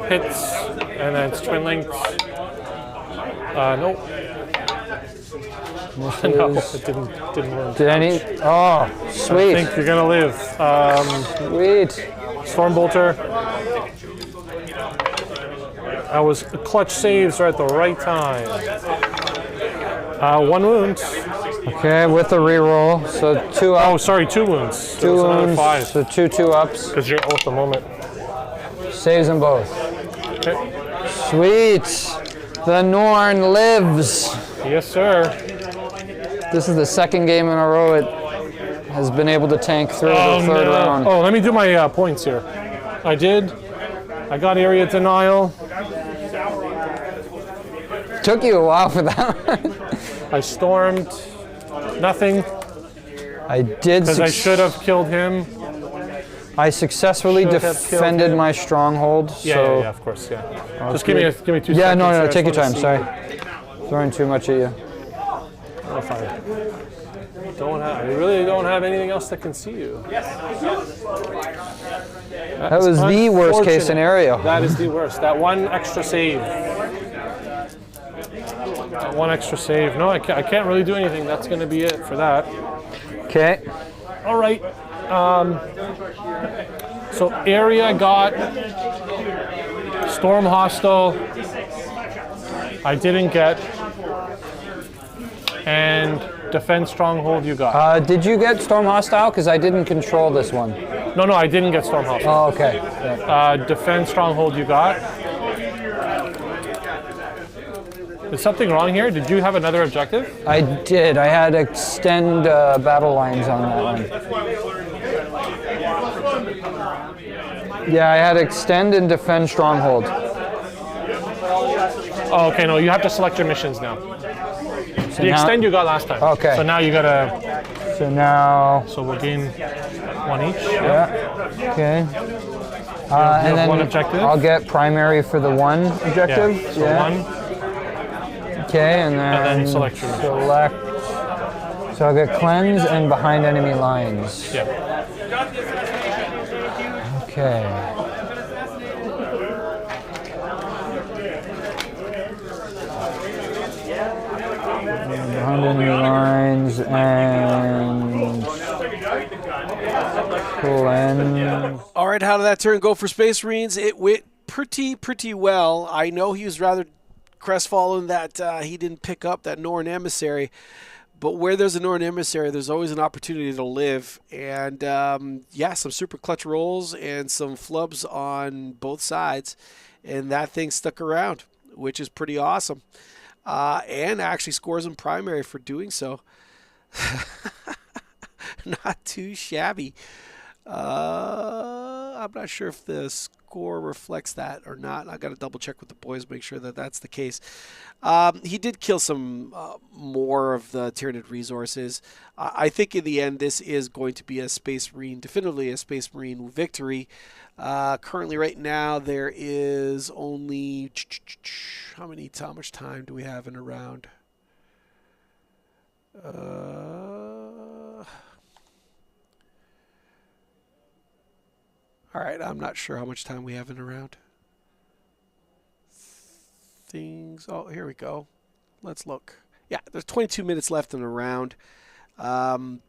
Hits, and then it's twin linked. Nope. No, it didn't work. Did any? Oh, I sweet. think you're gonna live. Sweet. Stormbolter. That was clutch saves right at the right time. 1 wound. Okay, with the reroll. So 2 up. Oh, sorry, 2 wounds. 2 another wounds. 5. So 2 ups. Because you're Oath of Moment. Saves them both. Okay. Sweet. The Norn lives. Yes, sir. This is the 2nd game in a row it has been able to tank through the 3rd round. Oh, let me do my points here. I got area denial. Took you a while for that one. I stormed. Nothing. I did. Because I should have killed him. I successfully Should have killed defended him. my stronghold. Yeah, so yeah, of course, yeah. Just give me 2 seconds. Yeah, no, here. I take your just time. wanna Sorry, throwing too much at you. see if I really don't have anything else that can see you. That was the worst case scenario. That is the worst. That 1 extra save. That 1 extra save. No, I can't really do anything. That's going to be it for that. Okay. All right. So area got Storm Hostile, I didn't get. And defend stronghold you got. Did you get Storm Hostile? Because I didn't control this one. No, I didn't get storm hostile. Oh, okay. Yeah. Defend stronghold you got. Is something wrong here? Did you have another objective? I did. I had extend battle lines on that one. Yeah, I had extend and defend stronghold. Oh, okay, no, you have to select your missions now. So The now, extend you got last time. Okay. So now you gotta. So now. So we'll gain one each. Yeah. Okay. And then one objective. I'll get primary for the one objective. Yeah. So one. Okay, and then select your mission. select. So I'll get cleanse and behind enemy lines. Yeah. Okay. Behind enemy lines and cleanse. All right, how did that turn go for Space Marines? It went pretty well. I know he was rather crestfallen that he didn't pick up that Norn Emissary, but where there's a Norn Emissary, there's always an opportunity to live. And yeah, some super clutch rolls and some flubs on both sides, and that thing stuck around, which is pretty awesome. And actually scores him primary for doing so. Not too shabby. I'm not sure if the score reflects that or not. I got to double check with the boys, make sure that that's the case. He did kill some more of the Tyranid resources. I think in the end, this is going to be a Space Marine, definitively a Space Marine victory. Currently, right now, there is only how much time do we have in a round? All right, I'm not sure how much time we have in a round. Oh, here we go. Let's look. Yeah, there's 22 minutes left in the round. Time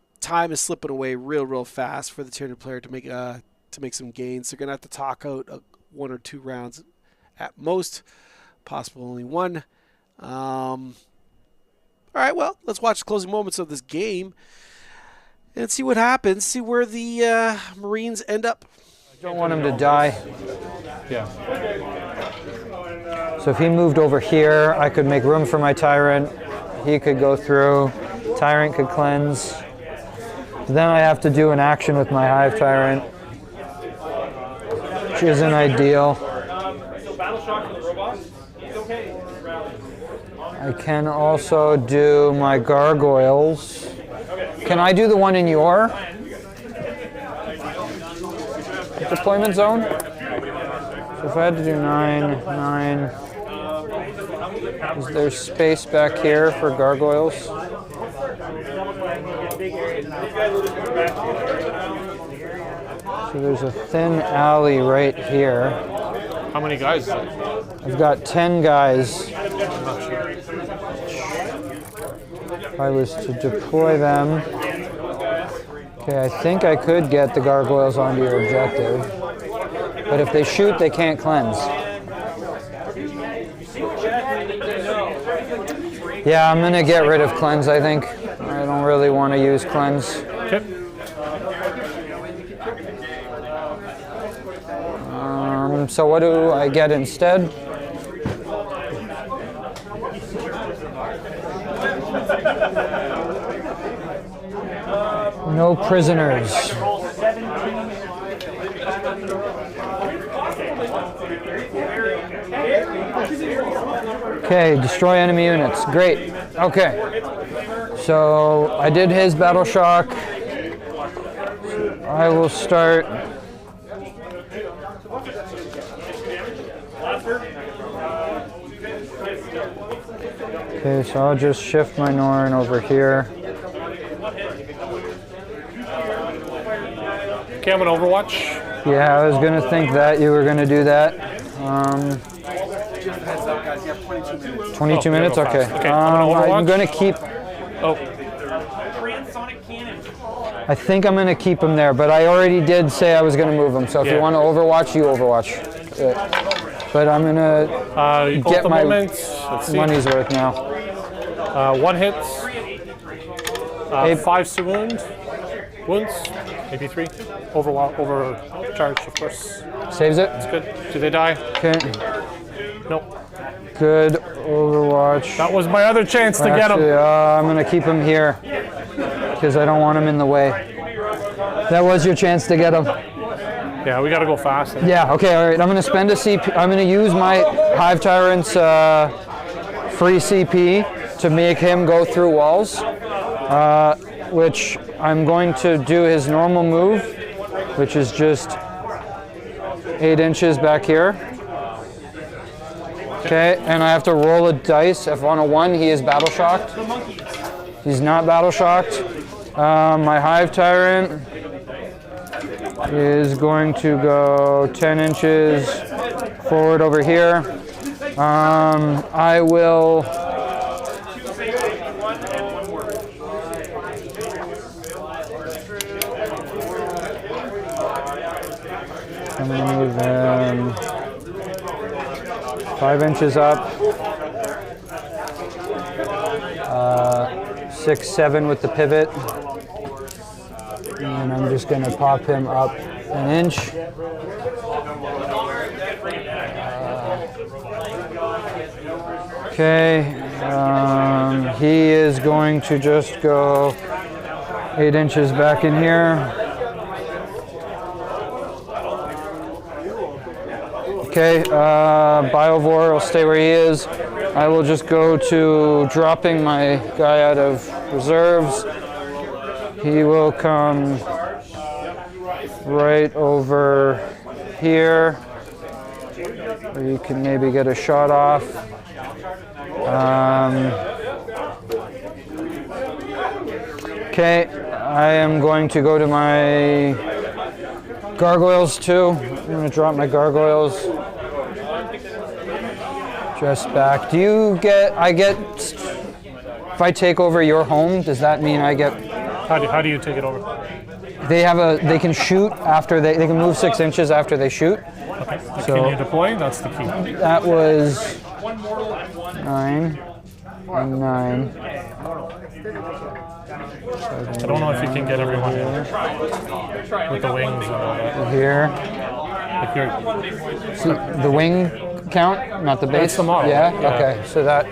is slipping away real fast for the Tyranid player to make some gains. They're gonna have to talk out 1 or 2 rounds at most, possible only 1. All right, well, let's watch the closing moments of this game and see what happens. See where the Marines end up. Don't want him to die. Yeah. So if he moved over here, I could make room for my Tyrant. He could go through. Tyrant could cleanse. Then I have to do an action with my Hive Tyrant, which isn't ideal. I can also do my Gargoyles. Can I do the one in your deployment zone? So if I had to do 9, is there space back here for Gargoyles? So there's a thin alley right here. How many guys is it? I've got 10 guys. If I was to deploy them, okay, I think I could get the Gargoyles onto your objective. But if they shoot, they can't cleanse. Yeah, I'm gonna get rid of cleanse, I think. I don't really want to use cleanse. Okay. So what do I get instead? No prisoners. Okay, destroy enemy units. Great. Okay. So I did his battle shock. I will start. Okay, so I'll just shift my Norn over here. Okay, I'm gonna Overwatch. Yeah, I was gonna think that you were gonna do that. 22 minutes? Go fast. Okay. Okay, I'm gonna keep. Oh, I think I'm gonna keep him there, but I already did say I was gonna move him. So if Yeah. you want to Overwatch, you Overwatch. but I'm gonna Both get the my moments. Let's see. money's worth now. 1 hit. 5 wounds. Maybe 3. Overcharge, of course. Saves it. It's good. Do they die? Okay. Nope. Good Overwatch. That was my other chance to get Actually, him. I'm gonna keep him here because I don't want him in the way. That was your chance to get him. Yeah, we gotta go fast. Yeah. Okay. All right. I'm gonna spend a CP. I'm gonna use my Hive Tyrant's free CP to make him go through walls, which I'm going to do his normal move, which is just 8 inches back here. Okay, and I have to roll a dice. If on a 1, he is battle shocked. He's not battle shocked. My Hive Tyrant is going to go 10 inches forward over here. I will. I'm going to move him 5 inches up. 6, 7 with the pivot. And I'm just going to pop him up an inch. Okay. He is going to just go 8 inches back in here. Okay, Biovore will stay where he is. I will just go to dropping my guy out of reserves. He will come right over here. Where you can maybe get a shot off. Okay, I am going to go to my gargoyles too. I'm going to drop my gargoyles just back. Do you get, if I take over your home, does that mean I get? How do you take it over? They can shoot after they can move 6 inches after they shoot. Okay. So can you deploy? That's the key. That was 9 and 9. I don't know if you can get everyone in with the wings and all that. Here. If you're, See, the wing count, not the base? That's the model. Yeah? Yeah. Okay, so that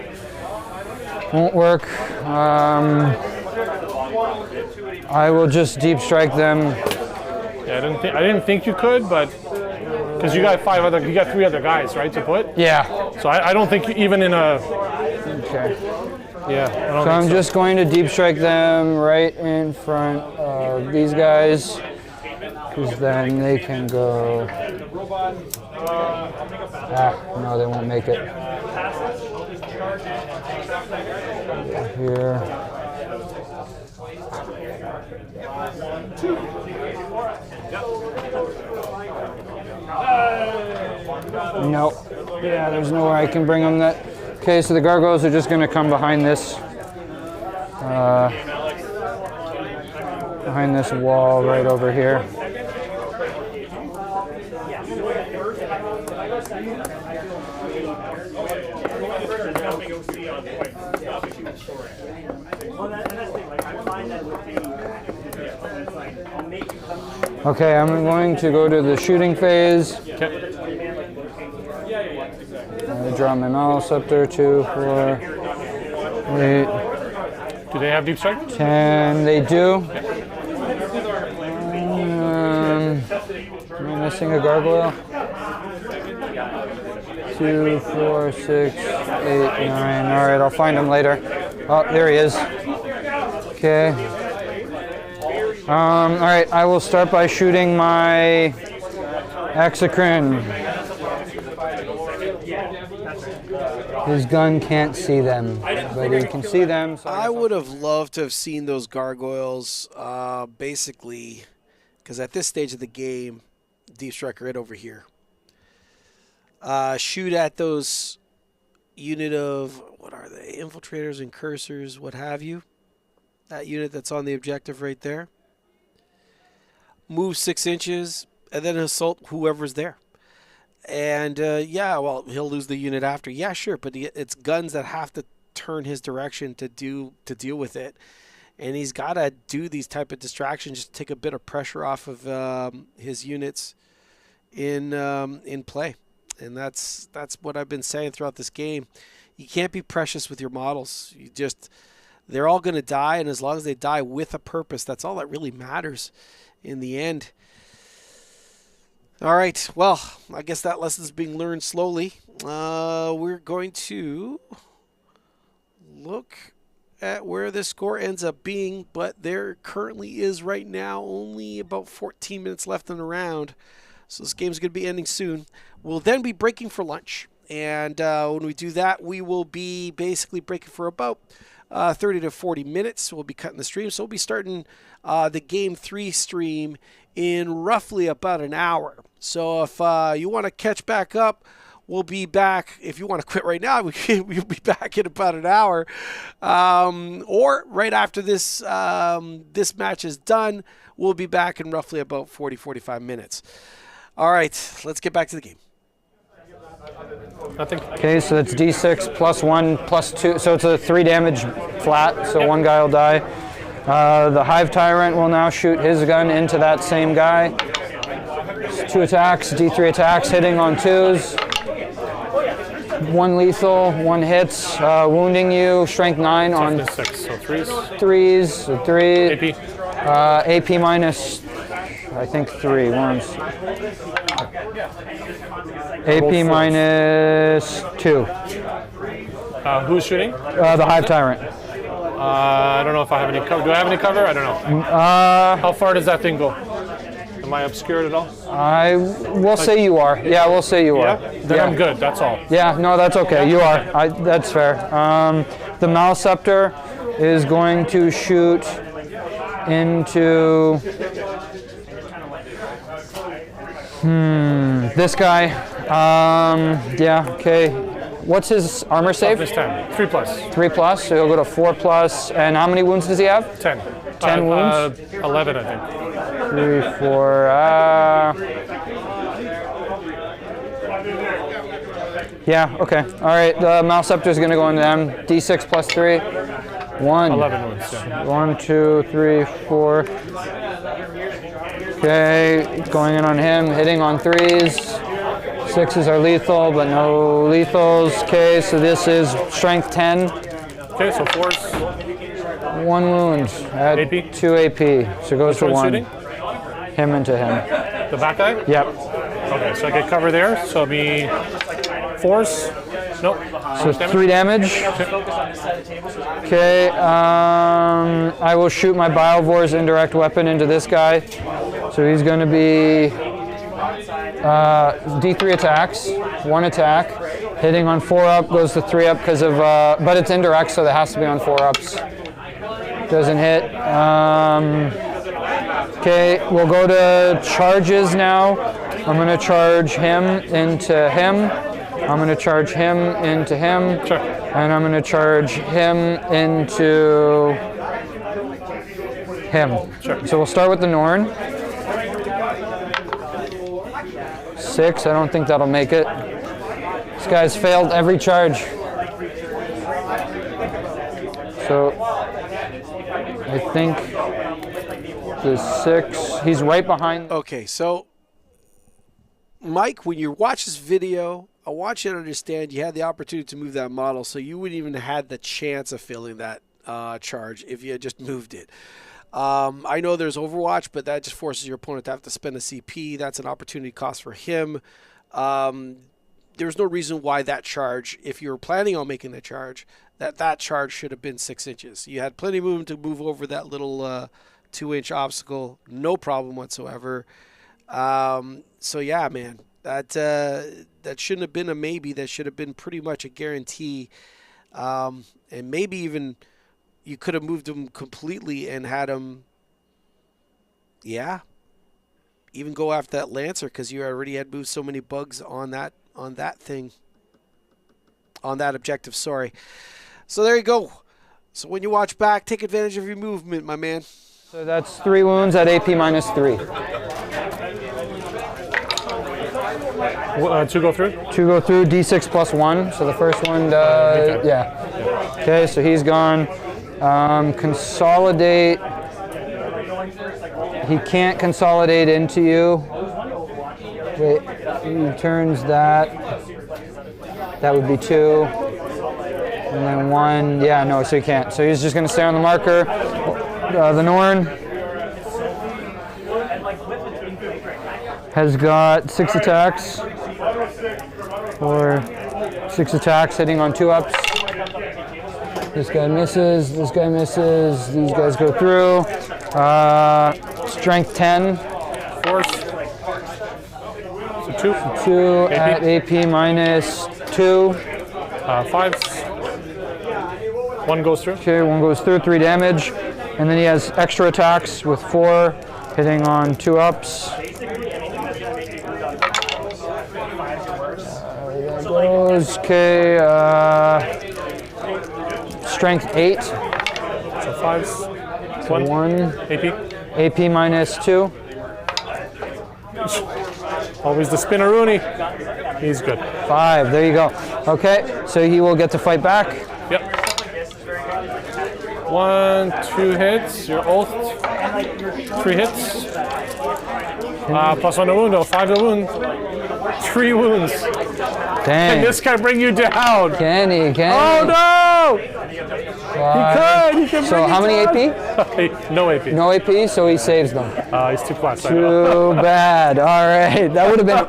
won't work. I will just deep strike them. yeah, I didn't think you could, but because you got 3 other guys, right, to put. Yeah. So I don't think even in a. Okay. Yeah. I don't So think I'm just going to deep strike them right in front of these guys, because then they can go. No, they won't make it. Here. Nope. Yeah, there's nowhere I can bring them. Okay, so the gargoyles are just going to come behind this wall right over here. Okay, I'm going to go to the shooting phase. I draw my Maliceptor, 2, 4, 8. Do they have deep strike? 10, they do. Am I missing a gargoyle? 2, 4, 6, 8, 9. All right, I'll find him later. Oh, there he is. Okay. All right, I will start by shooting my Exocrine. His gun can't see them, but he can see them. So I would have loved to have seen those gargoyles, basically, because at this stage of the game, Deep Strike right over here. Shoot at those unit of, what are they, infiltrators and cursors, what have you. That unit that's on the objective right there. Move 6 inches, and then assault whoever's there. And yeah, well, he'll lose the unit after. Yeah, sure, but it's guns that have to turn his direction to deal with it, and he's got to do these type of distractions just to take a bit of pressure off of his units in play. And that's what I've been saying throughout this game. You can't be precious with your models. They're all going to die, and as long as they die with a purpose, that's all that really matters in the end. All right, well, I guess that lesson's being learned slowly. We're going to look at where this score ends up being, but there currently is right now only about 14 minutes left in the round, so this game's going to be ending soon. We'll then be breaking for lunch, and when we do that, we will be basically breaking for about 30 to 40 minutes. We'll be cutting the stream, so we'll be starting the Game 3 stream in roughly about an hour. So if you want to catch back up, we'll be back. If you want to quit right now, we'll be back in about an hour. Or right after this this match is done, we'll be back in roughly about 40, 45 minutes. All right, let's get back to the game. Nothing. Okay, so that's D6 plus 1 plus 2. So it's a 3 damage flat, so one guy will die. The Hive Tyrant will now shoot his gun into that same guy. 2 attacks, D3 attacks, hitting on 2s. 1 lethal, 1 hits, wounding you, strength 9 on 6, so 3s. 3s, so 3. AP. AP minus, I think 3 ones. AP minus 2. Who's shooting? The Hive Tyrant. I don't know if I have any cover. Do I have any cover? I don't know. How far does that thing go? Am I obscured at all? I will say you are. Yeah, we'll say you are. Yeah? Then I'm good, that's all. Yeah, no, that's okay. You are. That's fair. The Maliceptor is going to shoot into this guy. Yeah, okay. What's his armor save? This time. 3 plus. 3 plus, so he'll go to 4 plus. And how many wounds does he have? 10. 10 wounds? 11, I think. 3, 4, yeah, okay. All right, the Maliceptor is going to go into them. D6 plus 3. 1. 11 wounds, yeah. 1, 2, 3, 4. Okay, going in on him, hitting on 3s. 6s are lethal, but no lethals. Okay, so this is strength 10. Okay, so 4s. 1 wound at AP? 2 AP, so it goes to 1. Shooting? Him into him. The back guy? Yep. Okay, so I get cover there, so it'll be 4s. Nope. So 3 damage. Okay, I will shoot my Biovore's indirect weapon into this guy. So he's going to be D3 attacks, 1 attack. Hitting on 4 up goes to 3 up because of, but it's indirect, so that has to be on 4 ups. Doesn't hit. Okay, we'll go to charges now. I'm going to charge him into him. I'm going to charge him into him. Sure. And I'm going to charge him into him. Sure. So we'll start with the Norn. 6, I don't think that'll make it. This guy's failed every charge. So I think the 6, he's right behind. Okay, so Mike, when you watch this video, I want you to understand you had the opportunity to move that model, so you wouldn't even have had the chance of failing that charge if you had just moved it. I know there's Overwatch, but that just forces your opponent to have to spend a CP. That's an opportunity cost for him. There's no reason why that charge, if you were planning on making the charge, that charge should have been 6 inches. You had plenty of movement to move over that little 2-inch obstacle, no problem whatsoever. So yeah, man, that shouldn't have been a maybe. That should have been pretty much a guarantee. And maybe even you could have moved him completely and had him, yeah, even go after that Lancer because you already had moved so many bugs on that thing, on that objective. Sorry. So there you go. So when you watch back, take advantage of your movement, my man. So that's 3 wounds at AP minus 3. 2 go through? 2 go through, D6 plus 1. So the first one does, Okay. yeah. Okay, so he's gone. Consolidate. He can't consolidate into you. Wait, he turns that. That would be 2. And then 1. Yeah, no, so he can't. So he's just going to stay on the marker. The Norn has got 6 attacks. Or 6 attacks hitting on 2-ups. This guy misses, this guy misses, these guys go through. Strength 10. Force. So 2. 2 at AP minus 2. 5s. 1 goes through. Okay, 1 goes through, 3 damage. And then he has extra attacks with 4 hitting on 2-ups. Okay, strength 8. So 5s. 1. AP. AP minus 2. Always the spinneroonie. He's good. 5, there you go. Okay, so he will get to fight back. Yep. 1, 2 hits. Your oath. 3 hits. Plus 1 to wound. 5 to wound. 3 wounds. Dang. Can this guy bring you down? Can he? Oh no! He could. So how many AP? No AP. No AP, so he saves them. He's too flat. I know. Too bad. All right, that would have been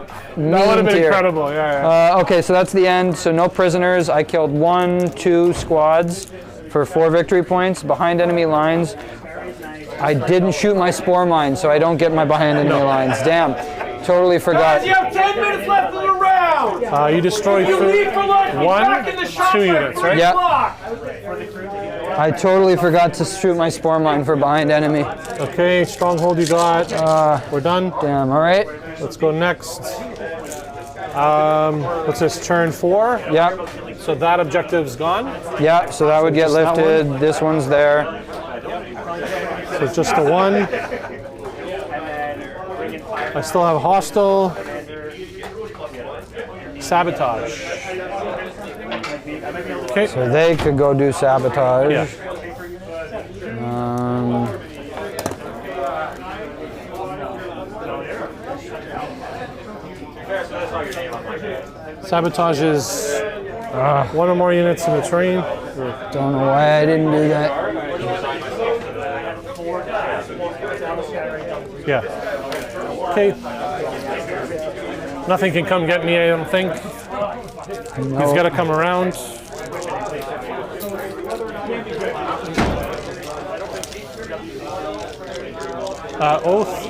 That would have been tier. incredible. Yeah. Okay, so that's the end. So no prisoners. I killed 1, 2 squads for 4 victory points behind enemy lines. I didn't shoot my spore mine, so I don't get my behind enemy lines. Damn, totally forgot. You have 10 minutes left of the round. You destroyed You leave for lunch. Be 1, back in the shop 2 by units, right? 3 Yeah. o'clock. I totally forgot to shoot my spore mine for behind enemy. Okay, stronghold you got. We're done. Damn. All right. Let's go next. What's this? Turn 4. Yep. So that objective's gone. Yep. So that would get Just that lifted. This one's there. So it's just the 1. I still have hostile. Sabotage. Okay. So they could go do sabotage. Yeah. Sabotage is 1 or more units in the terrain. Don't know why I didn't do that. Yeah. Okay. Nothing can come get me, I don't think. He's got to come around. Oath.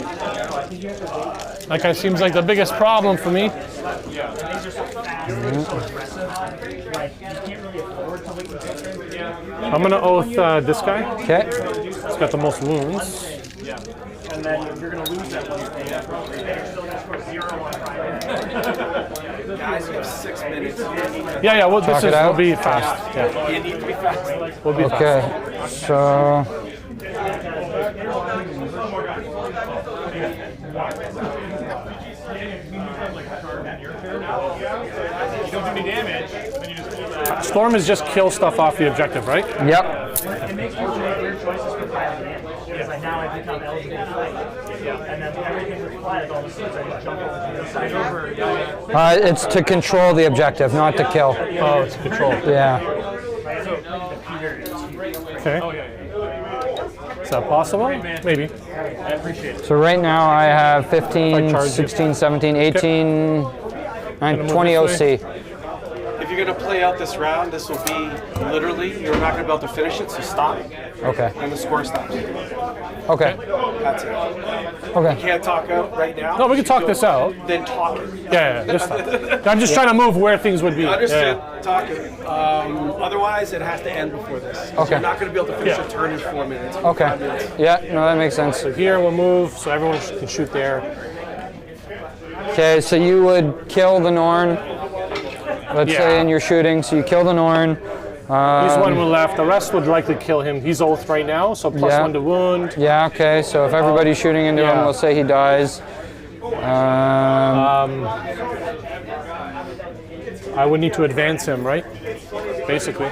That guy seems like the biggest problem for me. I'm gonna oath this guy. Okay. He's got the most wounds. And then you're going to lose that one. Guys, you have 6 minutes. Yeah. Well, this Talk it is out. will be fast. Yeah, You need to be fast. we'll be fast. Okay. So Storm is just kill stuff off the objective, right? yep. It makes me make weird choices for piling in because now I become eligible to fight. And then everything with flag, all the suits, I just jump over to the side. It's to control the objective, not to kill. Oh, it's control. Yeah. Okay. Is that possible? Maybe. So right now I have 15, charge you. 16, 17, 18, 20 OC. If you're going to play out this round, this will be literally, you're not going to be able to finish it, so stop. Okay. And the score stops. Okay. That's it. Okay. Can't talk out right now. No, we can talk this out. Then talk it. Yeah. Just I'm just trying to move where things would be. Understood. Yeah. Talk it. Otherwise, it has to end before this. Okay. You're not going to be able to finish Yeah. a turn in 4 minutes. Okay. 5 minutes. Yeah, no, that makes sense. So here we'll move so everyone can shoot there. Okay, so you would kill the Norn. Let's say Yeah. in your shooting, so you kill the Norn. He's one left. The rest would likely kill him. He's oath right now, so plus Yeah. 1 to wound. Yeah, okay, so if everybody's shooting into him, Yeah. we'll say he dies. I would need to advance him, right? Basically.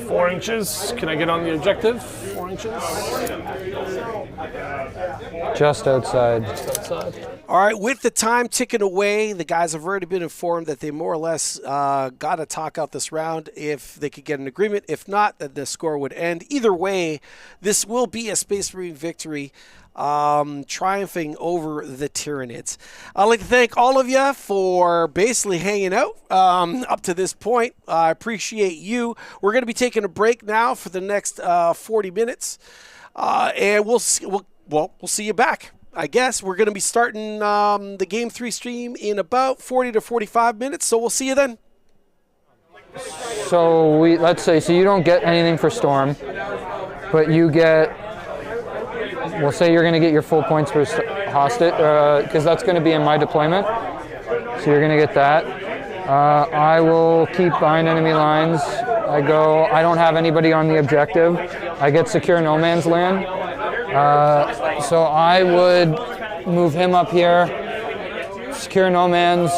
4 inches. Can I get on the objective? 4 inches. Just outside. All right, with the time ticking away, the guys have already been informed that they more or less got to talk out this round if they could get an agreement. If not, that the score would end. Either way, this will be a Space Marine victory, triumphing over the Tyranids. I'd like to thank all of you for basically hanging out up to this point. I appreciate you. We're going to be taking a break now for the next 40 minutes, and we'll see you back. I guess we're going to be starting the Game 3 stream in about 40 to 45 minutes, so we'll see you then. So let's say, so you don't get anything for Storm, but you get, we'll say you're going to get your full points for hostage, because that's going to be in my deployment. So you're going to get that. I will keep behind enemy lines. I don't have anybody on the objective. I get secure no man's land. So I would move him up here, secure no man's,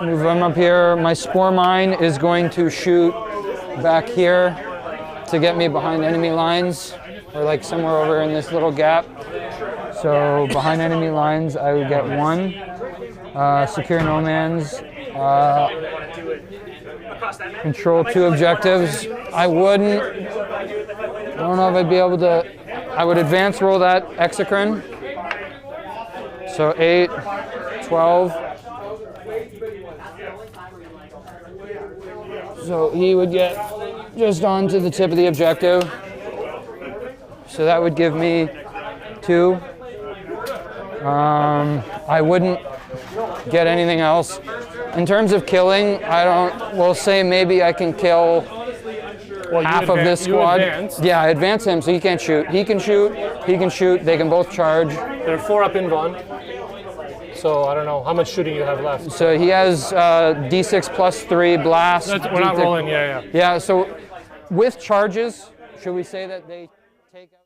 move him up here. My spore mine is going to shoot back here to get me behind enemy lines, or like somewhere over in this little gap. So behind enemy lines, I would get 1. Secure no man's, control 2 objectives. I don't know if I'd be able to. I would advance roll that exocrine. So 8, 12. So he would get just onto the tip of the objective. So that would give me 2. I wouldn't get anything else. In terms of killing, we'll say maybe I can kill half of this squad. Yeah, I advance him so he can't shoot. He can shoot, they can both charge. There are 4 up in Vaughn. So I don't know how much shooting you have left. So he has D6 plus 3 blast. We're not rolling, yeah. Yeah, so with charges, should we say that they take out...